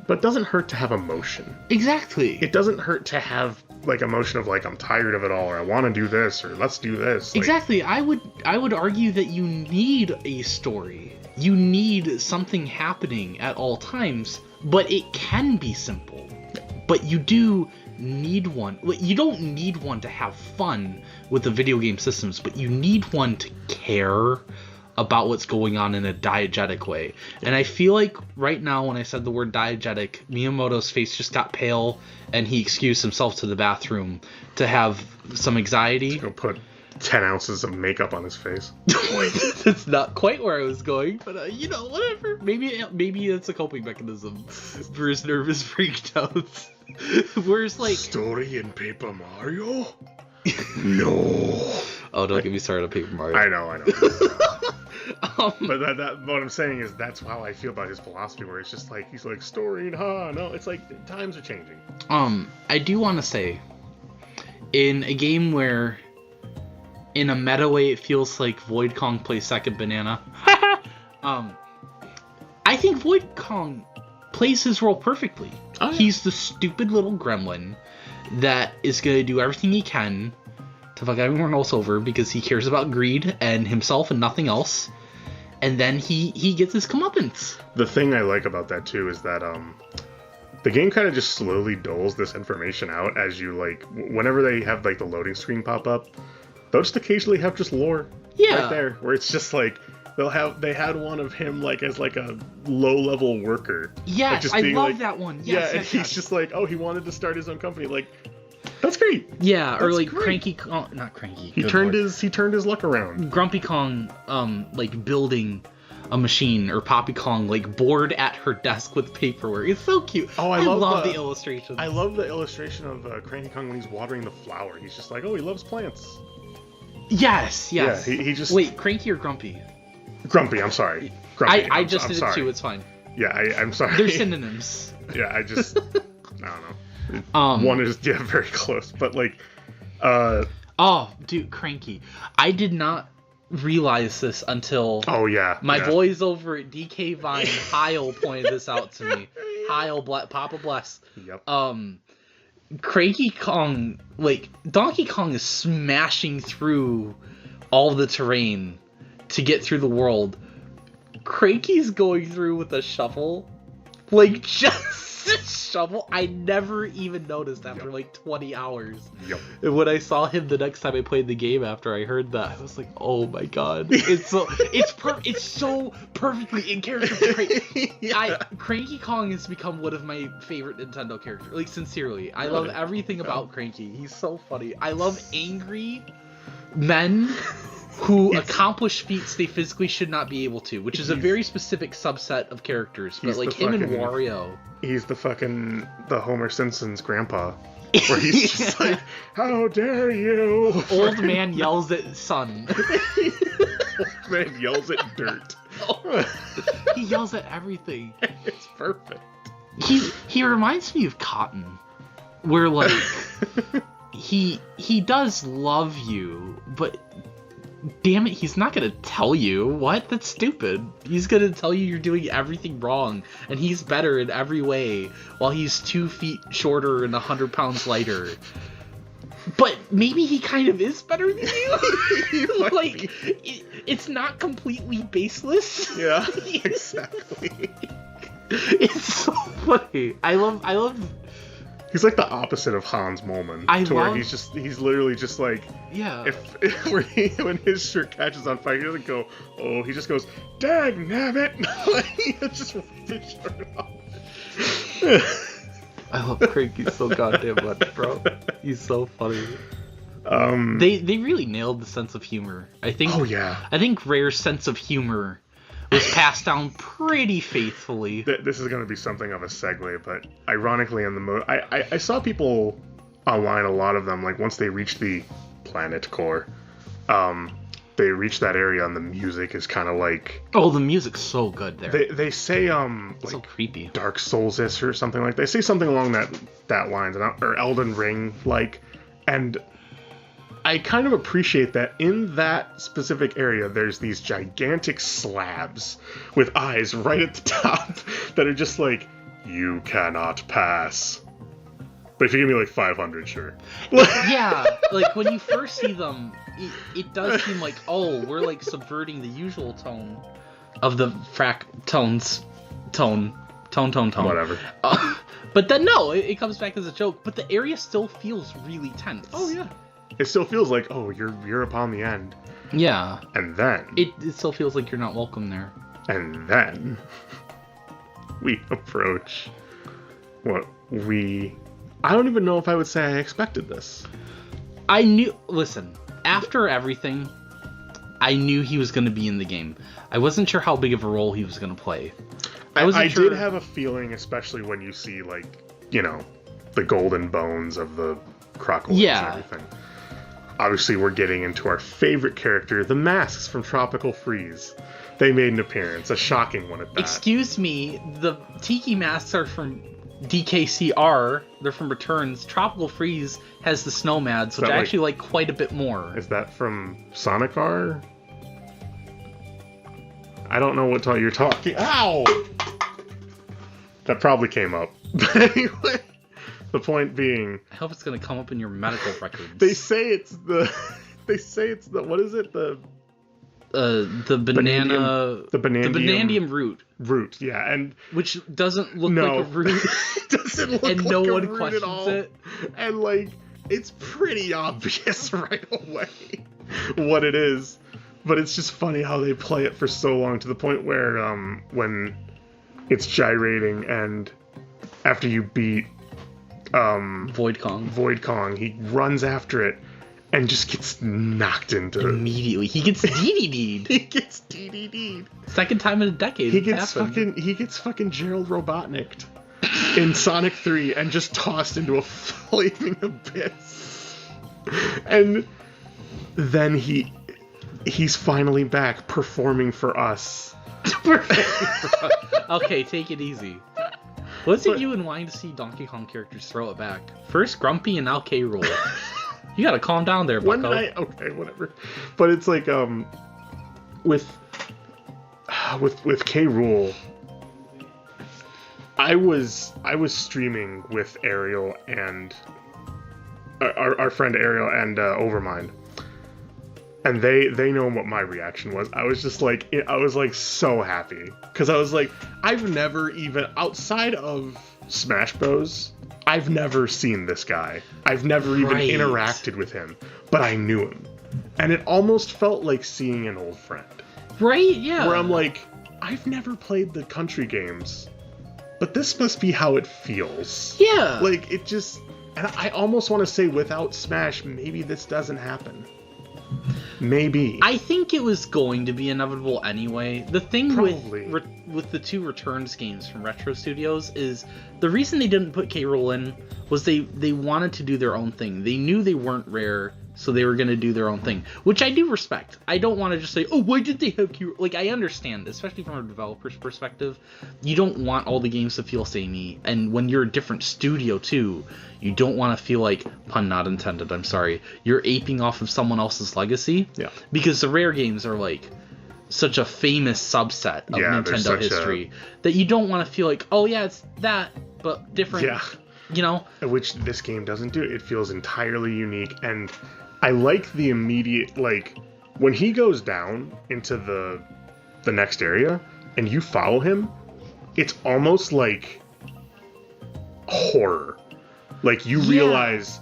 but it doesn't hurt to have emotion. Exactly. It doesn't hurt to have, like, emotion of, like, I'm tired of it all, or I want to do this, or let's do this. Like, Exactly. I would argue that you need a story. You need something happening at all times, but it can be simple. But you do need one. You don't need one to have fun with the video game systems, but you need one to care about what's going on in a diegetic way. And I feel like right now when I said the word diegetic, Miyamoto's face just got pale and he excused himself to the bathroom to have some anxiety. Go put 10 ounces of makeup on his face. That's not quite where I was going, but whatever. Maybe it's a coping mechanism for his nervous breakdowns. Whereas like story in Paper Mario? No. Oh, don't get me started on Paper Mario. I know. But that what I'm saying is that's how I feel about his philosophy, where it's just like he's like story and no, it's like times are changing. I do want to say, in a game where, in a meta way, it feels like Void Kong plays second banana. I think Void Kong plays his role perfectly. Oh, yeah. He's the stupid little gremlin that is gonna do everything he can to fuck everyone else over because he cares about greed and himself and nothing else. And then he gets his comeuppance. The thing I like about that too is that the game kind of just slowly doles this information out as you like whenever they have like the loading screen pop up. They'll just occasionally have just lore right there where it's just like they had one of him like as like a low level worker. Yes, like, I love that one. Yes, and he's just like, oh, he wanted to start his own company. Like, that's great. Yeah, that's or like great. Cranky Kong, not Cranky. He turned his luck around. Grumpy Kong, like building a machine, or Poppy Kong like bored at her desk with paperwork. It's so cute. Oh, I love the illustrations. I love the illustration of Cranky Kong when he's watering the flower. He's just like, oh, he loves plants. Yes. Yeah, he just wait, Cranky or Grumpy? Grumpy, I'm sorry. Grumpy. I just did it too. It's fine. Yeah, I'm sorry. They're synonyms. Yeah, I don't know. One is very close, but like, oh, dude, Cranky. I did not realize this until my boys over at DK Vine, Heil, pointed this out to me. Heil, Papa bless. Yep. Cranky Kong, like Donkey Kong is smashing through all the terrain to get through the world. Cranky's going through with a shovel, Like, just a shovel. I never even noticed after like 20 hours. Yep. And when I saw him the next time I played the game after I heard that, I was like, oh my god. It's so perfectly in character. Cranky Kong has become one of my favorite Nintendo characters. Like, sincerely. I love everything about Cranky. He's so funny. I love angry men who accomplish feats they physically should not be able to, which is a very specific subset of characters. But like him and Wario. He's the Homer Simpson's grandpa. Where he's just like, how dare you? Old man yells at son. Old man yells at dirt. He yells at everything. It's perfect. He reminds me of Cotton. Where like he does love you, but damn it, he's not gonna tell you. What? That's stupid. He's gonna tell you you're doing everything wrong, and he's better in every way, while he's 2 feet shorter and 100 pounds lighter. But maybe he kind of is better than you. Like, it's not completely baseless. Yeah, exactly. It's so funny. I love. He's like the opposite of Hans Moleman. Where he's literally just like, yeah. When his shirt catches on fire, he doesn't go, oh, he just goes, dag nabbit. He just rips his shirt off. I love Cranky so goddamn much, bro. He's so funny. They really nailed the sense of humor. I think. Oh yeah. I think Rare's sense of humor was passed down pretty faithfully. This is going to be something of a segue, but ironically, I saw people online, a lot of them, like once they reach the planet core, they reach that area, and the music is kind of like. Oh, the music's so good there. They say it's like so creepy. Dark Souls-ish or something like. They say something along that lines, or Elden Ring like, and I kind of appreciate that in that specific area, there's these gigantic slabs with eyes right at the top that are just like, you cannot pass. But if you give me like 500, sure. Yeah, like when you first see them, it does seem like, oh, we're like subverting the usual tone of the tone. Whatever. But then no, it comes back as a joke. But the area still feels really tense. Oh yeah. It still feels like, oh, you're upon the end. Yeah. And then it still feels like you're not welcome there. And then we approach what I don't even know if I would say I expected this. Listen, after everything, I knew he was going to be in the game. I wasn't sure how big of a role he was going to play. I did have a feeling, especially when you see, like, the golden bones of the crocodiles and everything. Obviously, we're getting into our favorite character, the masks from Tropical Freeze. They made an appearance, a shocking one at that. Excuse me, the Tiki masks are from DKCR. They're from Returns. Tropical Freeze has the Snowmads, which I actually like quite a bit more. Is that from Sonic R? I don't know what you're talking. Ow! That probably came up. But anyway, the point being, I hope it's gonna come up in your medical records. They say it's the. What is it? The banana. The bananium root. Root, yeah, and which doesn't look like a root. It doesn't look and like no a one root questions at all. it. And like, it's pretty obvious right away what it is. But it's just funny how they play it for so long, to the point where when it's gyrating, and after you beat Void Kong, he runs after it and just gets knocked into immediately. He gets DDD'd. He gets DDD'd. Second time in a decade. He gets fucking Gerald Robotnik'd in Sonic 3 and just tossed into a flaming abyss. And then he's finally back performing for us. Okay, take it easy. Wasn't you and wanting to see Donkey Kong characters throw it back? First Grumpy and now K. Rool. You gotta calm down there, bucko. Okay, whatever. But it's like with K. Rool, I was streaming with Ariel and our friend Ariel and Overmind. And they know what my reaction was. I was just like, I was like so happy. Because I was like, I've never even, outside of Smash Bros., I've never seen this guy. I've never even interacted with him. But I knew him. And it almost felt like seeing an old friend. Right? Yeah. Where I'm like, I've never played the country games. But this must be how it feels. Yeah. Like, it just, and I almost want to say without Smash, maybe this doesn't happen. Maybe. I think it was going to be inevitable anyway. The thing with the two Returns games from Retro Studios is the reason they didn't put K. Rool in was they wanted to do their own thing. They knew they weren't Rare, so they were going to do their own thing, which I do respect. I don't want to just say, oh, why did they have K. Rool? Like, I understand, especially from a developer's perspective, you don't want all the games to feel samey, and when you're a different studio too, you don't want to feel like, pun not intended, I'm sorry, you're aping off of someone else's legacy. Yeah. Because the Rare games are like such a famous subset of Nintendo history that you don't want to feel like, oh yeah, it's that, but different. Yeah. You know? Which this game doesn't do. It feels entirely unique, and I like the immediate, like, when he goes down into the next area, and you follow him, it's almost like horror. Like, you realize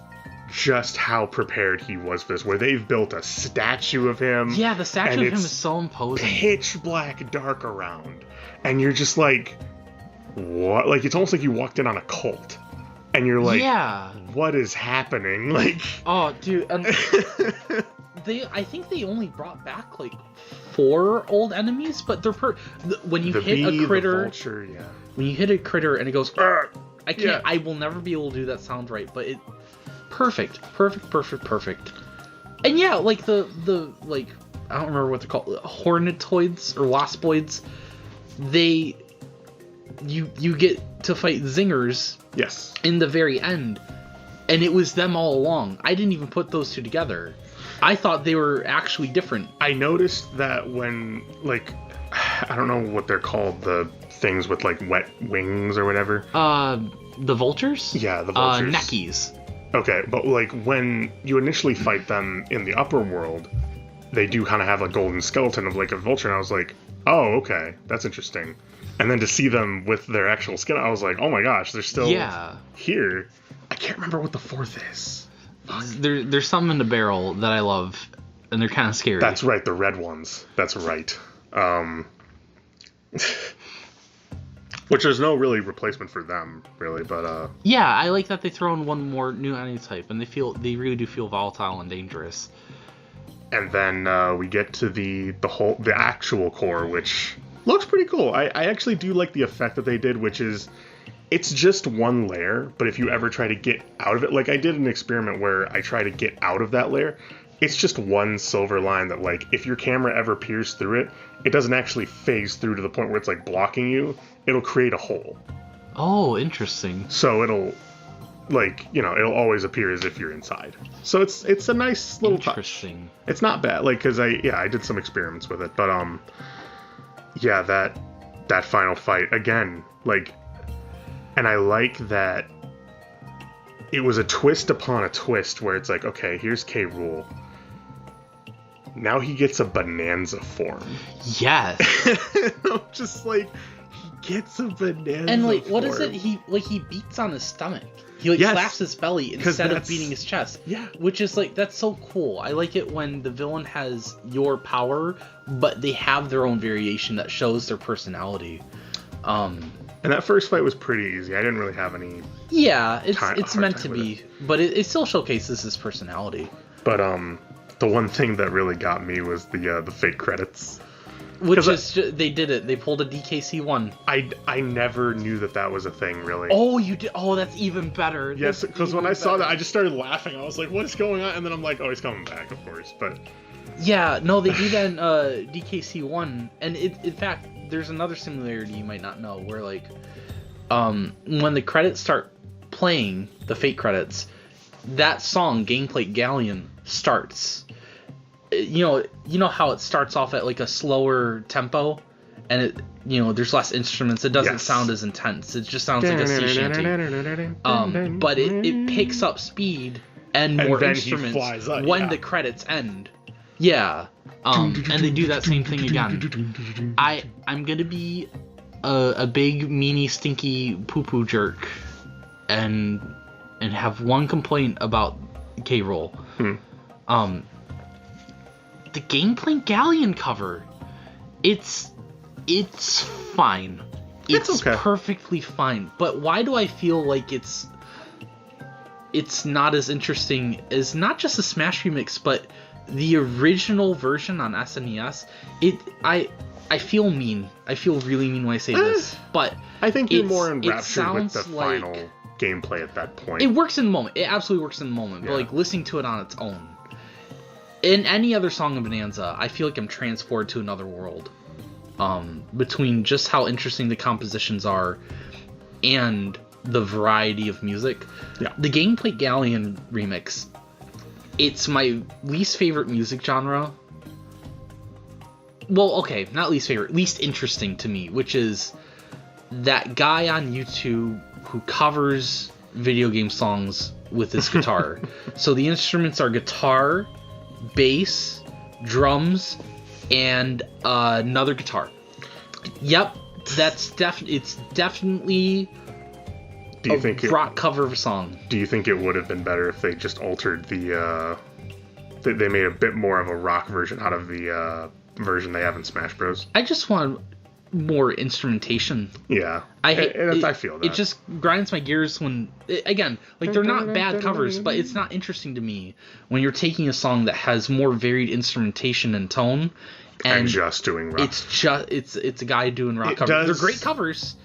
just how prepared he was for this, where they've built a statue of him. Yeah, the statue of him is so imposing. Pitch black dark around. And you're just like, what? Like, it's almost like you walked in on a cult. And you're like, what is happening? Like, oh, dude. I think they only brought back, like, 4 old enemies, but they're when you hit a critter. The vulture, when you hit a critter and it goes, I can't. I will never be able to do that sound right, but it perfect. And yeah, like the like, I don't remember what they're called, hornetoids or waspoids. You get to fight zingers. Yes. In the very end, and it was them all along. I didn't even put those two together. I thought they were actually different. I noticed that when, like, I don't know what they're called, the things with, like, wet wings or whatever. The vultures? Yeah, the vultures. Neckies. Okay, but, like, when you initially fight them in the upper world, they do kind of have a golden skeleton of, like, a vulture, and I was like, oh, okay, that's interesting. And then to see them with their actual skin, I was like, oh my gosh, they're still here. I can't remember what the 4th is. There's some in the barrel that I love, and they're kind of scary. That's right, the red ones. That's right. Which there's no really replacement for them, really, but yeah, I like that they throw in one more new enemy type, and they really do feel volatile and dangerous. And then we get to the actual core, which looks pretty cool. I actually do like the effect that they did, which is, it's just one layer, but if you ever try to get out of it, like I did an experiment where I try to get out of that layer, it's just one silver line that, like, if your camera ever peers through it, it doesn't actually phase through to the point where it's, like, blocking you. It'll create a hole. Oh, interesting. So it'll, like, you know, it'll always appear as if you're inside. So it's a nice little touch. It's not bad, like, because I did some experiments with it, but, yeah, that final fight, again, like, and I like that it was a twist upon a twist where it's like, okay, here's K. Rool. Now he gets a Bananza form. Yes. I'm just like, he gets a Bananza and, like, form. what is it? He beats on his stomach. He, like, slaps his belly instead of beating his chest. Yeah. Which is, like, that's so cool. I like it when the villain has your power, but they have their own variation that shows their personality. And that first fight was pretty easy. I didn't really have any. Yeah, it's meant to be, but it still showcases his personality. But the one thing that really got me was the fake credits. Which is they did it. They pulled a DKC1. I never knew that was a thing, really. Oh, you did. Oh, that's even better. Yes, because when I saw that, I just started laughing. I was like, "What is going on?" And then I'm like, "Oh, he's coming back, of course." But yeah, no, they do that in DKC1, and in fact, there's another similarity you might not know, where, like, when the credits start playing, the fake credits, that song, Gameplate Galleon, starts. You know how it starts off at, like, a slower tempo, and it, there's less instruments. It doesn't sound as intense. It just sounds like a sea shanty. But it picks up speed and more instruments when the credits end. Yeah. And they do that same thing again. I'm gonna be a big meanie stinky poo poo jerk and have one complaint about K-Roll. The Gangplank Galleon cover, it's fine. It's okay. Perfectly fine. But why do I feel like it's not as interesting as not just the Smash remix, but the original version on SNES? I feel mean. I feel really mean when I say this, but I think you're more enraptured with the final gameplay at that point. It works in the moment. It absolutely works in the moment. But like listening to it on its own, in any other song in Bananza, I feel like I'm transported to another world. Between just how interesting the compositions are and the variety of music. Yeah. The Gangplank Galleon remix, it's my least favorite music genre. Well, okay, not least favorite, least interesting to me, which is that guy on YouTube who covers video game songs with his guitar. So the instruments are guitar, bass, drums, and another guitar. Yep, it's definitely rock cover of a song. Do you think it would have been better if they just altered the they made a bit more of a rock version out of the version they have in Smash Bros? I just want more instrumentation. Yeah, I feel that. It just grinds my gears when, again, like, they're not bad covers, but it's not interesting to me when you're taking a song that has more varied instrumentation and tone and just doing rock. It's a guy doing rock covers. They're great covers.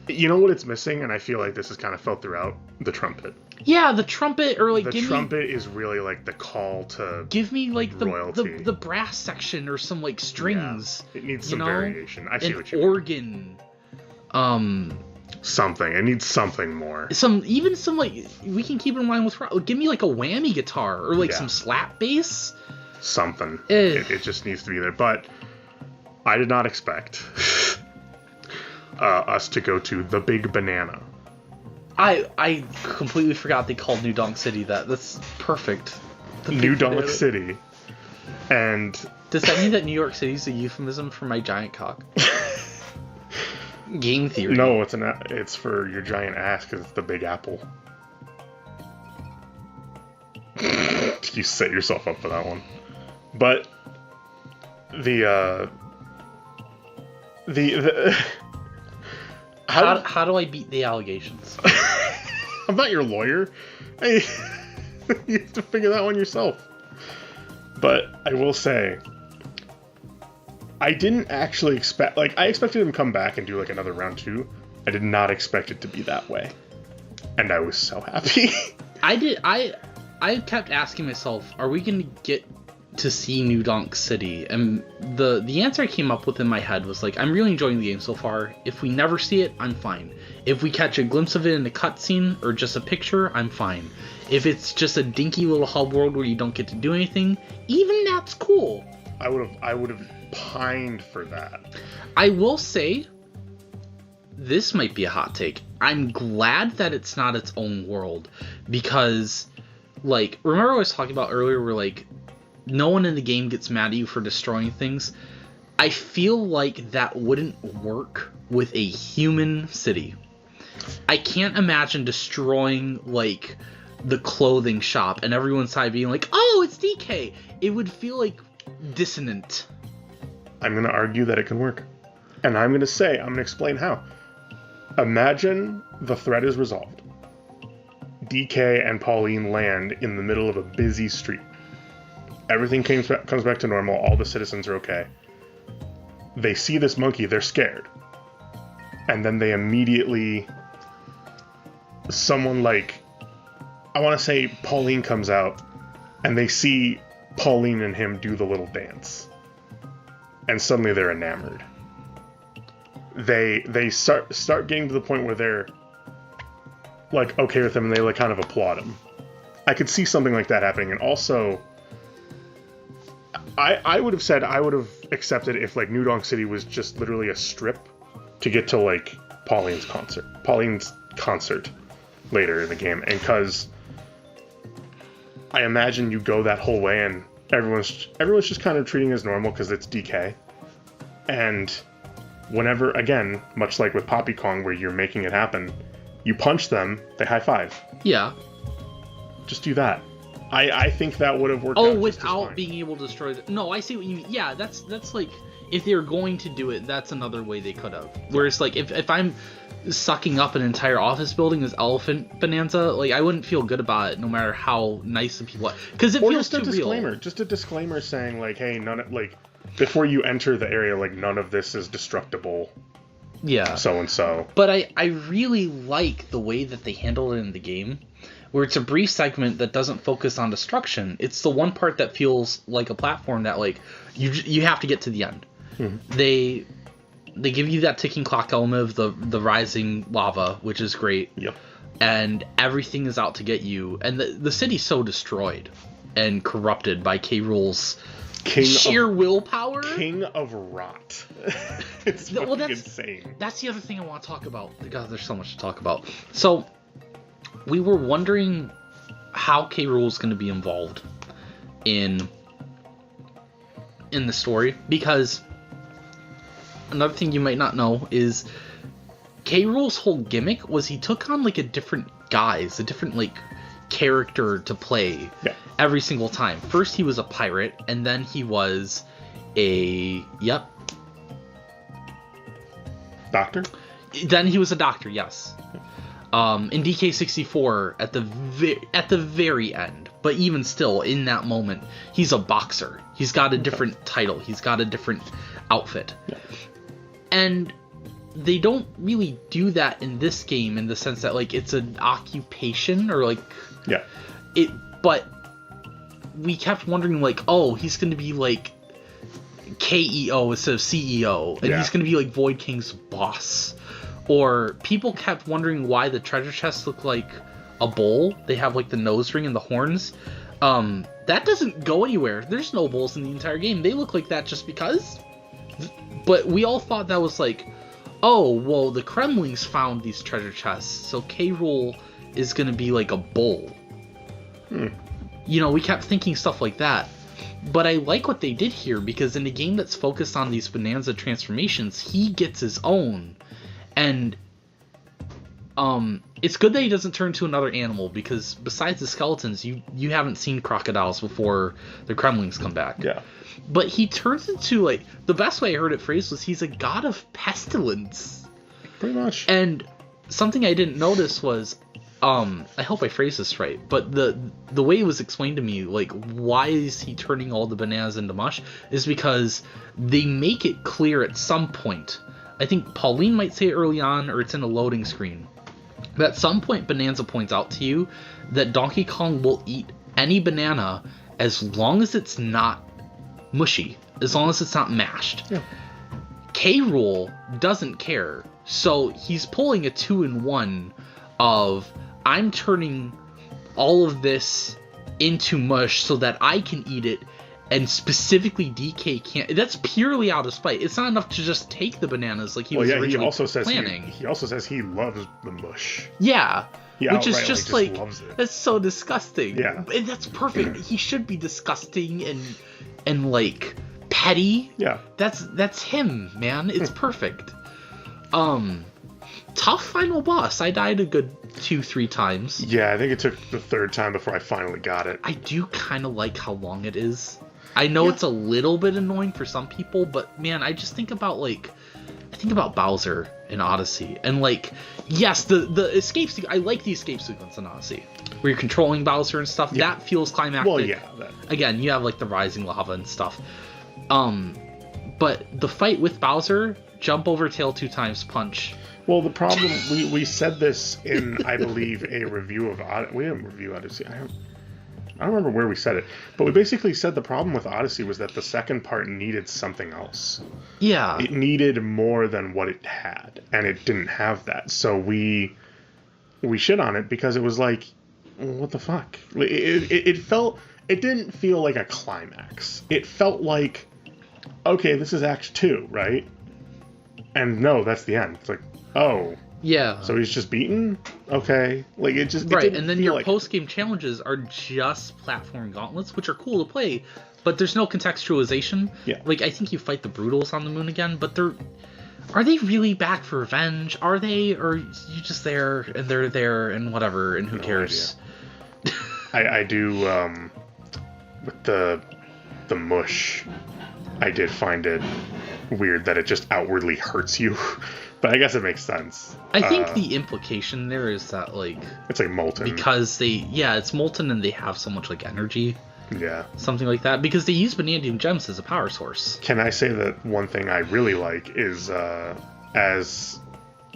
You know what it's missing, and I feel like this is kind of felt throughout? The trumpet. Yeah, the trumpet, or like the trumpet is really like the call to give me like royalty. the brass section or some like strings. Yeah, it needs some variation. I see what you mean. Organ. Something. It needs something more. Some like we can keep it in line with rock. Give me like a whammy guitar or like some slap bass. Something. It just needs to be there. But I did not expect us to go to the Big Banana. I completely forgot they called New Donk City that. That's perfect. New Donk City. And does that mean that New York City is a euphemism for my giant cock? Game theory. No, it's for your giant ass because it's the Big Apple. You set yourself up for that one. But how do I beat the allegations? I'm not your lawyer. You have to figure that one yourself. But I will say, I didn't actually expect... Like, I expected him to come back and do, like, another round 2. I did not expect it to be that way. And I was so happy. I kept asking myself, are we going to get to see New Donk City? And the answer I came up with in my head was, like, I'm really enjoying the game so far. If we never see it, I'm fine. If we catch a glimpse of it in a cutscene or just a picture, I'm fine. If it's just a dinky little hub world where you don't get to do anything, even that's cool. I would have pined for that. I will say, this might be a hot take. I'm glad that it's not its own world, because, like, remember what I was talking about earlier where, like, no one in the game gets mad at you for destroying things? I feel like that wouldn't work with a human city. I can't imagine destroying, like, the clothing shop and everyone inside being like, oh, it's DK. It would feel, like, dissonant. I'm going to argue that it can work. And I'm going to explain how. Imagine the threat is resolved. DK and Pauline land in the middle of a busy street. Everything comes back to normal. All the citizens are okay. They see this monkey. They're scared. And then they immediately... Someone like... I want to say Pauline comes out. And they see Pauline and him do the little dance. And suddenly they're enamored. They start getting to the point where they're like okay with him and they like kind of applaud him. I could see something like that happening. And also I would have accepted if like New Donk City was just literally a strip to get to like Pauline's concert later in the game. And because I imagine you go that whole way and everyone's just kind of treating it as normal because it's DK. And whenever, again, much like with Poppy Kong, where you're making it happen, you punch them, they high five. Yeah. Just do that. I think that would have worked out just as without fine. being able to destroy the... No, I see what you mean. Yeah, that's like, if they were going to do it, that's another way they could have. Whereas, like, if I'm sucking up an entire office building as Elephant Bonanza, like, I wouldn't feel good about it, no matter how nice the people are. Because it feels too real. Just a disclaimer saying, like, hey, before you enter the area, like, none of this is destructible. Yeah. So-and-so. But I really like the way that they handled it in the game, where it's a brief segment that doesn't focus on destruction. It's the one part that feels like a platform that, like, you have to get to the end. Mm-hmm. They give you that ticking clock element of the rising lava, which is great. Yep. And everything is out to get you. And the city's so destroyed and corrupted by K. Rool's sheer willpower. King of rot. It's fucking insane. That's the other thing I want to talk about. God, there's so much to talk about. So, we were wondering how K. Rool's going to be involved in the story, because another thing you might not know is K. Rool's whole gimmick was he took on, like, a different guise, a different, like, character to play every single time. First he was a pirate, and then he was a doctor. Then he was a doctor, yes. In DK64 at the very end, but even still in that moment, he's a boxer. He's got a different title. He's got a different outfit. Yeah. And they don't really do that in this game, in the sense that, like, it's an occupation, or, like, but we kept wondering, like, oh, he's going to be, like, KEO instead of CEO, and he's going to be, like, Void King's boss. Or people kept wondering why the treasure chests look like a bowl. They have, like, the nose ring and the horns. That doesn't go anywhere. There's no bowls in the entire game. They look like that just because. But we all thought that was like, oh, well, the Kremlings found these treasure chests, so K. Rool is going to be like a bowl. You know, we kept thinking stuff like that. But I like what they did here, because in a game that's focused on these Bonanza transformations, he gets his own. And it's good that he doesn't turn to another animal, because besides the skeletons, you haven't seen crocodiles before the Kremlings come back. Yeah. But he turns into, like, the best way I heard it phrased was he's a god of pestilence. Pretty much. And something I didn't notice was, I hope I phrased this right, but the way it was explained to me, like, why is he turning all the bananas into mush, is because they make it clear at some point. I think Pauline might say it early on, or it's in a loading screen. But at some point, Bonanza points out to you that Donkey Kong will eat any banana as long as it's not mushy, as long as it's not mashed. Yeah. K. Rool doesn't care, so he's pulling a 2-in-1 of, I'm turning all of this into mush so that I can eat it, and specifically DK can't. That's purely out of spite. It's not enough to just take the bananas like he was originally planning. He also says he loves the mush. Yeah. Which is just like, that's so disgusting. Yeah. And that's perfect. He should be disgusting and like petty. Yeah. That's him, man. It's perfect. Tough final boss. I died a good 2-3 times. Yeah, I think it took the third time before I finally got it. I do kind of like how long it is. I know it's a little bit annoying for some people, but man, I just think about, like, Bowser in Odyssey, and, like, yes, the escape I like the escape sequence in Odyssey, where you're controlling Bowser and stuff. Yeah. That feels climactic. Well, yeah. Again, you have, like, the rising lava and stuff. But the fight with Bowser, jump over tail 2 times, punch. Well, the problem, we said this in, I believe, a review of Odyssey. We didn't review Odyssey. I don't remember where we said it, but we basically said the problem with Odyssey was that the second part needed something else. Yeah. It needed more than what it had, and it didn't have that. So we shit on it because it was like, what the fuck? It didn't feel like a climax. It felt like, okay, this is Act 2, right? And no, that's the end. It's like, oh, Yeah. So he's just beaten? Okay. Like, it just... Right, and then your post-game challenges are just platform gauntlets, which are cool to play, but there's no contextualization. Yeah. Like, I think you fight the Brutals on the moon again, but they're... Are they really back for revenge? Are they? Or are you just there, and they're there, and whatever, and who cares? I do, with the mush, I did find it weird that it just outwardly hurts you. But I guess it makes sense. I think the implication there is that, like... It's like molten. Because they... Yeah, it's molten and they have so much, like, energy. Yeah. Something like that. Because they use Bananza gems as a power source. Can I say that one thing I really like is, as...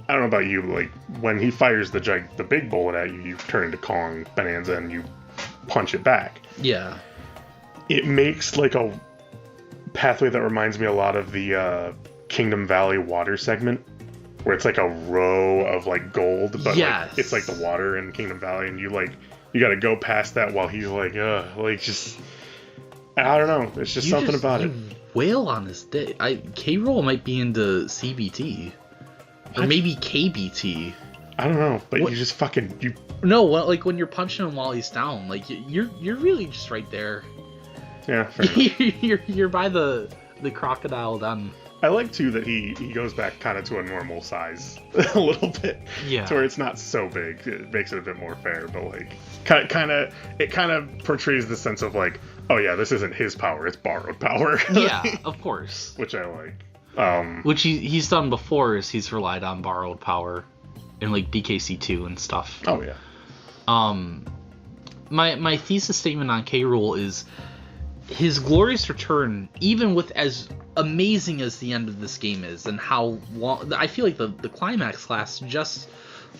I don't know about you, like, when he fires the big bullet at you, you turn into Kong Bananza and you punch it back. Yeah. It makes, like, a pathway that reminds me a lot of the Kingdom Valley water segment, where it's like a row of, like, gold, but yes. Like, it's like the water in Kingdom Valley, and you gotta go past that while he's like just... I don't know, it's just something about it. Wail on this day. K-Roll might be into CBT. Or maybe KBT. I don't know, but you just fucking... No, like, when you're punching him while he's down, like, you're really just right there. Yeah, fair enough. You're by the crocodile then. I like, too, that he goes back kind of to a normal size a little bit. Yeah. To where it's not so big. It makes it a bit more fair, but, like, it kind of portrays the sense of, like, oh, yeah, this isn't his power, it's borrowed power. Yeah, of course. Which I like. Which he's done before, is he's relied on borrowed power in, like, BKC2 and stuff. Oh, yeah. My thesis statement on K-Rool is his glorious return, even with as amazing as the end of this game is, and how long... I feel like the climax lasts just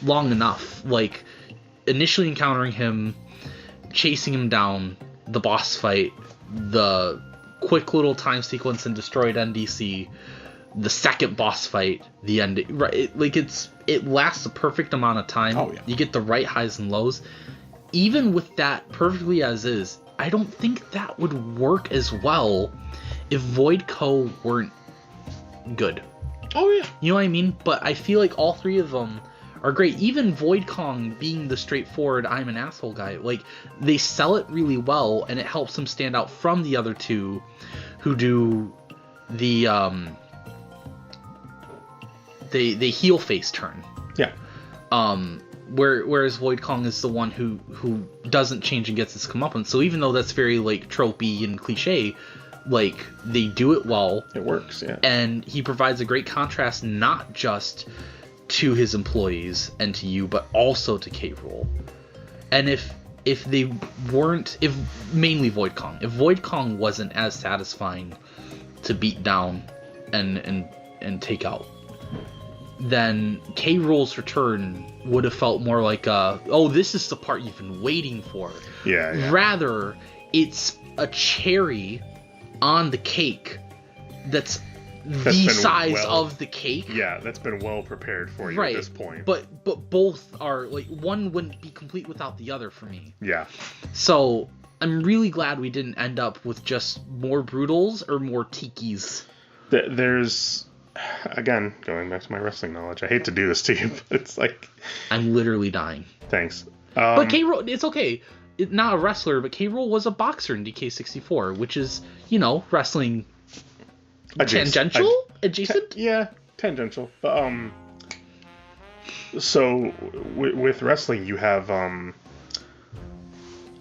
long enough. Like, initially encountering him, chasing him down, the boss fight, the quick little time sequence in Destroyed NDC, the second boss fight, the end... Right, it lasts a perfect amount of time. Oh, yeah. You get the right highs and lows. Even with that perfectly as is, I don't think that would work as well if Void Co. weren't good. Oh, yeah. You know what I mean? But I feel like all three of them are great. Even Void Kong being the straightforward, I'm an asshole guy. Like, they sell it really well, and it helps them stand out from the other two who do the, they heel face turn. Yeah. Whereas Void Kong is the one who doesn't change and gets his comeuppance. So even though that's very, like, tropey and cliche, like, they do it well. It works, yeah. And he provides a great contrast, not just to his employees and to you, but also to K-Rool. And if they weren't... mainly Void Kong. If Void Kong wasn't as satisfying to beat down and take out, then K-Rool's return would have felt more like this is the part you've been waiting for. Yeah. Rather, it's a cherry on the cake that's the size of the cake. Yeah, that's been well prepared for you at this point. But both are, like, one wouldn't be complete without the other for me. Yeah. So I'm really glad we didn't end up with just more Brutals or more Tikis. There's... Again, going back to my wrestling knowledge, I hate to do this to you, but it's like... I'm literally dying. Thanks. But K-Rool, it's okay. Not a wrestler, but K-Rool was a boxer in DK64, which is, wrestling... Tangential? Adjacent? Yeah, tangential. But, so, with wrestling, you have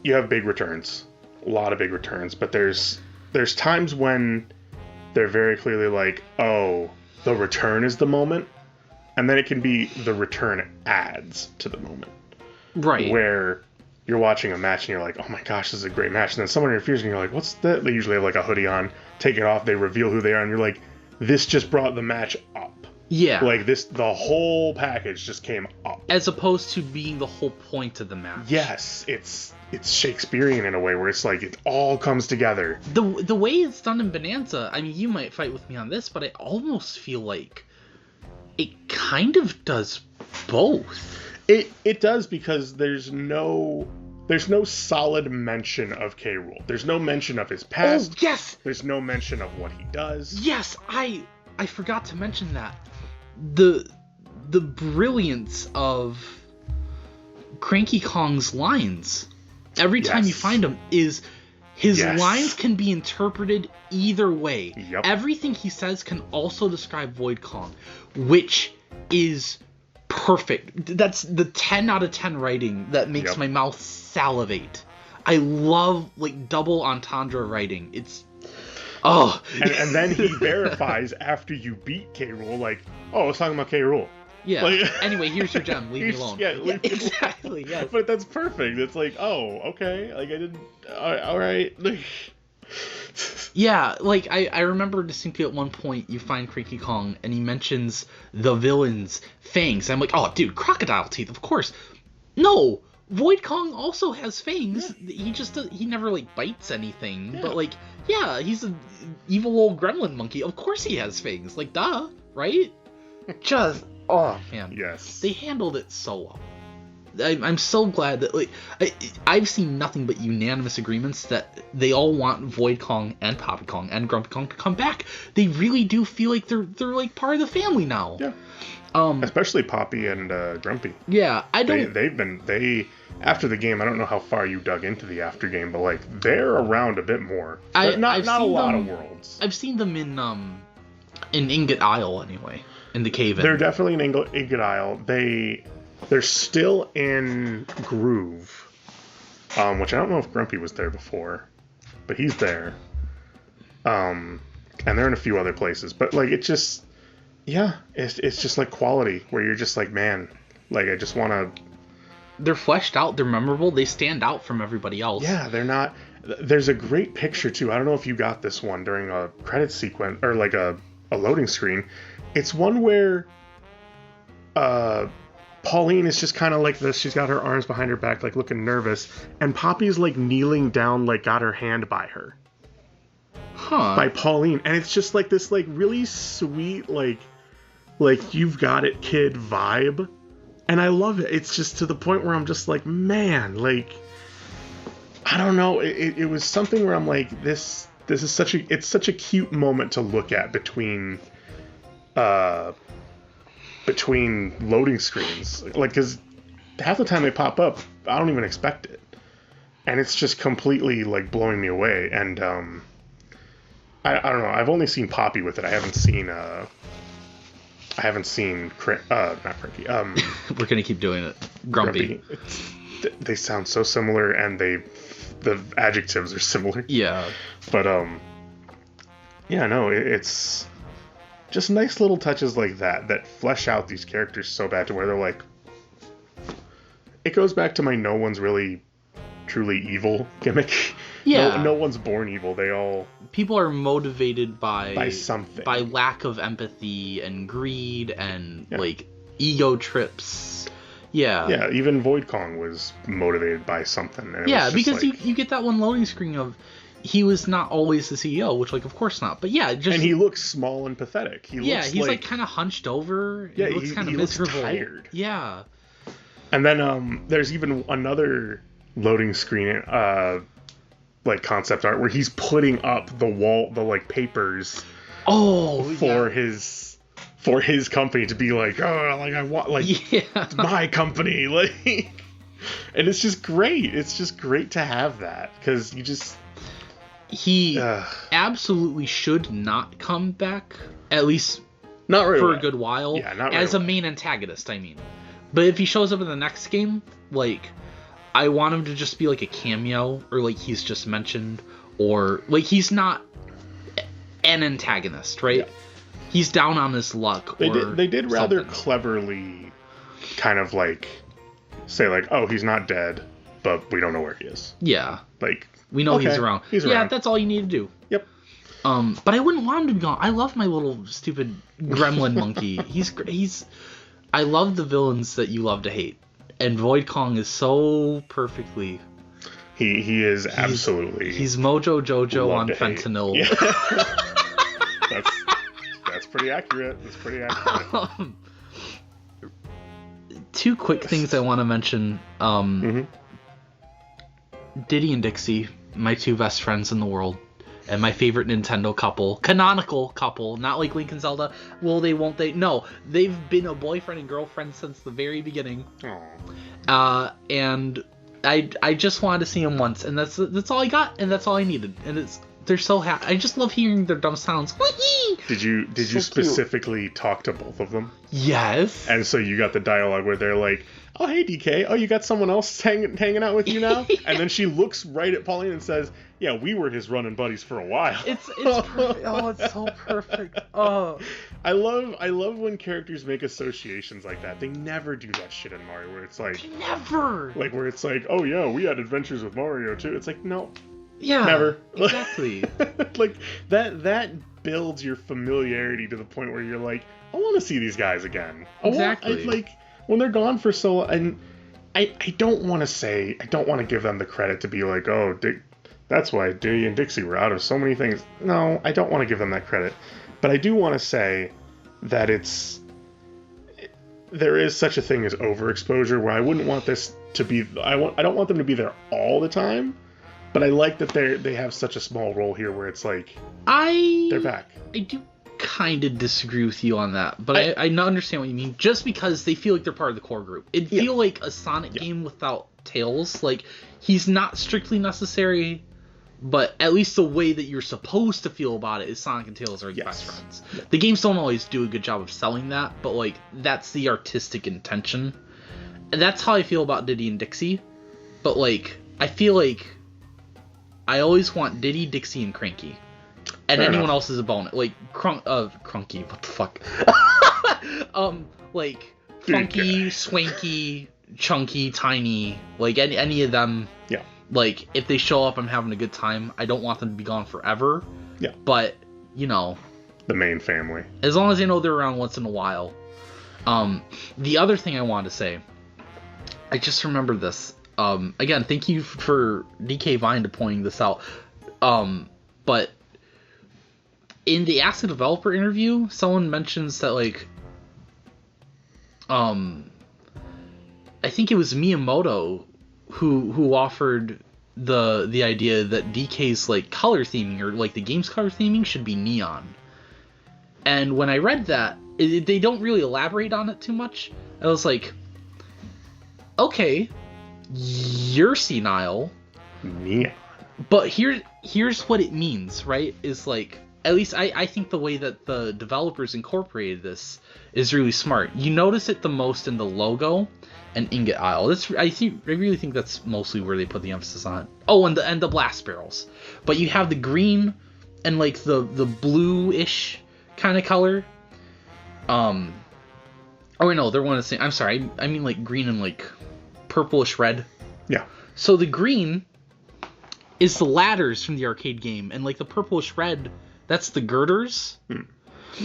big returns. A lot of big returns. But there's times when they're very clearly like, oh... the return is the moment, and then it can be the return adds to the moment. Right. Where you're watching a match and you're like, oh my gosh, this is a great match. And then someone interferes and you're like, what's that? They usually have like a hoodie on, take it off, they reveal who they are, and you're like, this just brought the match up. Yeah. Like the whole package just came up. As opposed to being the whole point of the match. Yes, it's Shakespearean in a way where it's like it all comes together. The way it's done in Bananza, I mean, you might fight with me on this, but I almost feel like it kind of does both. It does, because there's no solid mention of K-Rool. There's no mention of his past. Oh, yes! There's no mention of what he does. Yes, I forgot to mention that. The the brilliance of Cranky Kong's lines. Every time you find him is his lines can be interpreted either way. Yep. Everything he says can also describe Void Kong, which is perfect. That's the 10 out of 10 writing that makes my mouth salivate. I love like double entendre writing. It's and then he verifies after you beat K. Rool, like, I was talking about K. Rool. Yeah. Like, anyway, here's your gem. Leave me alone. Yeah, exactly. Yes. But that's perfect. It's like, okay. Like, I didn't. All right. Yeah, like I remember distinctly at one point you find Cranky Kong and he mentions the villain's fangs. I'm like, oh, dude, crocodile teeth, of course. No, Void Kong also has fangs. Yeah. He never like bites anything. Yeah. But like, yeah, he's an evil old gremlin monkey. Of course he has fangs. Like, duh, right? Just, oh man. Yes. They handled it so well. I'm so glad that like I've seen nothing but unanimous agreements that they all want Void Kong and Poppy Kong and Grumpy Kong to come back. They really do feel like they're like part of the family now. Yeah. Especially Poppy and Grumpy. Yeah, I don't. They after the game. I don't know how far you dug into the after game, but like they're around a bit more. Not a lot of worlds. I've seen them in Ingot Isle anyway, in the cave. They're definitely in Ingot Isle. They're still in Groove, which I don't know if Grumpy was there before, but he's there. And they're in a few other places, but like it's just, it's just like quality where you're just like, man, like I just want to. They're fleshed out. They're memorable. They stand out from everybody else. Yeah, they're not. There's a great picture too. I don't know if you got this one during a credit sequence or like a loading screen. It's one where, Pauline is just kind of like this. She's got her arms behind her back, like looking nervous. And Poppy's like kneeling down, like got her hand by her. Huh. By Pauline. And it's just like this like really sweet, like you've got it kid vibe. And I love it. It's just to the point where I'm just like, man, like, I don't know. It was something where I'm like, this is such a cute moment to look at between loading screens, like, because half the time they pop up, I don't even expect it, and it's just completely like blowing me away. And I don't know. I've only seen Poppy with it. I haven't seen not Cranky. We're gonna keep doing it. Grumpy. They sound so similar, and the adjectives are similar. Yeah. But it's just nice little touches like that flesh out these characters so bad to where they're like, it goes back to my no one's really truly evil gimmick. Yeah. No one's born evil. People are motivated by something. By lack of empathy and greed and like ego trips. Yeah. Yeah, even Void Kong was motivated by something. And because like, you get that one loading screen of he was not always the CEO, which, like, of course not. But yeah, just... And he looks small and pathetic. He's like kind of hunched over. Yeah, he looks kind of miserable. Looks tired. Yeah. And then there's even another loading screen, like concept art where he's putting up the wall, the like papers. For his company to be like, like I want, like it's my company, like, and it's just great. It's just great to have that because you just. He absolutely should not come back, at least not right for away. A good while, as a main antagonist, I mean. But if he shows up in the next game, like, I want him to just be like a cameo, or like he's just mentioned, or like he's not an antagonist, right? Yeah. He's down on his luck. They did rather cleverly kind of like say like, oh, he's not dead, but we don't know where he is. Yeah. Like, we know he's around. Yeah, that's all you need to do. Yep. But I wouldn't want him to be gone. I love my little stupid gremlin monkey. He's. I love the villains that you love to hate, and Void Kong is so perfectly. He is absolutely. He's Mojo Jojo on fentanyl. Yeah. That's pretty accurate. Two quick things I want to mention. Diddy and Dixie, my two best friends in the world, and my favorite Nintendo couple, canonical couple, not like Link and Zelda. Will they, won't they? No, they've been a boyfriend and girlfriend since the very beginning. And I just wanted to see them once, and that's all I got, and that's all I needed. And they're so happy. I just love hearing their dumb sounds. Did you specifically talk to both of them? Yes. And so you got the dialogue where they're like, "Oh, hey, DK. Oh, you got someone else hanging out with you now?" Yeah. And then she looks right at Pauline and says, "Yeah, we were his running buddies for a while." It's perfect. Oh, it's so perfect. Oh. I love when characters make associations like that. They never do that shit in Mario where it's like... Never! Like, where it's like, "Oh, yeah, we had adventures with Mario, too." It's like, no. Yeah. Never. Exactly. Like, that builds your familiarity to the point where you're like, I want to see these guys again. Exactly. Like, when they're gone for so long... And I don't want to give them the credit to be like, "Oh, that's why Diddy and Dixie were out of so many things." No, I don't want to give them that credit. But I do want to say that there is such a thing as overexposure where I wouldn't want this to be... I don't want them to be there all the time, but I like that they have such a small role here where it's like... They're back. I do kind of disagree with you on that, but I understand what you mean. Just because they feel like they're part of the core group. It'd feel like a Sonic game without Tails. Like, he's not strictly necessary... But at least the way that you're supposed to feel about it is Sonic and Tails are best friends. The games don't always do a good job of selling that, but like that's the artistic intention. And that's how I feel about Diddy and Dixie. But like I feel like I always want Diddy, Dixie, and Cranky. And Fair anyone enough. else is a bonus. Like Crunky, what the fuck? Like Funky, Swanky, Chunky, Tiny, like any of them. Yeah. Like, if they show up, I'm having a good time. I don't want them to be gone forever. Yeah. But, you know... The main family. As long as they know they're around once in a while. The other thing I wanted to say... I just remembered this. Again, thank you for DK Vine to pointing this out. But... In the Ask the Developer interview, someone mentions that, like... I think it was Miyamoto... who offered the idea that DK's like color theming or like the game's color theming should be neon. And when I read that, they don't really elaborate on it too much. I was like, okay, you're senile. Neon. But here's what it means, right? Is like, at least I think the way that the developers incorporated this is really smart. You notice it the most in the logo and ingot aisle. I really think that's mostly where they put the emphasis on. Oh, and the blast barrels. But you have the green and like the blue-ish kind of color. Oh wait, no, they're one of the same. I'm sorry, I mean like green and like purplish red. Yeah. So the green is the ladders from the arcade game, and like the purplish red, that's the girders.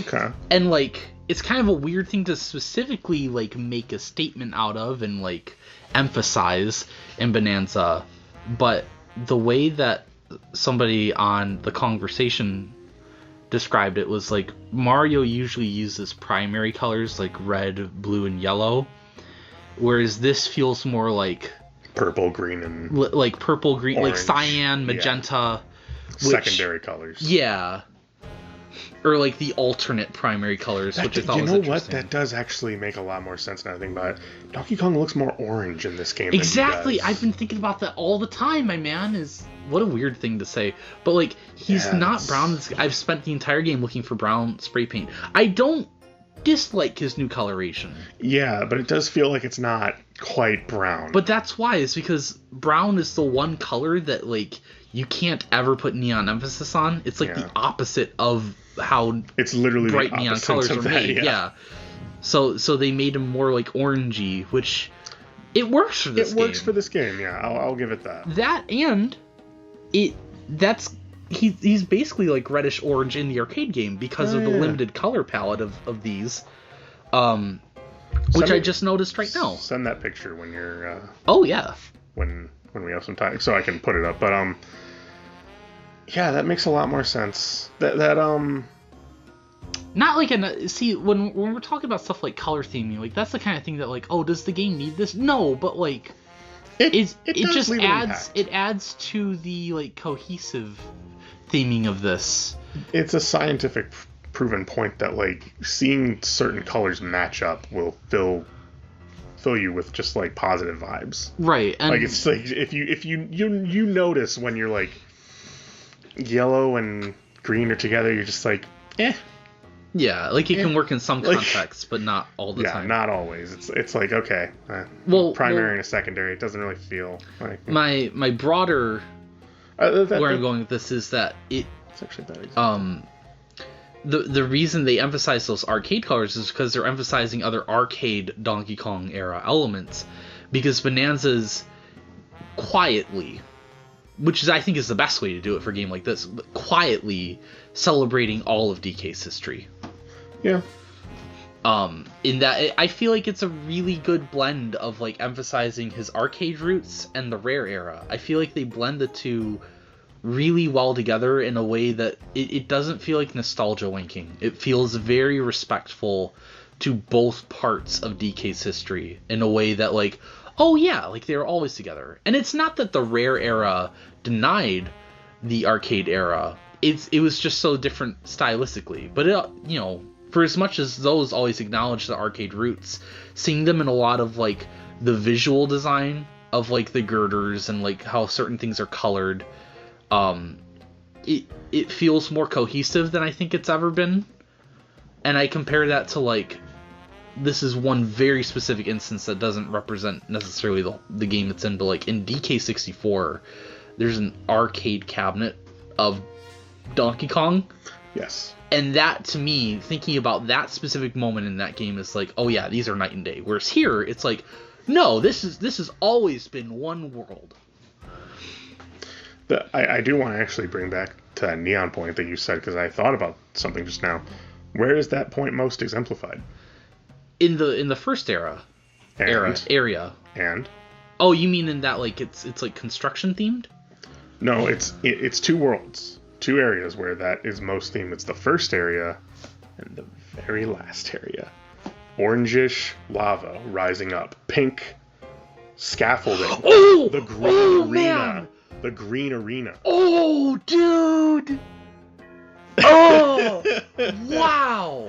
Okay. And like it's kind of a weird thing to specifically like make a statement out of and like emphasize in Bananza, but the way that somebody on The Conversation described it was like Mario usually uses primary colors like red, blue, and yellow, whereas this feels more like purple, green, and like purple, green, orange. like cyan, magenta, secondary colors. Yeah. Or like the alternate primary colors, which I thought was interesting. You know what? That does actually make a lot more sense now I think about it. Donkey Kong looks more orange in this game. Exactly. Than he does. I've been thinking about that all the time, my man. What a weird thing to say. But like, he's not brown. I've spent the entire game looking for brown spray paint. I don't dislike his new coloration. Yeah, but it does feel like it's not quite brown. But that's why. It's because brown is the one color that like you can't ever put neon emphasis on. It's like the opposite of how it's literally bright the neon colors are made. Yeah. So they made him more like orangey, which it works for this game. It works for this game. Yeah, I'll give it that. That and he's basically like reddish orange in the arcade game because of the limited color palette of these, which I just noticed right now. Send that picture when you're. Oh yeah. When we have some time, so I can put it up. But yeah, that makes a lot more sense. Not like see when we're talking about stuff like color theming, like that's the kind of thing that like, oh, does the game need this? No, but like it just adds to the like cohesive theming of this. It's a scientific proven point that like seeing certain colors match up will fill you with just like positive vibes. Right. And like it's like if you notice when you're like yellow and green are together, you're just like, eh. Yeah, like it can work in some contexts, but not all the time. Yeah, not always. It's like, okay, primary and a secondary. It doesn't really feel like my broader where I'm going with this is that it's actually better. The reason they emphasize those arcade colors is because they're emphasizing other arcade Donkey Kong era elements, because Bananza's quietly, which is I think is the best way to do it for a game like this, but quietly celebrating all of DK's history. Yeah. In that I feel like it's a really good blend of like emphasizing his arcade roots and the Rare era. I feel like they blend the two really well together in a way that it doesn't feel like nostalgia winking. It feels very respectful to both parts of DK's history in a way that like, oh yeah, like they were always together. And it's not that the Rare era denied the arcade era. It was just so different stylistically. But it, you know, for as much as those always acknowledge the arcade roots, seeing them in a lot of like the visual design of like the girders and like how certain things are colored, it feels more cohesive than I think it's ever been. And I compare that to like, this is one very specific instance that doesn't represent necessarily the game it's in, but like in DK64 there's an arcade cabinet of Donkey Kong. Yes. And that, to me, thinking about that specific moment in that game is like, oh yeah, these are night and day. Whereas here, it's like, no, this has always been one world. I do want to actually bring back to that neon point that you said, because I thought about something just now. Where is that point most exemplified? In the first area. And? Oh, you mean in that like it's like construction themed? No, it's two worlds. Two areas where that is most themed. It's the first area and the very last area. Orangish lava rising up. Pink scaffolding. Oh! The green arena. Man. The green arena. Oh, dude! Oh! Wow!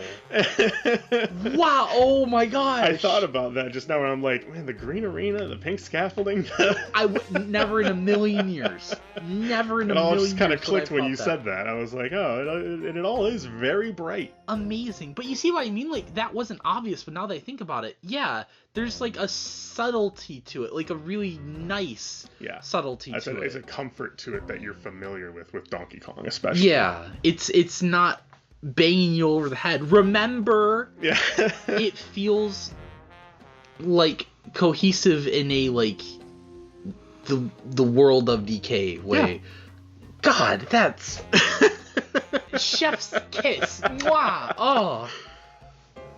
Wow! Oh my gosh! I thought about that just now, and I'm like, man, the green arena, the pink scaffolding. I would never in a million years. Never in a million years. It all just kind of years clicked when you said that. I was like, oh, it all is very bright. Amazing. But you see what I mean? Like, that wasn't obvious, but now that I think about it, yeah, there's like a subtlety to it, like a really nice subtlety to it. It's a comfort to it that you're familiar with Donkey Kong, especially. Yeah, it's not banging you over the head. Remember? Yeah. It feels like cohesive in a like the world of DK way. Yeah. God, that's chef's kiss. Wow. Oh.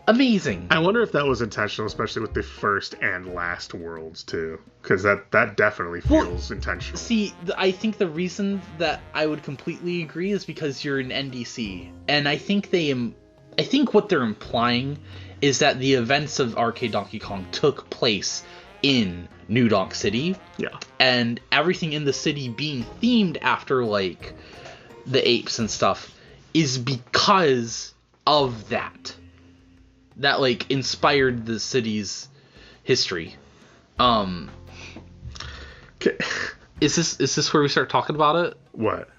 Amazing. I wonder if that was intentional, especially with the first and last worlds too, because that definitely feels intentional. See, I think the reason that I would completely agree is because you're an NDC, and I think what they're implying is that the events of Arcade Donkey Kong took place in New Donk City. Yeah. And everything in the city being themed after like the apes and stuff is because of that like inspired the city's history. Is this where we start talking about it? What?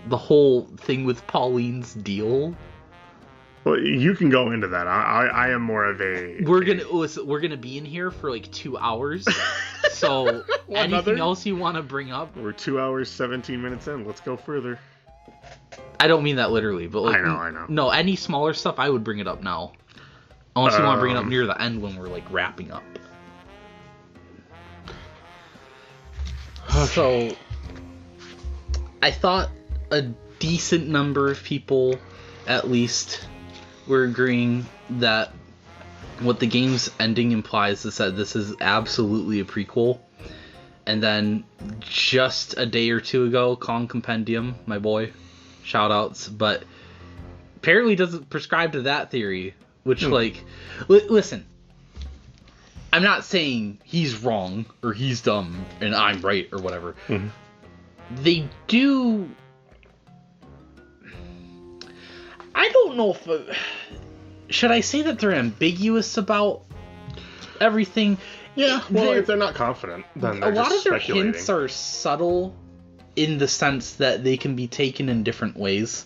The whole thing with Pauline's deal? Well, you can go into that. I am more of a... We're gonna be in here for like 2 hours. So anything else you want to bring up? We're 2 hours 17 minutes in. Let's go further. I don't mean that literally, but like, I know. No, any smaller stuff, I would bring it up now. Unless you want to bring it up near the end when we're like wrapping up. Okay. So I thought a decent number of people, at least, were agreeing that what the game's ending implies is that this is absolutely a prequel. And then just a day or two ago, Kong Compendium, my boy, shoutouts, but apparently doesn't prescribe to that theory. Which, like, listen, I'm not saying he's wrong or he's dumb and I'm right or whatever. Mm-hmm. They do I don't know if should I say that they're ambiguous about everything. Yeah, well, if they're not confident, then they're a lot just of their speculating. hints are subtle in the sense that they can be taken in different ways,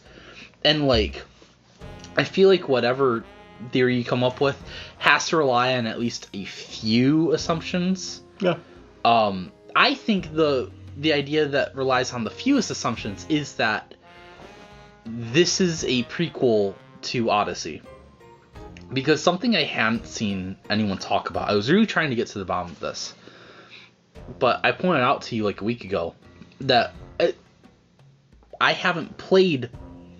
and like I feel like whatever theory you come up with has to rely on at least a few assumptions. Yeah. I think the idea that relies on the fewest assumptions is that this is a prequel to Odyssey. Because something I hadn't seen anyone talk about, I was really trying to get to the bottom of this, but I pointed out to you like a week ago that I haven't played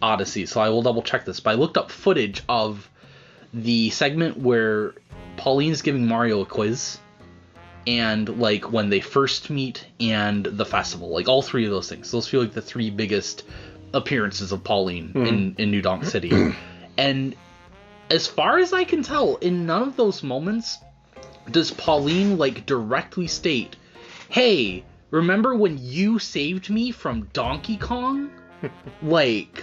Odyssey, so I will double check this, but I looked up footage of the segment where Pauline's giving Mario a quiz, and like when they first meet and the festival, like all three of those things. Those feel like the three biggest appearances of Pauline in New Donk City. And as far as I can tell, in none of those moments does Pauline like directly state, "Hey, remember when you saved me from Donkey Kong?" Like,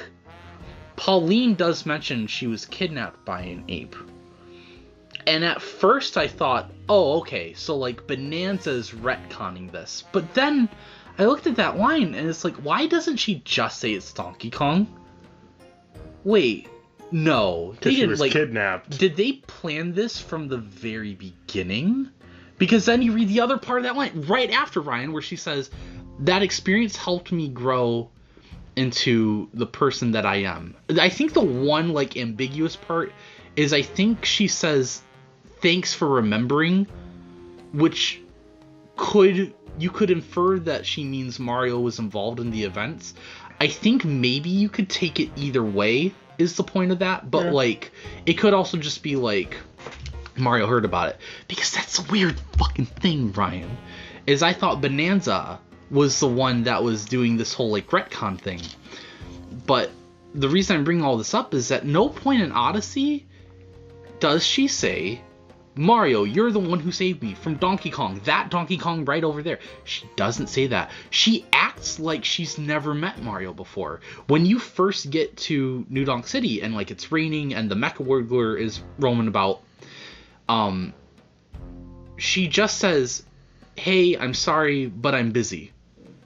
Pauline does mention she was kidnapped by an ape. And at first I thought, oh, okay, so like Bananza's retconning this. But then I looked at that line and it's like, why doesn't she just say it's Donkey Kong? Wait, no. Because she was kidnapped. Did they plan this from the very beginning? Because then you read the other part of that line right after, Ryan, where she says, that experience helped me grow into the person that I am. I think the one like ambiguous part is I think she says thanks for remembering, which you could infer that she means Mario was involved in the events. I think maybe you could take it either way is the point of that, but like it could also just be like Mario heard about it, because that's a weird fucking thing, Ryan, is I thought Bananza was the one that was doing this whole like retcon thing. But the reason I'm bringing all this up is at no point in Odyssey does she say, Mario, you're the one who saved me from Donkey Kong, that Donkey Kong right over there. She doesn't say that. She acts like she's never met Mario before. When you first get to New Donk City and like it's raining and the Mecha Warbler is roaming about, she just says, hey, I'm sorry, but I'm busy.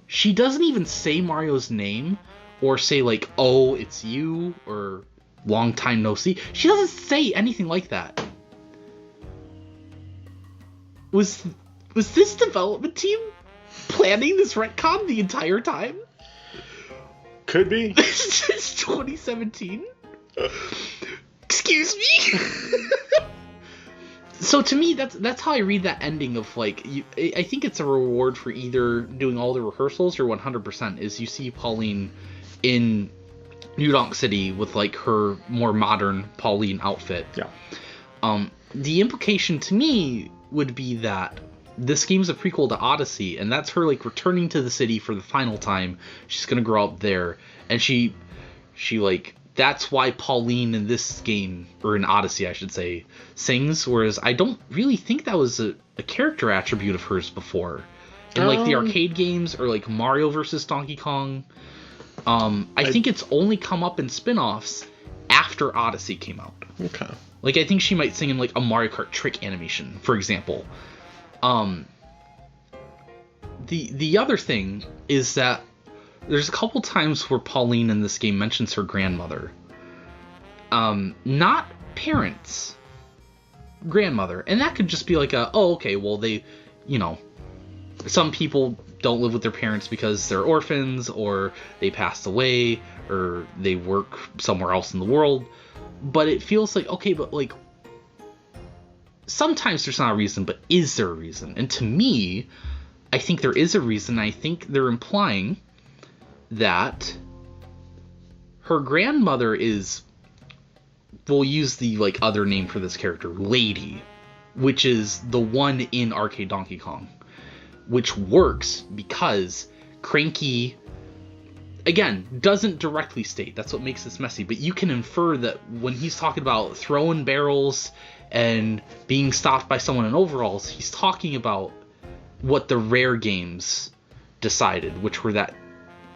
She doesn't even say Mario's name or say like, oh, it's you, or long time no see. She doesn't say anything like that. Was this development team planning this retcon the entire time? Could be. Since 2017? Excuse me? So to me, that's how I read that ending of like, I think it's a reward for either doing all the rehearsals or 100% is you see Pauline in New Donk City with like her more modern Pauline outfit. Yeah. The implication to me would be that this game's a prequel to Odyssey, and that's her like returning to the city for the final time. She's gonna grow up there, and she like, that's why Pauline in this game, or in Odyssey I should say, sings, whereas I don't really think that was a character attribute of hers before. In like the arcade games, or like Mario vs. Donkey Kong, I think it's only come up in spin-offs after Odyssey came out. Okay. Like, I think she might sing in like a Mario Kart trick animation, for example. The other thing is that there's a couple times where Pauline in this game mentions her grandmother. Not parents. Grandmother. And that could just be like okay, well they, some people don't live with their parents because they're orphans, or they passed away, or they work somewhere else in the world. But it feels like, okay, but like, sometimes there's not a reason, but is there a reason? And to me, I think there is a reason. I think they're implying that her grandmother is, we'll use the like other name for this character, Lady, which is the one in Arcade Donkey Kong, which works because Cranky, again, doesn't directly state. That's what makes this messy. But you can infer that when he's talking about throwing barrels and being stopped by someone in overalls, he's talking about what the Rare games decided, which were that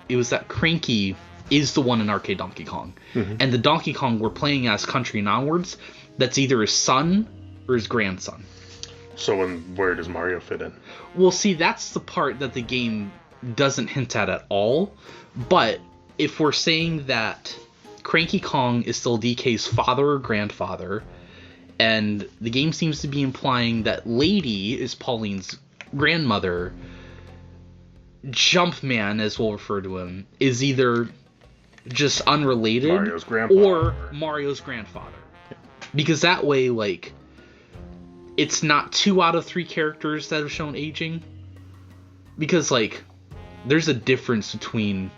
it was that Cranky is the one in Arcade Donkey Kong. And the Donkey Kong we're playing as Country and Onwards, that's either his son or his grandson. So where does Mario fit in? Well, see, that's the part that the game doesn't hint at all. But if we're saying that Cranky Kong is still DK's father or grandfather, and the game seems to be implying that Lady is Pauline's grandmother, Jumpman, as we'll refer to him, is either just unrelated or Mario's grandfather. Because that way, like, it's not 2 out of 3 characters that have shown aging. Because, like, there's a difference between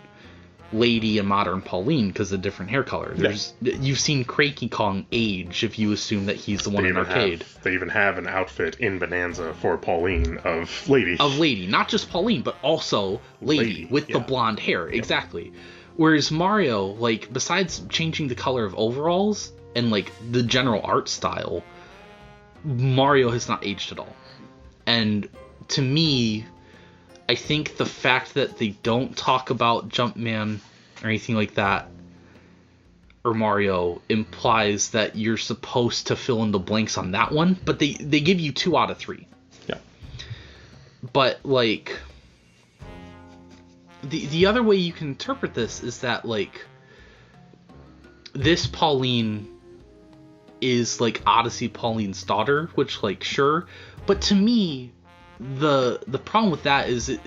Lady and modern Pauline because of different hair color. You've seen Cranky Kong age if you assume that he's the one in Arcade. They even have an outfit in Bananza for Pauline of Lady. Of Lady. Not just Pauline, but also Lady with the blonde hair. Exactly. Whereas Mario, like, besides changing the color of overalls and, like, the general art style, Mario has not aged at all. And to me, I think the fact that they don't talk about Jumpman or anything like that, or Mario, implies that you're supposed to fill in the blanks on that one, but they give you 2 out of 3. Yeah. But, like, the other way you can interpret this is that, like, this Pauline is, like, Odyssey Pauline's daughter, which, like, sure, but to me, the problem with that is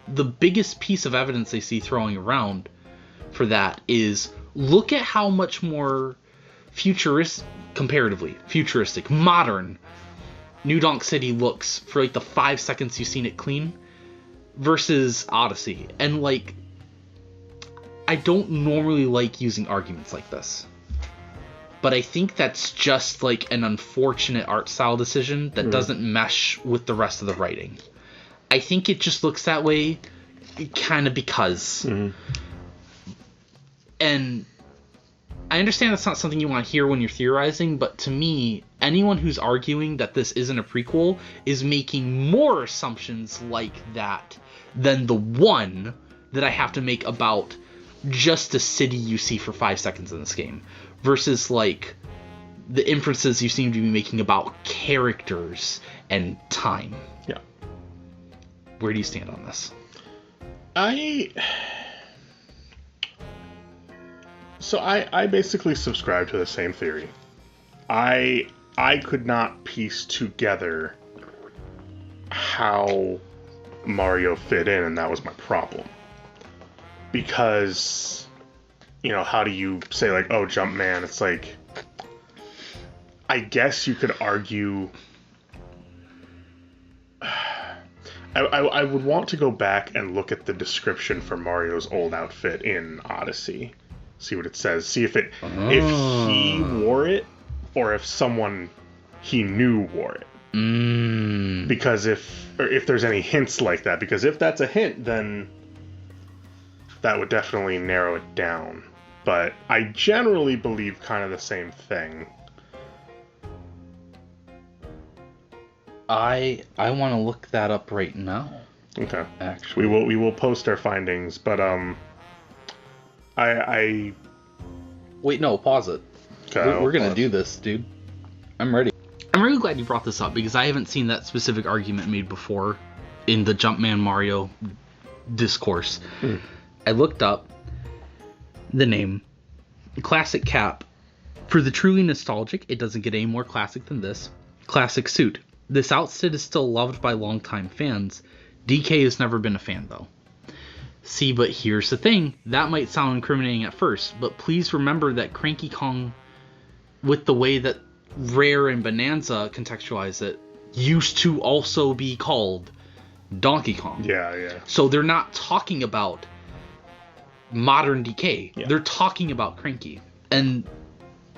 the biggest piece of evidence they see throwing around for that is look at how much more comparatively futuristic, modern New Donk City looks for, like, the 5 seconds you've seen it clean versus Odyssey. And, like, I don't normally like using arguments like this, but I think that's just, like, an unfortunate art style decision that doesn't mesh with the rest of the writing. I think it just looks that way kind of because. And I understand that's not something you want to hear when you're theorizing, but to me, anyone who's arguing that this isn't a prequel is making more assumptions like that than the one that I have to make about just a city you see for 5 seconds in this game. Versus, like, the inferences you seem to be making about characters and time. Yeah. Where do you stand on this? I basically subscribe to the same theory. I could not piece together how Mario fit in, and that was my problem. Because, you know, how do you say, like, oh, Jumpman? It's like, I guess you could argue. I would want to go back and look at the description for Mario's old outfit in Odyssey. See what it says. See if he wore it, or if someone he knew wore it. Because if there's any hints like that. Because if that's a hint, then that would definitely narrow it down. But I generally believe kind of the same thing. I want to look that up right now. Okay. Actually, we will post our findings, but I wait, no, pause it. Okay, we're gonna do this, dude. I'm ready. I'm really glad you brought this up because I haven't seen that specific argument made before in the Jumpman Mario discourse. I looked up the name Classic Cap. For the truly nostalgic, it doesn't get any more classic than this. Classic suit. This outfit is still loved by longtime fans. DK has never been a fan, though. See, but here's the thing. That might sound incriminating at first, but please remember that Cranky Kong, with the way that Rare and Bananza contextualize it, used to also be called Donkey Kong. Yeah. So they're not talking about modern DK. Yeah. They're talking about Cranky. And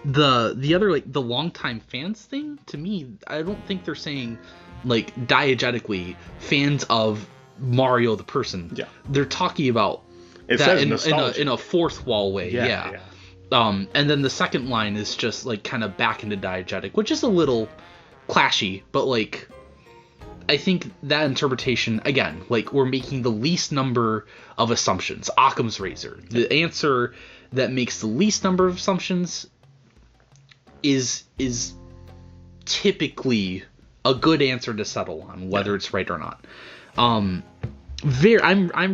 the other, like, the longtime fans thing, to me, I don't think they're saying, like, diegetically fans of Mario the person. Yeah. They're talking about it that says in a fourth wall way. Yeah. And then the second line is just, like, kind of back into diegetic, which is a little clashy, but, like, I think that interpretation, again, like, we're making the least number of assumptions. Occam's razor. The answer that makes the least number of assumptions is typically a good answer to settle on, whether it's right or not. I'm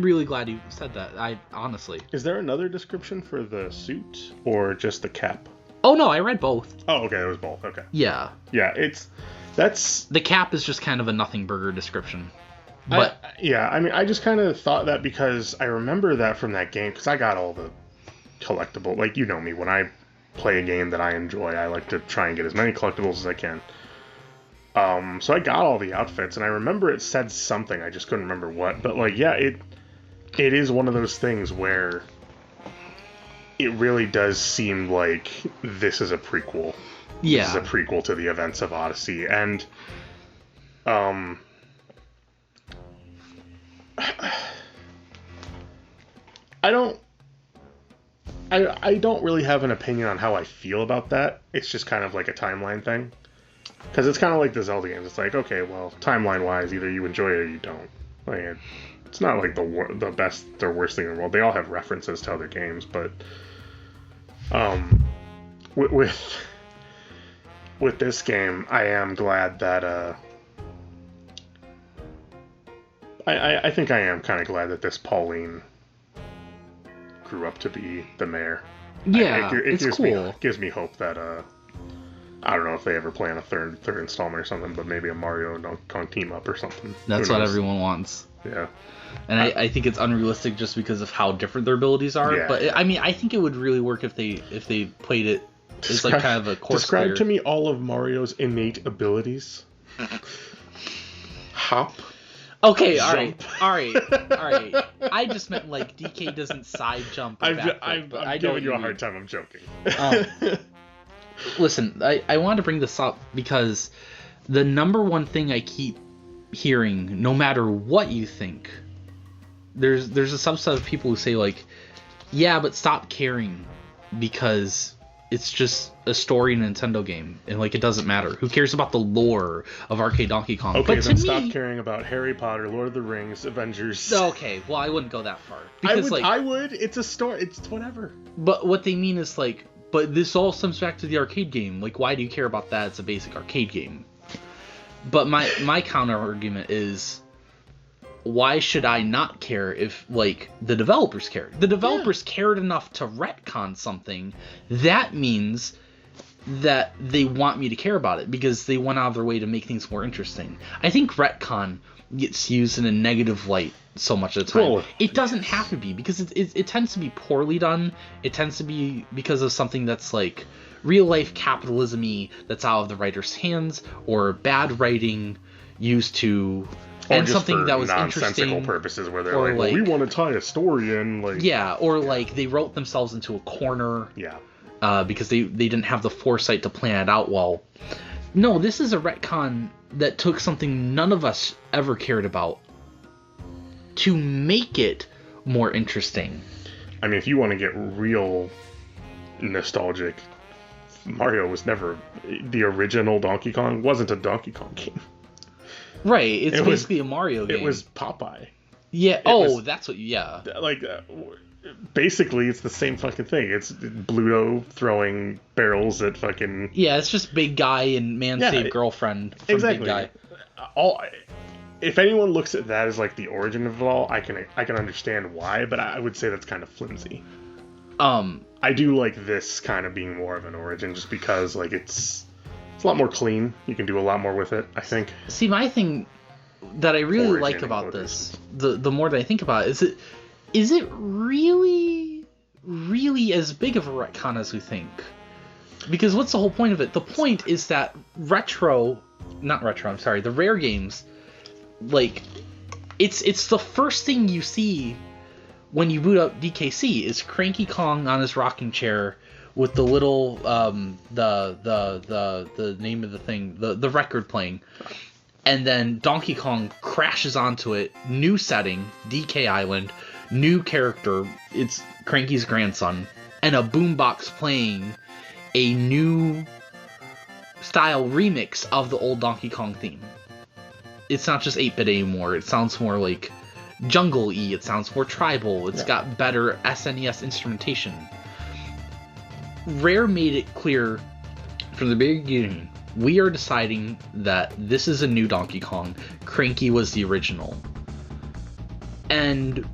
really glad you said that. I honestly. Is there another description for the suit or just the cap? Oh no, I read both. Oh, okay, it was both. Okay. Yeah. Yeah, that's the cap is just kind of a nothing burger description. But I just kind of thought that because I remember that from that game, because I got all the collectible. Like, you know me, when I play a game that I enjoy, I like to try and get as many collectibles as I can. So I got all the outfits, and I remember it said something, I just couldn't remember what. But like, yeah, it is one of those things where it really does seem like this is a prequel. Yeah. This is a prequel to the events of Odyssey, and I don't really have an opinion on how I feel about that. It's just kind of like a timeline thing. Because it's kind of like the Zelda games. It's like, okay, well, timeline-wise, either you enjoy it or you don't. Like, it's not like the best or worst thing in the world. They all have references to other games, but with this game, I am glad that I think I am kind of glad that this Pauline grew up to be the mayor. Yeah, it it's gives cool. me gives me hope that I don't know if they ever plan a third installment or something, but maybe a Mario and Donkey Kong team up or something. That's what everyone wants. Yeah. And I think it's unrealistic just because of how different their abilities are. Yeah. But I think it would really work if they played it as like kind of a course Describe clear. to me all of Mario's innate abilities. Hop. Okay, Jump. all right. I just meant like DK doesn't side jump. Or I'm giving you a hard time. I'm joking. Listen, I wanted to bring this up because the number one thing I keep hearing, no matter what you think, there's a subset of people who say like, yeah, but stop caring because it's just a story Nintendo game and like it doesn't matter. Who cares about the lore of Arcade Donkey Kong? Okay, but then to stop me, caring about Harry Potter, Lord of the Rings, Avengers. Okay, well I wouldn't go that far because I would. It's a story. It's whatever. But what they mean is like, but this all stems back to the arcade game. Like, why do you care about that? It's a basic arcade game. But my counter argument is, why should I not care if, like, the developers cared? The developers cared enough to retcon something. That means that they want me to care about it because they went out of their way to make things more interesting. I think retcon gets used in a negative light so much of the time. Well, it doesn't have to be because it tends to be poorly done. It tends to be because of something that's like real life capitalism-y that's out of the writer's hands, or bad writing used to and something that was nonsensical interesting purposes where they're like, well, we want to tie a story in, like, like they wrote themselves into a corner because they didn't have the foresight to plan it out well. No, this is a retcon that took something none of us ever cared about to make it more interesting. I mean, if you want to get real nostalgic, Mario was never... The original Donkey Kong wasn't a Donkey Kong game. Right, it's basically a Mario game. It was Popeye. Yeah, that's what... Yeah. Like, basically, it's the same fucking thing. It's Bluto throwing barrels at fucking... Yeah, it's just big guy and man save girlfriend from exactly. Big Guy. If anyone looks at that as like the origin of it all, I can understand why, but I would say that's kind of flimsy. I do like this kind of being more of an origin, just because like it's a lot more clean. You can do a lot more with it, I think. See, my thing that I really like about this, the more that I think about it, is it really as big of a retcon as we think? Because what's the whole point of it? The point is that the rare games, like, it's the first thing you see when you boot up DKC is Cranky Kong on his rocking chair with the little the name of the thing, the record playing, and then Donkey Kong crashes onto it. New setting, DK Island, new character. It's Cranky's grandson, and a boombox playing a new style remix of the old Donkey Kong theme. it's not just 8-bit anymore. It sounds more like jungle-y. It sounds more tribal. It's got better SNES instrumentation. Rare made it clear from the beginning, we are deciding that this is a new Donkey Kong. Cranky was the original. And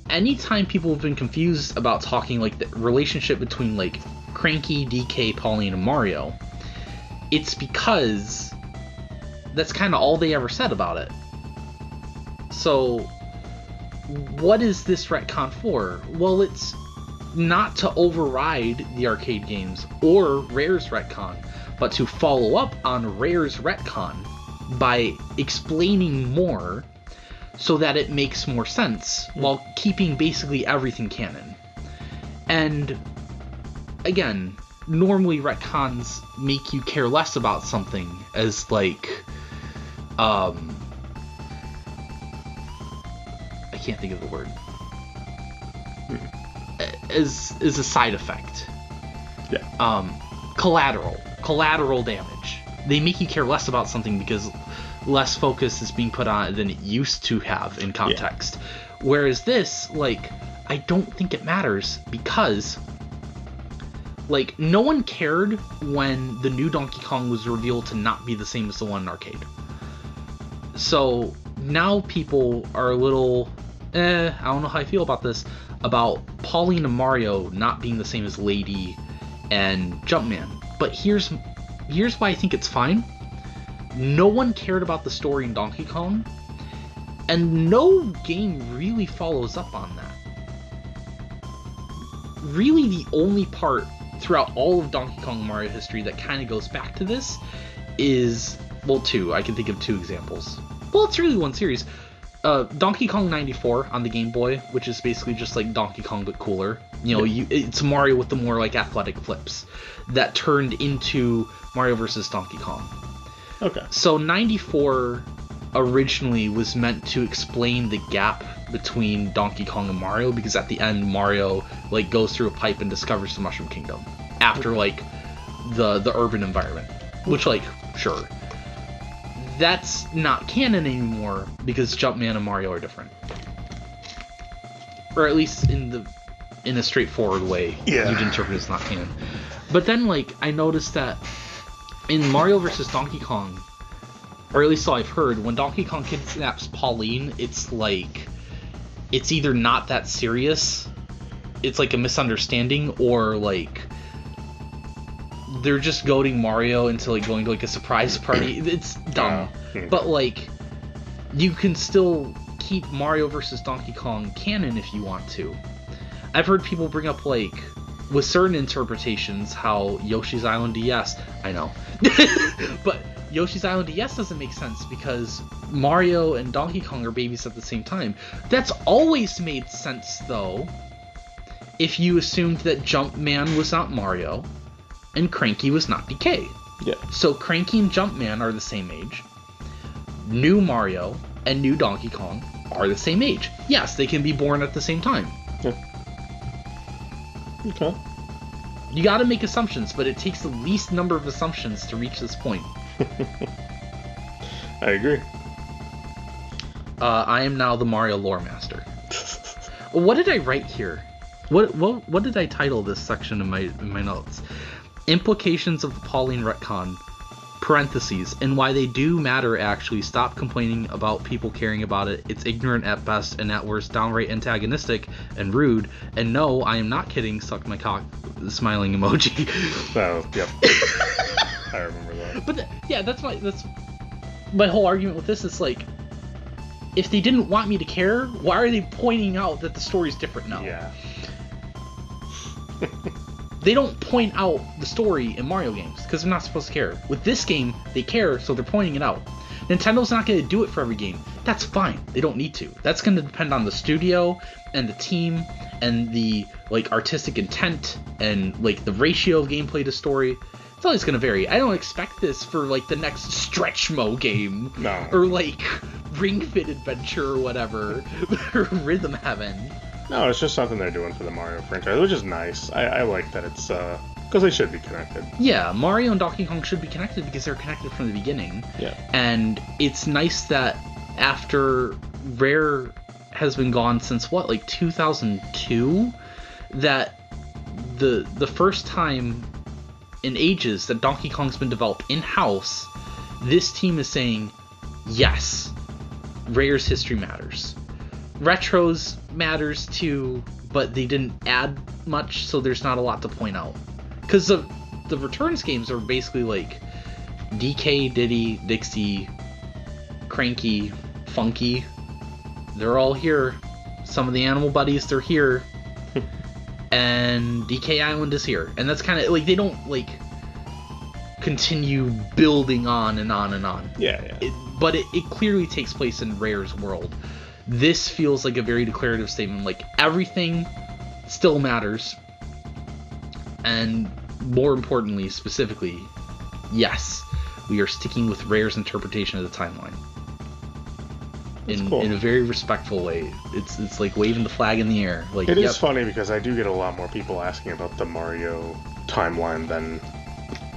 anytime people have been confused about talking like the relationship between like Cranky, DK, Pauline, and Mario, it's because that's kind of all they ever said about it. So what is this retcon for? Well, it's not to override the arcade games or Rare's retcon, but to follow up on Rare's retcon by explaining more so that it makes more sense while keeping basically everything canon. And again, normally retcons make you care less about something as like I can't think of the word. As a side effect. Collateral damage. They make you care less about something because less focus is being put on it than it used to have in context. Whereas this, like, I don't think it matters because, like, no one cared when the new Donkey Kong was revealed to not be the same as the one in arcade. So now people are a little, I don't know how I feel about this, about Pauline and Mario not being the same as Lady and Jumpman. But here's why I think it's fine. No one cared about the story in Donkey Kong, and no game really follows up on that. Really, the only part throughout all of Donkey Kong and Mario history that kind of goes back to this is, well, two. I can think of two examples. Well, it's really one series. Donkey Kong 94 on the Game Boy, which is basically just like Donkey Kong but cooler. You know, it's Mario with the more like athletic flips that turned into Mario vs. Donkey Kong. Okay. So 94 originally was meant to explain the gap between Donkey Kong and Mario, because at the end Mario like goes through a pipe and discovers the Mushroom Kingdom after like the urban environment, which like sure. That's not canon anymore because Jumpman and Mario are different, or at least in a straightforward way. Yeah. You'd interpret it as not canon. But then, like, I noticed that in Mario vs. Donkey Kong, or at least so I've heard, when Donkey Kong kidnaps Pauline, it's like it's either not that serious, it's like a misunderstanding, or like they're just goading Mario into like going to like a surprise party. It's dumb. But like you can still keep Mario vs. Donkey Kong canon if you want to. I've heard people bring up like with certain interpretations how Yoshi's Island DS, I know. But Yoshi's Island DS doesn't make sense because Mario and Donkey Kong are babies at the same time. That's always made sense though if you assumed that Jumpman was not Mario and Cranky was not DK. Yeah. So Cranky and Jumpman are the same age. New Mario and new Donkey Kong are the same age. Yes, they can be born at the same time. Yeah. Okay. You gotta make assumptions, but it takes the least number of assumptions to reach this point. I agree. I am now the Mario lore master. What did I write here? What did I title this section in my notes? Implications of the Pauline retcon, parentheses, and why they do matter actually. Stop complaining about people caring about it. It's ignorant at best and at worst downright antagonistic and rude. And no, I am not kidding. Suck my cock, smiling emoji. Oh, yep. I remember that. But that's my whole argument with this. Is like, if they didn't want me to care, why are they pointing out that the story's different now? Yeah. They don't point out the story in Mario games because they're not supposed to care. With this game, they care, so they're pointing it out. Nintendo's not going to do it for every game. That's fine. They don't need to. That's going to depend on the studio and the team and the like artistic intent and like the ratio of gameplay to story. It's always going to vary. I don't expect this for like the next Stretchmo game. No. Or like Ring Fit Adventure or whatever. Or Rhythm Heaven. No, it's just something they're doing for the Mario franchise, which is nice. I like that it's Because they should be connected. Yeah, Mario and Donkey Kong should be connected because they're connected from the beginning. Yeah. And it's nice that after Rare has been gone since what, like 2002, that the first time in ages that Donkey Kong's been developed in-house, this team is saying, yes, Rare's history matters. Retro's matters too, but they didn't add much, so there's not a lot to point out. Because the Returns games are basically like DK, Diddy, Dixie, Cranky, Funky. They're all here. Some of the animal buddies, they're here. And DK Island is here. And that's kind of like, they don't like continue building on and on and on. Yeah. But it clearly takes place in Rare's world. This feels like a very declarative statement. Like, everything still matters. And more importantly, specifically, yes, we are sticking with Rare's interpretation of the timeline. In a very respectful way. It's like waving the flag in the air. Like, it is funny because I do get a lot more people asking about the Mario timeline than,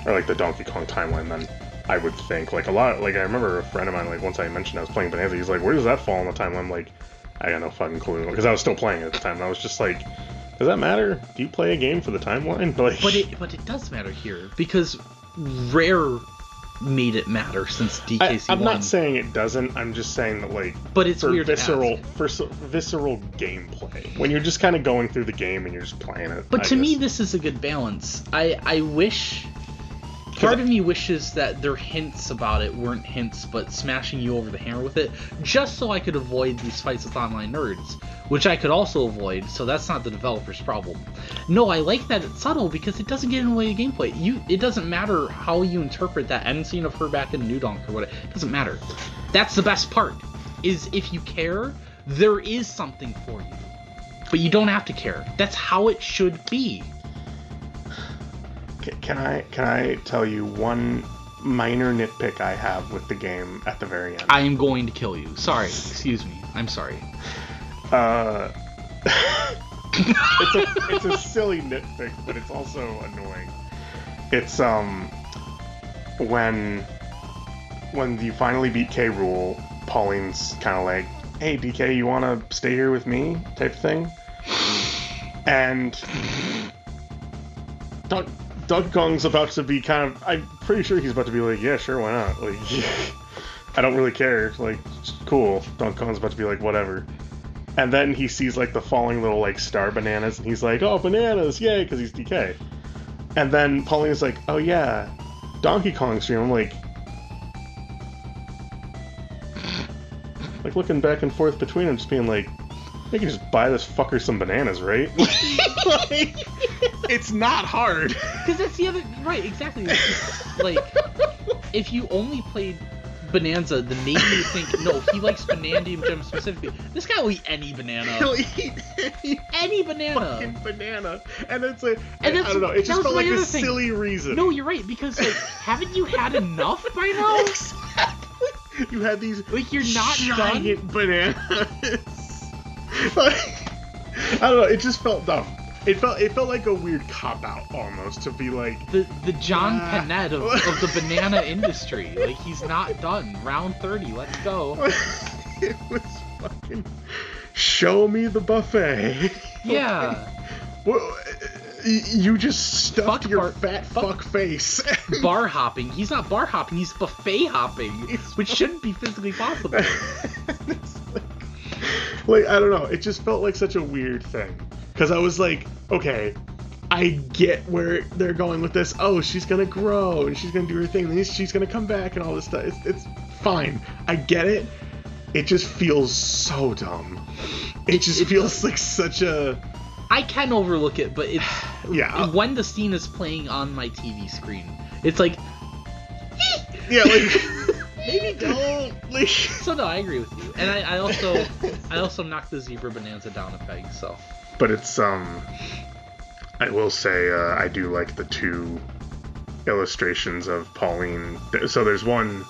or like the Donkey Kong timeline than I would think. Like, a lot, like, I remember a friend of mine, like, once I mentioned I was playing Bananza, he's like, where does that fall on the timeline? I'm like, I got no fucking clue. Because I was still playing at the time, and I was just like, does that matter? Do you play a game for the timeline? Like, but it does matter here, because Rare made it matter since DKC1. I'm not saying it doesn't. I'm just saying that, like, but it's for weird visceral gameplay, when you're just kind of going through the game and you're just playing it. But to me, this is a good balance. I wish. Part of me wishes that their hints about it weren't hints, but smashing you over the hammer with it, just so I could avoid these fights with online nerds, which I could also avoid, so that's not the developer's problem. No, I like that it's subtle because it doesn't get in the way of gameplay. It doesn't matter how you interpret that end scene of her back in New Donk or whatever. It doesn't matter. That's the best part, is if you care, there is something for you. But you don't have to care. That's how it should be. Can I tell you one minor nitpick I have with the game at the very end? I am going to kill you. Sorry. Excuse me. I'm sorry. It's a silly nitpick, but it's also annoying. It's when you finally beat K. Rool, Pauline's kind of like, hey DK, you want to stay here with me type thing, and Donkey Kong's about to be kind of, I'm pretty sure he's about to be like, yeah, sure, why not? Like, I don't really care. Like, cool. Donkey Kong's about to be like, whatever. And then he sees, like, the falling little, like, star bananas, and he's like, oh, bananas, yay, because he's DK. And then Pauline's like, oh, yeah, Donkey Kong stream. I'm like looking back and forth between them, just being like, I can just buy this fucker some bananas, right? Like, it's not hard. Because that's the other... Right, exactly. Like, if you only played Bananza, then maybe you think, no, he likes Banandium Gem specifically. This guy will eat any banana. He'll eat any banana. Fucking banana. And it's like, I don't know, it just felt like a silly reason. No, you're right, because, like, haven't you had enough by now? Exactly. You had these, like, you're not giant done? Bananas. Like, I don't know, it just felt dumb. It felt like a weird cop-out, almost, to be like... The John Panette of the banana industry. Like, he's not done. Round 30, let's go. It was fucking... Show me the buffet. Yeah. Well, you just stuffed your fat fuck face. Bar hopping. He's not bar hopping, he's buffet hopping. Which shouldn't be physically possible. Like, I don't know, it just felt like such a weird thing. Because I was like, okay, I get where they're going with this. Oh, she's going to grow, and she's going to do her thing, and then she's going to come back, and all this stuff. It's fine. I get it. It just feels so dumb. It just feels like such a... I can overlook it, but it's... Yeah. When the scene is playing on my TV screen, it's like... Yeah, like... Maybe don't. Like... So, no, I agree with you. And I also knocked the Zebra Bananza down a peg, so... But it's, I will say, I do like the two illustrations of Pauline. So there's one,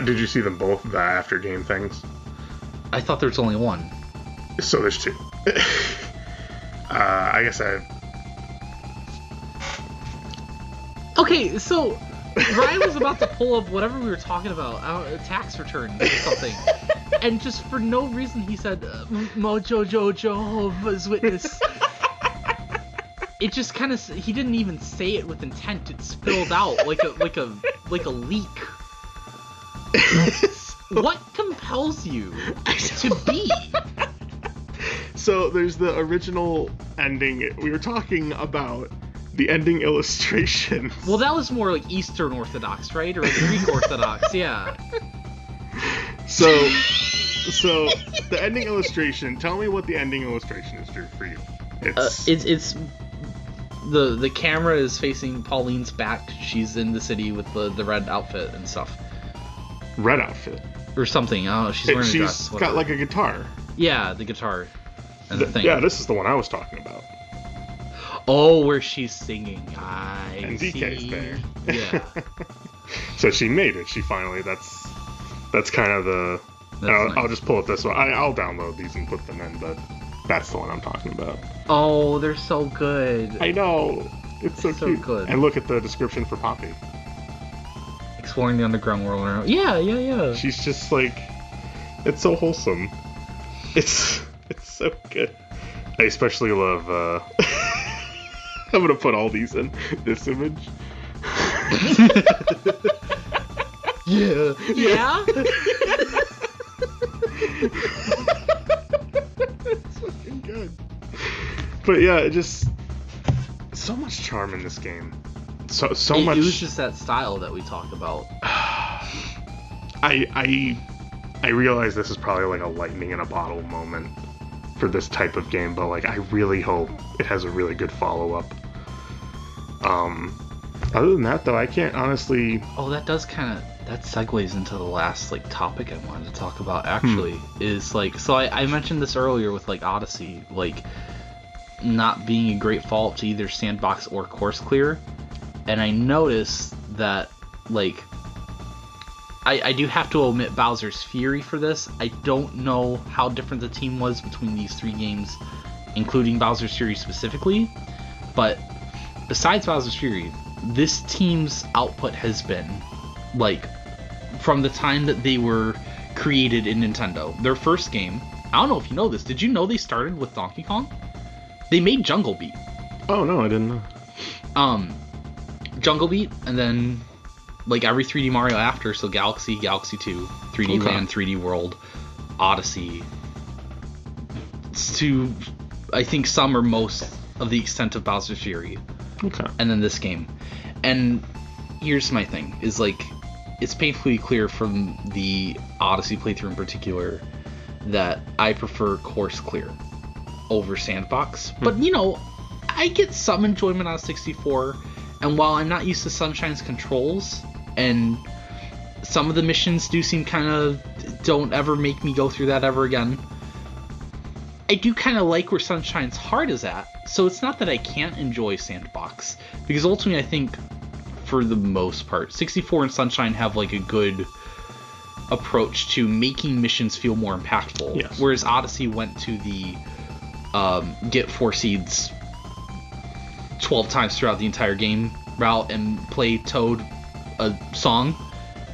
did you see them both, the after game things? I thought there was only one. So there's two. Okay, so Ryan was about to pull up whatever we were talking about, tax returns or something, and just for no reason he said, Mojo Jehovah's Witness. It just kind of, he didn't even say it with intent. It spilled out like a leak. What compels you to be? So there's the original ending. We were talking about the ending illustration. Well, that was more like Eastern Orthodox, right? Or Greek Orthodox, yeah. So the ending illustration. Tell me what the ending illustration is, Drew, for you. It's the camera is facing Pauline's back. She's in the city with the red outfit and stuff. Red outfit or something. Oh, she's wearing a dress. She's got like a guitar. Yeah, the guitar and the thing. Yeah, this is the one I was talking about. Oh, where she's singing. And DK's there. Yeah. So she made it. She finally. That's kind of the. I'll just pull it this one. I'll download these and put them in, but that's the one I'm talking about. Oh, they're so good. I know. It's so cute. Good. And look at the description for Poppy. Exploring the underground world. Yeah. She's just like, it's so wholesome. It's so good. I especially love. I'm gonna put all these in this image. Yeah. It's fucking good. But yeah, it just so much charm in this game. So much. It was just that style that we talk about. I realize this is probably like a lightning in a bottle moment for this type of game, but like I really hope it has a really good follow-up. Other than that though, I can't honestly. Oh, that segues into the last like topic I wanted to talk about actually. Is like, so I mentioned this earlier with like Odyssey, like not being a great follow-up to either sandbox or course clear. And I noticed that, like, I do have to omit Bowser's Fury for this. I don't know how different the team was between these three games, including Bowser's Fury specifically. But besides Bowser's Fury, this team's output has been, like, from the time that they were created in Nintendo. Their first game, I don't know if you know this, did you know they started with Donkey Kong? They made Jungle Beat. Oh, no, I didn't know. Jungle Beat, and then like every 3D Mario after, so Galaxy, Galaxy 2, 3D Land, 3D World, Odyssey, to I think some or most of the extent of Bowser's Fury. Okay. And then this game. And here's my thing, is like, it's painfully clear from the Odyssey playthrough in particular that I prefer course clear over sandbox. But you know, I get some enjoyment on 64. And while I'm not used to Sunshine's controls, and some of the missions do seem kind of don't ever make me go through that ever again, I do kind of like where Sunshine's heart is at. So it's not that I can't enjoy Sandbox, because ultimately I think, for the most part, 64 and Sunshine have like a good approach to making missions feel more impactful. Yes. Whereas Odyssey went to the get 4 seeds 12 times throughout the entire game route and play Toad a song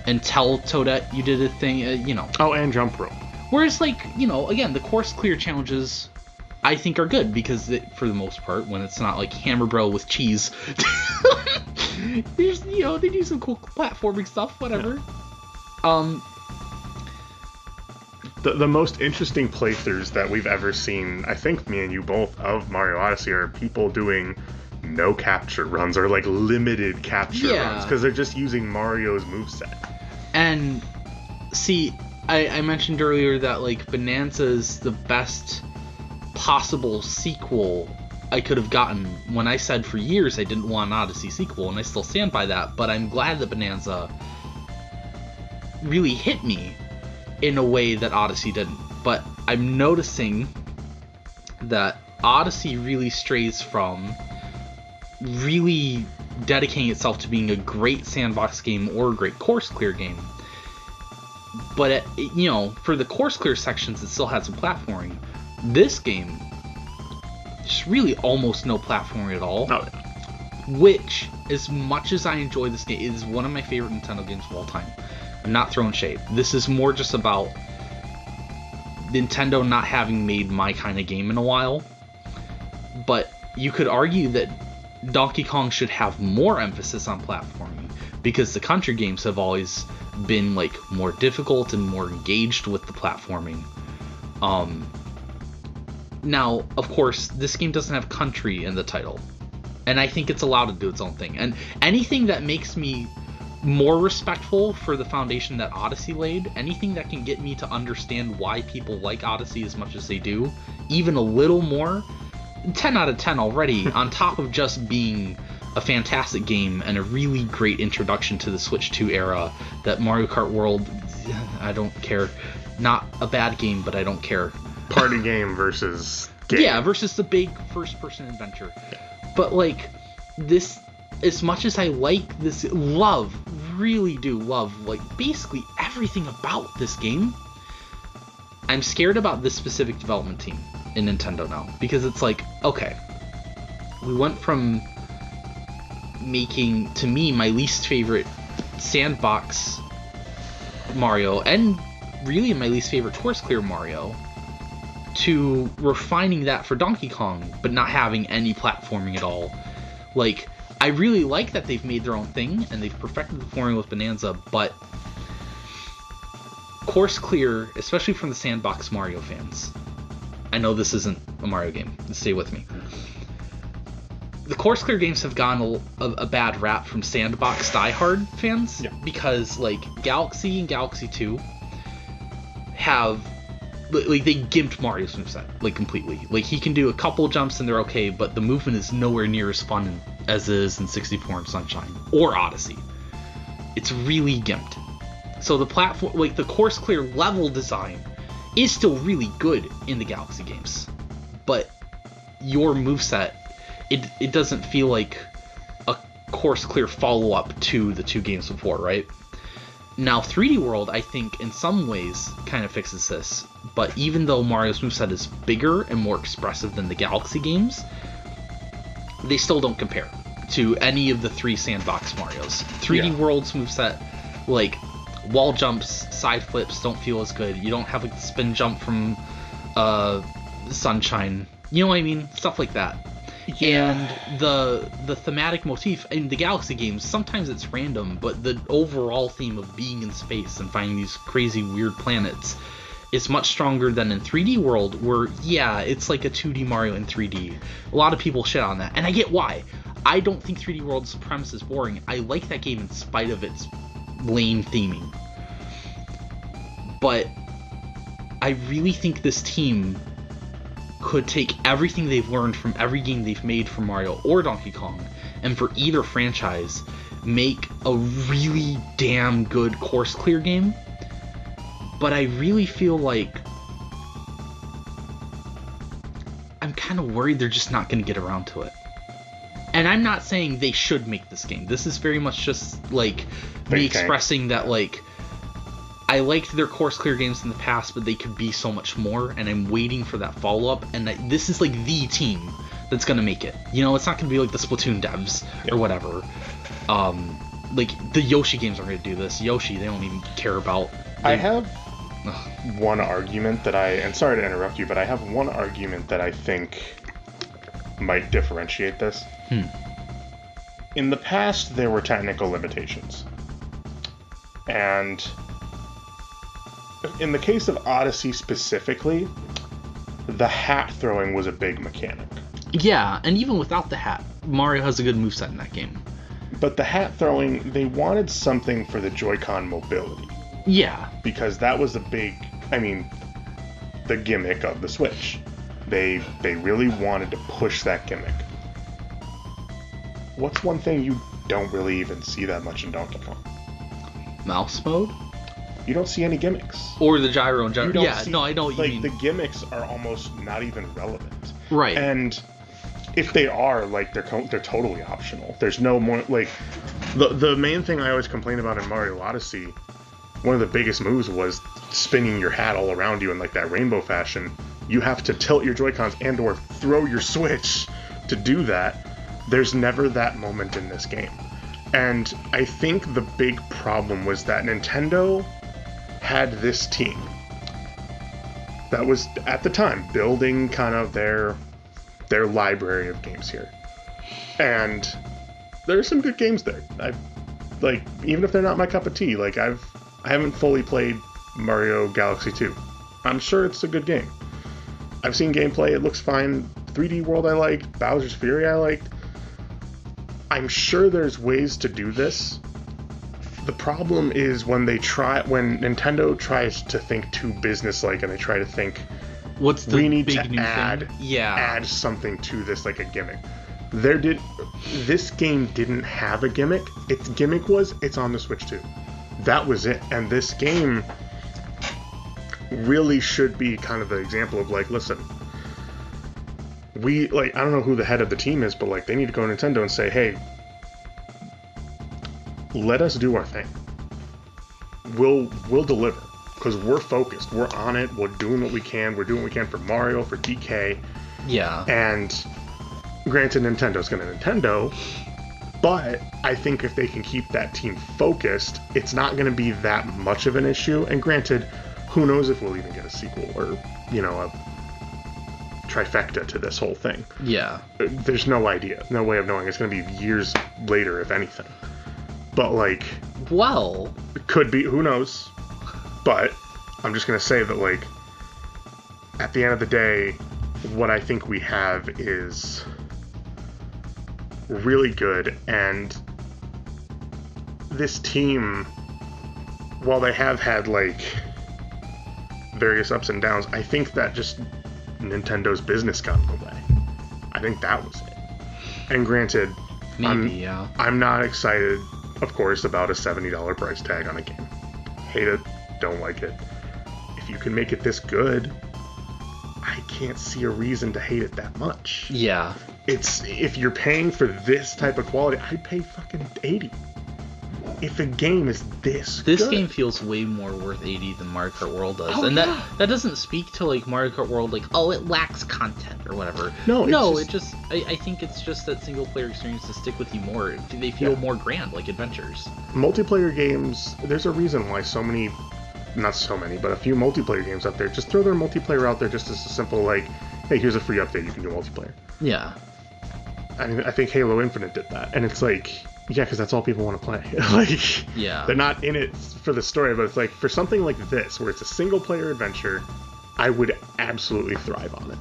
and tell Toadette you did a thing, you know. Oh, and jump rope. Whereas, like, you know, again, the course clear challenges I think are good because for the most part, when it's not like Hammer Bro with cheese, there's, you know, they do some cool platforming stuff, whatever. Yeah. The most interesting playthroughs that we've ever seen, I think me and you both, of Mario Odyssey are people doing no capture runs or like limited capture runs because they're just using Mario's moveset. And see, I mentioned earlier that like Bananza is the best possible sequel I could have gotten when I said for years I didn't want an Odyssey sequel, and I still stand by that, but I'm glad that Bananza really hit me in a way that Odyssey didn't. But I'm noticing that Odyssey really strays from really dedicating itself to being a great sandbox game or a great course clear game. But you know, for the course clear sections, it still had some platforming. This game, there's really almost no platforming at all. Oh. which, as much as I enjoy this game, is one of my favorite Nintendo games of all time. I'm not throwing shade. This is more just about Nintendo not having made my kind of game in a while. But you could argue that Donkey Kong should have more emphasis on platforming, because the country games have always been like more difficult and more engaged with the platforming. Now, of course, this game doesn't have country in the title, and I think it's allowed to do its own thing. And anything that makes me more respectful for the foundation that Odyssey laid, anything that can get me to understand why people like Odyssey as much as they do, even a little more, 10 out of 10 already, on top of just being a fantastic game and a really great introduction to the Switch 2 era. That Mario Kart World, I don't care. Not a bad game, but I don't care. Party game versus game. Yeah, versus the big first-person adventure. But, like, this, as much as I like this, really do love, like, basically everything about this game, I'm scared about this specific development team in Nintendo now. Because it's like, okay, we went from making, to me, my least favorite sandbox Mario, and really my least favorite course clear Mario, to refining that for Donkey Kong, but not having any platforming at all. Like, I really like that they've made their own thing, and they've perfected the formula with Bananza, but course clear, especially from the sandbox Mario fans, I know this isn't a Mario game, stay with me. The course clear games have gotten a bad rap from sandbox diehard fans, because, like, Galaxy and Galaxy 2 have, like, they gimped Mario's moveset, like, completely. Like, he can do a couple jumps and they're okay, but the movement is nowhere near as fun as it is in 64 and Sunshine or Odyssey. It's really gimped. So the platform, like, the course clear level design is still really good in the Galaxy games, but your moveset, it doesn't feel like a course clear follow-up to the two games before, right? Now, 3D World, I think, in some ways, kind of fixes this, but even though Mario's moveset is bigger and more expressive than the Galaxy games, they still don't compare to any of the three sandbox Marios. 3D World's moveset, like, wall jumps, side flips don't feel as good. You don't have, like, the spin jump from Sunshine. You know what I mean? Stuff like that. Yeah. And the thematic motif in the Galaxy games, sometimes it's random, but the overall theme of being in space and finding these crazy weird planets is much stronger than in 3D World, where, yeah, it's like a 2D Mario in 3D. A lot of people shit on that, and I get why. I don't think 3D World's premise is boring. I like that game in spite of its lame theming. But I really think this team could take everything they've learned from every game they've made for Mario or Donkey Kong, and for either franchise, make a really damn good course clear game. But I really feel like I'm kind of worried they're just not going to get around to it. And I'm not saying they should make this game. This is very much just, like, me expressing that, like, I liked their course clear games in the past, but they could be so much more, and I'm waiting for that follow-up, and this is, like, the team that's gonna make it. You know, it's not gonna be like the Splatoon devs or whatever. Like, the Yoshi games aren't gonna do this. Yoshi, they don't even care about. I have one argument that and sorry to interrupt you, but I have one argument that I think might differentiate this. In the past, there were technical limitations. And in the case of Odyssey specifically, the hat throwing was a big mechanic. Yeah, and even without the hat, Mario has a good moveset in that game. But the hat throwing, they wanted something for the Joy-Con mobility. Yeah. Because that was the gimmick of the Switch. They really wanted to push that gimmick. What's one thing you don't really even see that much in Donkey Kong? Mouse mode? You don't see any gimmicks. Or the gyro and gyro. Yeah, see, no, I know what you mean. Like, the gimmicks are almost not even relevant. Right. And if they are, like, they're totally optional. There's no more, like, the main thing I always complain about in Mario Odyssey, one of the biggest moves was spinning your hat all around you in, like, that rainbow fashion. You have to tilt your Joy-Cons and or throw your Switch to do that. There's never that moment in this game. And I think the big problem was that Nintendo had this team that was, at the time, building kind of their library of games here. And there's some good games there. Like, even if they're not my cup of tea, like, I haven't fully played Mario Galaxy 2. I'm sure it's a good game. I've seen gameplay, it looks fine. 3D World I liked, Bowser's Fury I liked. I'm sure there's ways to do this. The problem is when Nintendo tries to think too business-like and they try to think, what's the we need big to new add thing? Yeah. add something to this, like a gimmick. This game didn't have a gimmick. Its gimmick was it's on the Switch too. That was it. And this game really should be kind of the example of like, listen, I don't know who the head of the team is, but like they need to go to Nintendo and say, hey, let us do our thing. We'll deliver because we're focused. We're on it. We're doing what we can. We're doing what we can for Mario, for DK. Yeah. And granted, Nintendo's going to Nintendo, but I think if they can keep that team focused, it's not going to be that much of an issue. And granted, who knows if we'll even get a sequel or, a trifecta to this whole thing. Yeah. There's no idea. No way of knowing. It's going to be years later, if anything. But, well, it could be. Who knows? But I'm just going to say that, at the end of the day, what I think we have is really good. And this team, while they have had, various ups and downs, I think that just Nintendo's business got in the way. I think that was it. And granted, I'm not excited, of course, about a $70 price tag on a game. Hate it, don't like it. If you can make it this good, I can't see a reason to hate it that much. Yeah. If you're paying for this type of quality, I'd pay fucking $80. If a game is this good. Game feels way more worth $80 than Mario Kart World does. Oh, and yeah. that doesn't speak to Mario Kart World it lacks content or whatever. No, I think it's just that single player experiences stick with you more. They feel more grand, like adventures. Multiplayer games, there's a reason why not so many, but a few multiplayer games out there just throw their multiplayer out there just as a simple hey, here's a free update, you can do multiplayer. Yeah. I mean, I think Halo Infinite did that, and it's yeah, because that's all people want to play. Yeah. They're not in it for the story, but it's for something like this, where it's a single-player adventure, I would absolutely thrive on it.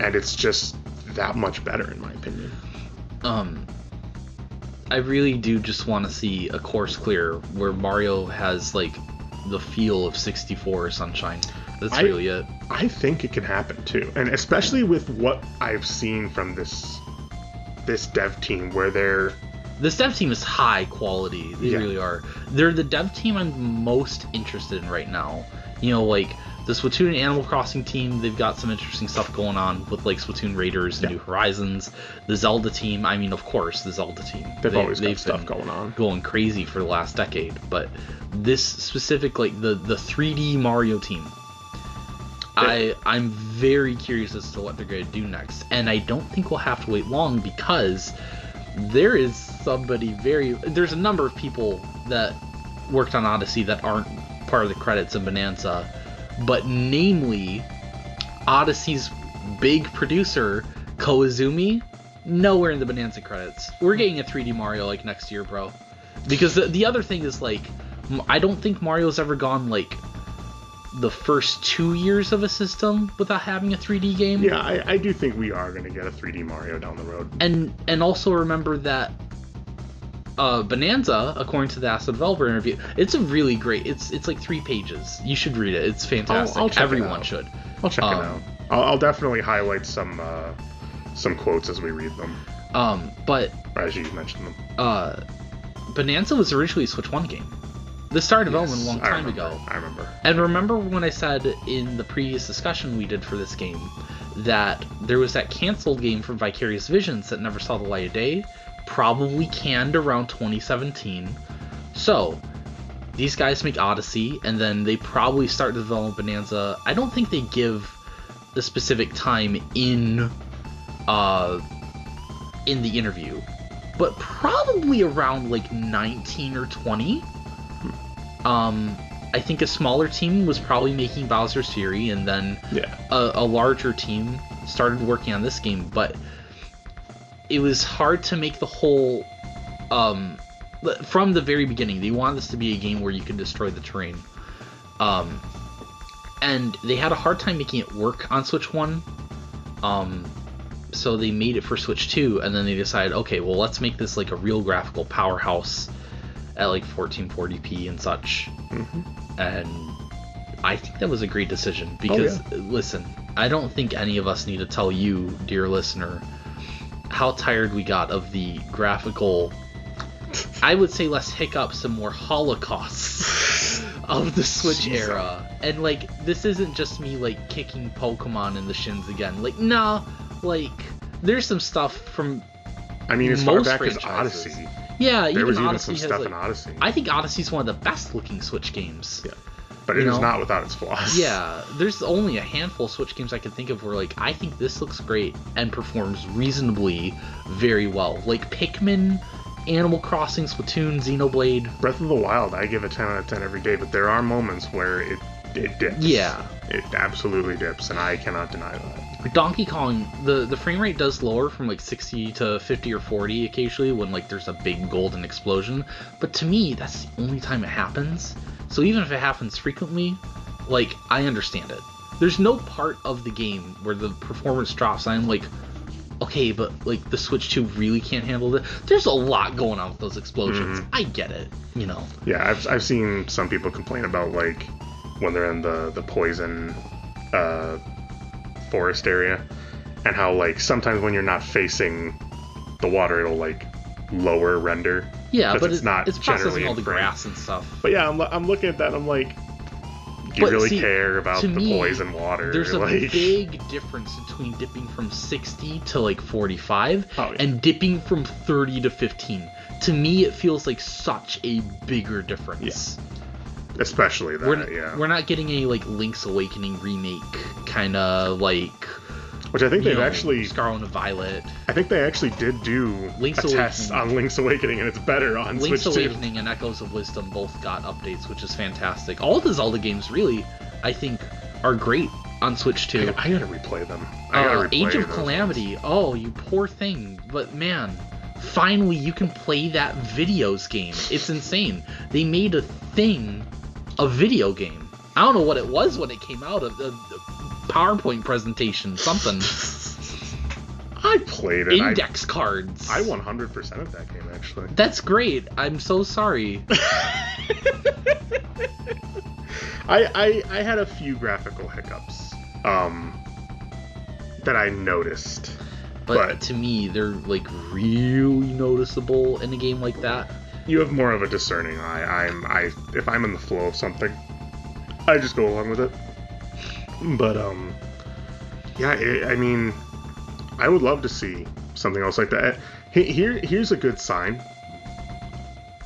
And it's just that much better, in my opinion. I really do just want to see a course clear where Mario has, the feel of 64 Sunshine. That's really it. I think it can happen, too. And especially with what I've seen from this dev team, where they're... This dev team is high quality. They really are. They're the dev team I'm most interested in right now. The Splatoon and Animal Crossing team, they've got some interesting stuff going on with Splatoon Raiders and New Horizons. The Zelda team, of course, the Zelda team. They've always got stuff going on. Going crazy for the last decade. But this specific, the 3D Mario team, I'm very curious as to what they're going to do next. And I don't think we'll have to wait long because... there's a number of people that worked on Odyssey that aren't part of the credits in Bananza, but namely Odyssey's big producer Koizumi, nowhere in the Bananza credits. We're getting a 3D Mario next year, bro. Because the other thing is I don't think Mario's ever gone the first 2 years of a system without having a 3D game. Yeah, I do think we are going to get a 3D Mario down the road. And also remember that Bananza, according to the Ask the Developer interview, it's a really great. It's 3 pages. You should read it. It's fantastic. I'll check Everyone it out. should. I'll check it out. I'll definitely highlight some quotes as we read them. But or as you mentioned them. Bananza was originally a Switch 1 game. This started development a long time ago. I remember. And remember when I said in the previous discussion we did for this game that there was that canceled game from Vicarious Visions that never saw the light of day, probably canned around 2017. So, these guys make Odyssey, and then they probably start to develop Bananza. I don't think they give a specific time in in the interview, but probably around like 19 or 20. I think a smaller team was probably making Bowser's Fury, and then a larger team started working on this game. But it was hard to make the whole. From the very beginning, they wanted this to be a game where you could destroy the terrain. And they had a hard time making it work on Switch 1. So they made it for Switch 2, and then they decided, okay, well, let's make this like a real graphical powerhouse at like 1440p and such. And I think that was a great decision because, listen, I don't think any of us need to tell you, dear listener, how tired we got of the graphical, I would say less hiccups and more holocausts of the Switch era. And like, this isn't just me like kicking Pokemon in the shins again. Like, nah, like there's some stuff from as far back as Odyssey. Yeah, there was even Odyssey some stuff in Odyssey. I think Odyssey's one of the best looking Switch games. Yeah, but it is not without its flaws. Yeah, there's only a handful of Switch games I can think of where like I think this looks great and performs reasonably very well. Like Pikmin, Animal Crossing, Splatoon, Xenoblade. Breath of the Wild, I give a 10 out of 10 every day, but there are moments where it dips. Yeah. It absolutely dips, and I cannot deny that. Donkey Kong, the frame rate does lower from like 60 to 50 or 40 occasionally when like there's a big golden explosion, but to me that's the only time it happens. So even if it happens frequently, like I understand it. There's no part of the game where the performance drops and I'm like, okay, but like the Switch 2 really can't handle it. There's a lot going on with those explosions. I get it, Yeah, I've seen some people complain about like when they're in the poison forest area, and how like sometimes when you're not facing the water, it'll like lower render. Yeah, but it's not it's generally processing all the frame. grass and stuff. But yeah, I'm looking at that. I'm like, do you really care about the poison water? There's a like... big difference between dipping from 60 to like 45 and dipping from 30 to 15. To me, it feels like such a bigger difference. Yeah. Especially that, We're not getting any like Link's Awakening remake kind of like. Which I think they've actually. Scarlet and Violet. I think they actually did do test on Link's Awakening, and it's better on Link's Switch 2. Link's Awakening and Echoes of Wisdom both got updates, which is fantastic. All the Zelda games, really, I think, are great on Switch 2. I gotta replay them. Age of Calamity. Ones. Oh, you poor thing. But man, finally you can play that videos game. It's insane. They made a video game. I don't know what it was when it came out, a PowerPoint presentation, something. I played it. Index cards. I 100% of that game, actually. That's great. I'm so sorry. I had a few graphical hiccups that I noticed. But to me, they're like really noticeable in a game like that. You have more of a discerning eye. If I'm in the flow of something, I just go along with it. But I would love to see something else like that. Here's a good sign.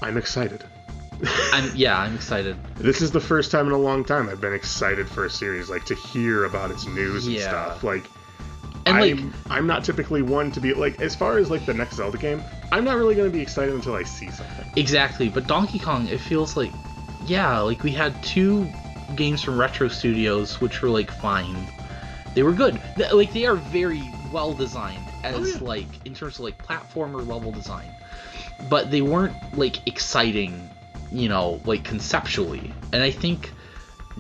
I'm excited. I'm excited. This is the first time in a long time I've been excited for a series, like to hear about its news and stuff. Like, and I'm not typically one to be like, as far as like the next Zelda game, I'm not really going to be excited until I see something. Exactly, but Donkey Kong, it feels like, like we had 2 games from Retro Studios which were like fine. They were good. Like they are very well designed as like in terms of like platformer level design, but they weren't like exciting, like conceptually. And I think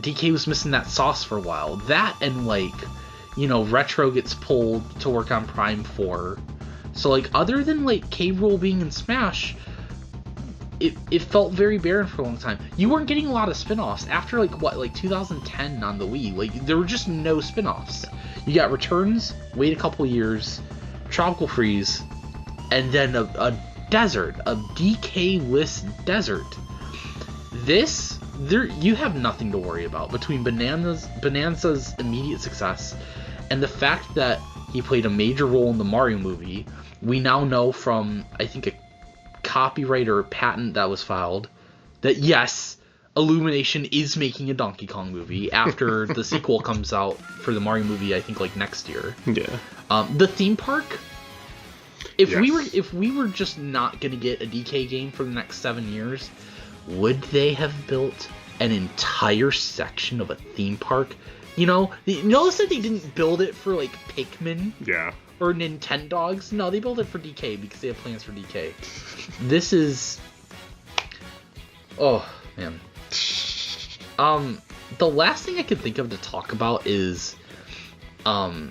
DK was missing that sauce for a while. That and like, Retro gets pulled to work on Prime 4. So like other than like K. Rool being in Smash, it felt very barren for a long time. You weren't getting a lot of spin-offs after like 2010 on the Wii. Like there were just no spin-offs. You got Returns, wait a couple years, Tropical Freeze, and then a desert, a DK-less desert. You have nothing to worry about between Bananza's immediate success and the fact that he played a major role in the Mario movie. We now know from, I think, a copyright or patent that was filed that yes, Illumination is making a Donkey Kong movie after the sequel comes out for the Mario movie, I think like next year. Yeah. The theme park, If we were just not gonna get a DK game for the next 7 years, would they have built an entire section of a theme park? You know, notice that they didn't build it for like Pikmin. Yeah. Or Nintendogs. No, they built it for DK because they have plans for DK. This is. Oh man. The last thing I could think of to talk about is, I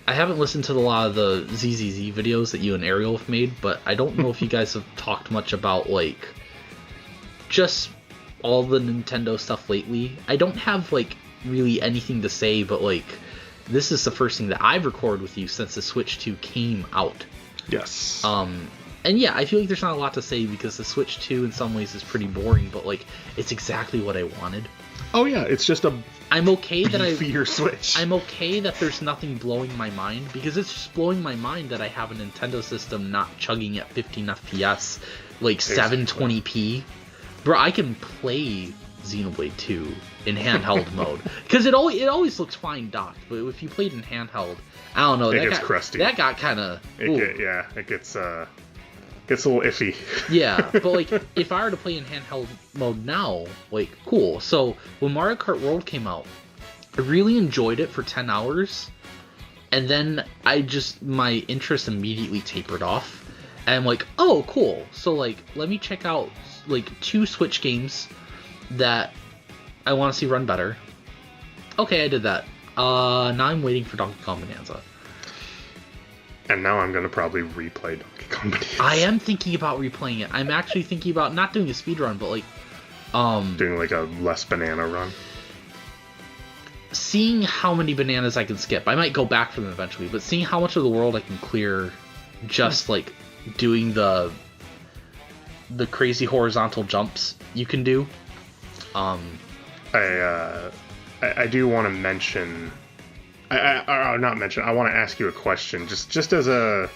haven't listened to a lot of the ZZZ videos that you and Ariel have made, but I don't know if you guys have talked much about like just all the Nintendo stuff lately. I don't have like really anything to say, but like this is the first thing that I've recorded with you since the Switch 2 came out. Yes. And yeah, I feel like there's not a lot to say because the Switch 2 in some ways is pretty boring, but like it's exactly what I wanted. Oh yeah, it's just a I'm okay that beefier Switch. I'm okay that there's nothing blowing my mind, because it's just blowing my mind that I have a Nintendo system not chugging at 15 FPS, like 720p. Bro, I can play Xenoblade 2 in handheld mode, because it always looks fine docked, but if you played in handheld, I don't know, it gets crusty. That got kind of it gets a little iffy. Yeah, but like if I were to play in handheld mode now, like cool. So when Mario Kart World came out, I really enjoyed it for 10 hours, and then my interest immediately tapered off, and I'm like, oh cool, so like let me check out like 2 Switch games that I want to see run better. Okay, I did that. Now I'm waiting for Donkey Kong Bonanza. And now I'm gonna probably replay Donkey Kong Bonanza. I am thinking about replaying it. I'm actually thinking about not doing a speed run, but like doing like a less banana run. Seeing how many bananas I can skip. I might go back for them eventually, but seeing how much of the world I can clear just like doing the crazy horizontal jumps you can do. I do want to mention. I want to ask you a question, just as a.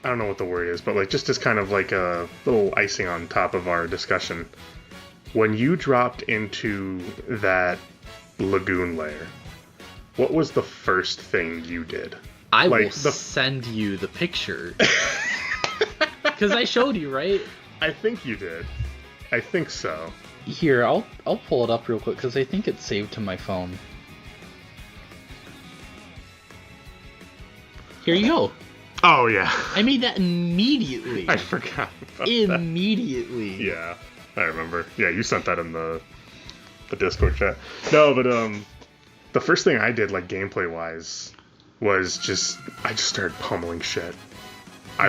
I don't know what the word is, but like just as kind of like a little icing on top of our discussion. When you dropped into that lagoon lair, what was the first thing you did? I will send you the picture. Because I showed you, right? I think you did. I think so. Here, I'll pull it up real quick because I think it's saved to my phone. Here you go. Oh yeah. I made that immediately. I forgot about immediately. that. Yeah, I remember. Yeah, you sent that in the Discord chat. No, but the first thing I did, like gameplay wise, was I just started pummeling shit. I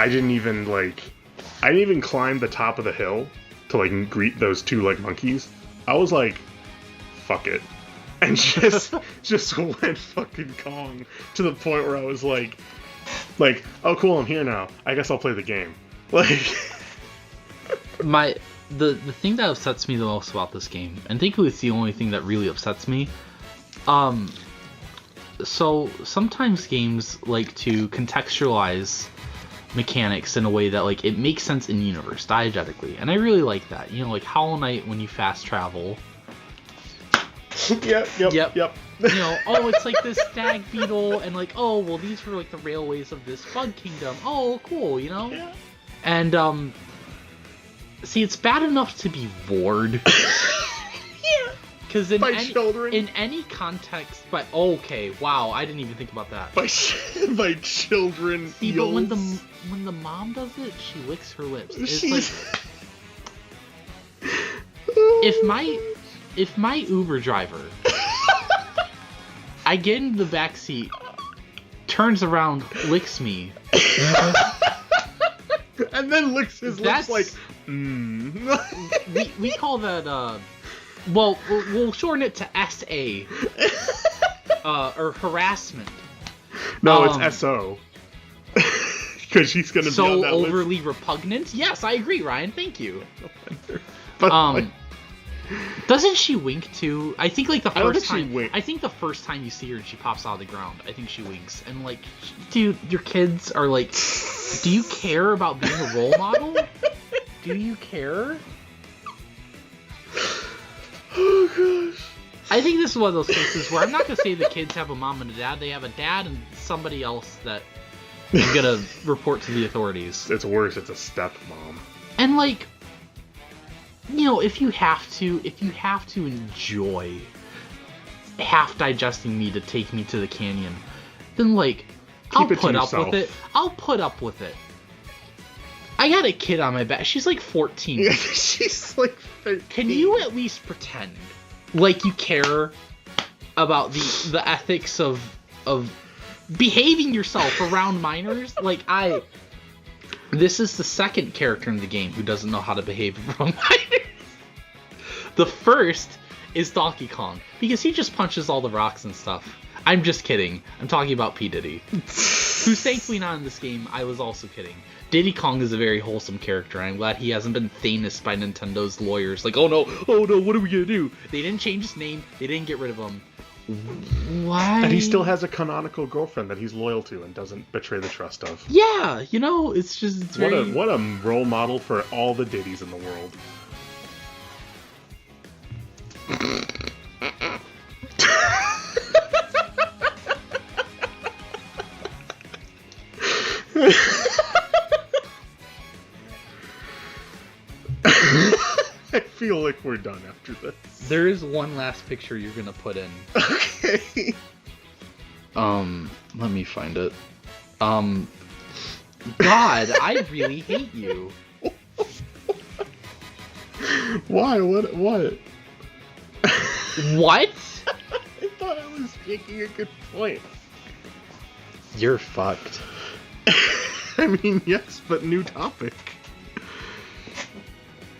didn't even climb the top of the hill to like greet those 2 like monkeys. I was like, fuck it, and just went fucking Kong to the point where I was like, oh cool, I'm here now. I guess I'll play the game. Like, the thing that upsets me the most about this game, and thankfully it's the only thing that really upsets me. So sometimes games like to contextualize mechanics in a way that like it makes sense in universe diegetically, and I really like that. You know, like Hollow Knight when you fast travel. Yep. You know, oh, it's like this stag beetle, and like, oh, well, these were like the railways of this bug kingdom. Oh, cool, you know. Yeah. And see, it's bad enough to be bored. Yeah. Because children. In any context, but okay, wow, I didn't even think about that. By children. See, but when the mom does it, she licks her lips. It's like if my Uber driver, I get into the back seat, turns around, licks me, and then licks his lips like, we call that well, we'll shorten it to SA, or harassment. No, it's SO. Because she's gonna be on that overly list. Repugnant. Yes, I agree, Ryan. Thank you. But doesn't she wink too? I think like the first time. She winks. I think the first time you see her and she pops out of the ground, I think she winks. And like, dude, your kids are like, do you care about being a role model? Do you care? Oh gosh. I think this is one of those cases where I'm not gonna say the kids have a mom and a dad. They have a dad and somebody else that is gonna report to the authorities. It's worse. It's a stepmom. And like, you know, if you have to enjoy half digesting me to take me to the canyon, then like, I'll put up with it. I'll put up with it. I got a kid on my back. She's like 14. Yeah, she's like 13. Can you at least pretend like you care about the ethics of behaving yourself around minors? Like, this is the second character in the game who doesn't know how to behave around minors. The first is Donkey Kong, because he just punches all the rocks and stuff. I'm just kidding. I'm talking about P. Diddy, who's thankfully not in this game. I was also kidding. Diddy Kong is a very wholesome character. I'm glad he hasn't been thanus by Nintendo's lawyers. Like, oh no, what are we gonna do? They didn't change his name. They didn't get rid of him. Why? And he still has a canonical girlfriend that he's loyal to and doesn't betray the trust of. Yeah, you know, it's very... What a role model for all the Diddies in the world. I feel like we're done after this. There is one last picture you're gonna put in. Okay. Let me find it. God, I really hate you. Why? What? What? I thought I was making a good point. You're fucked. I mean, yes, but new topic.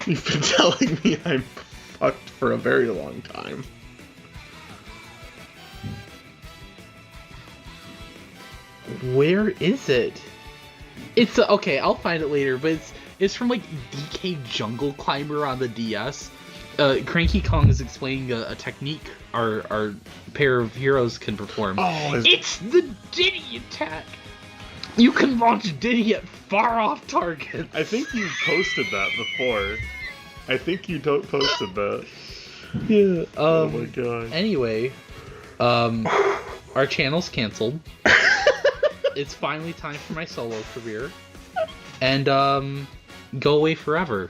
You've been telling me I'm fucked for a very long time. Where is it? It's okay. I'll find it later. But it's from like DK Jungle Climber on the DS. Cranky Kong is explaining a technique our pair of heroes can perform. Oh, it's the Diddy attack. You can launch Diddy at far off targets. I think you posted that before. I think you posted that. Yeah. Oh my god. Anyway, our channel's canceled. It's finally time for my solo career, and go away forever.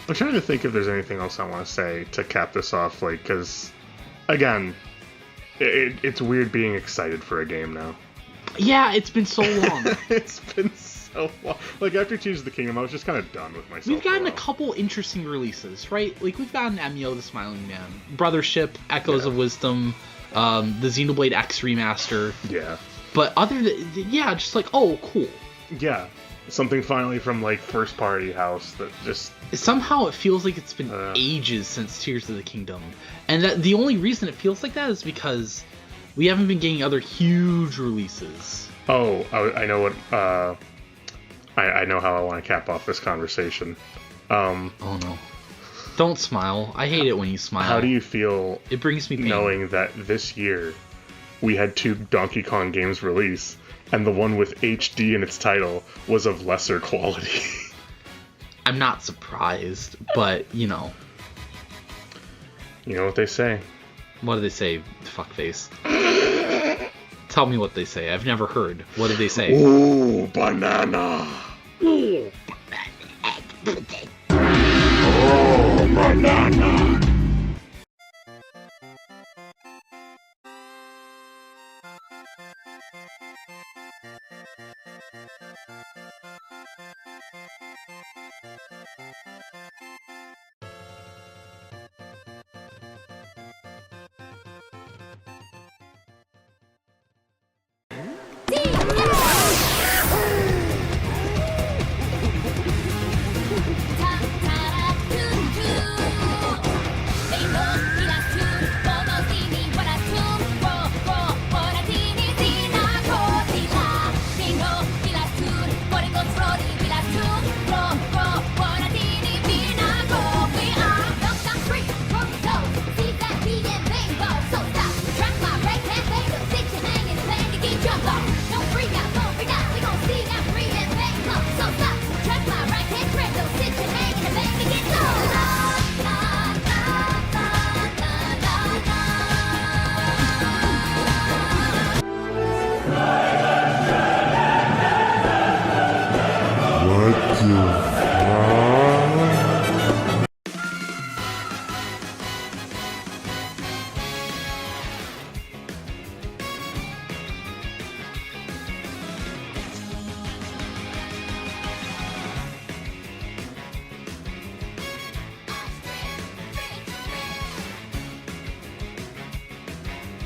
I'm trying to think if there's anything else I want to say to cap this off, like, because again, it's weird being excited for a game now. Yeah, it's been so long. It's been so long. Like, after Tears of the Kingdom, I was just kind of done with myself. We've gotten a couple interesting releases, right? Like, we've gotten Emio the Smiling Man, Brothership, Echoes of Wisdom, the Xenoblade X remaster. Yeah. But other than, yeah, just like, oh, cool. Yeah. Something finally from, like, first party house that just... Somehow it feels like it's been ages since Tears of the Kingdom. And that the only reason it feels like that is because we haven't been getting other huge releases. Oh, I know what, I know how I want to cap off this conversation. Oh no. Don't smile. I hate it when you smile. How do you feel it brings me pain. Knowing that this year we had 2 Donkey Kong games release, and the one with HD in its title was of lesser quality? I'm not surprised, but, you know. You know what they say. What do they say, fuckface? Tell me what they say. I've never heard. What do they say? Ooh, banana! Ooh. Oh, banana! you.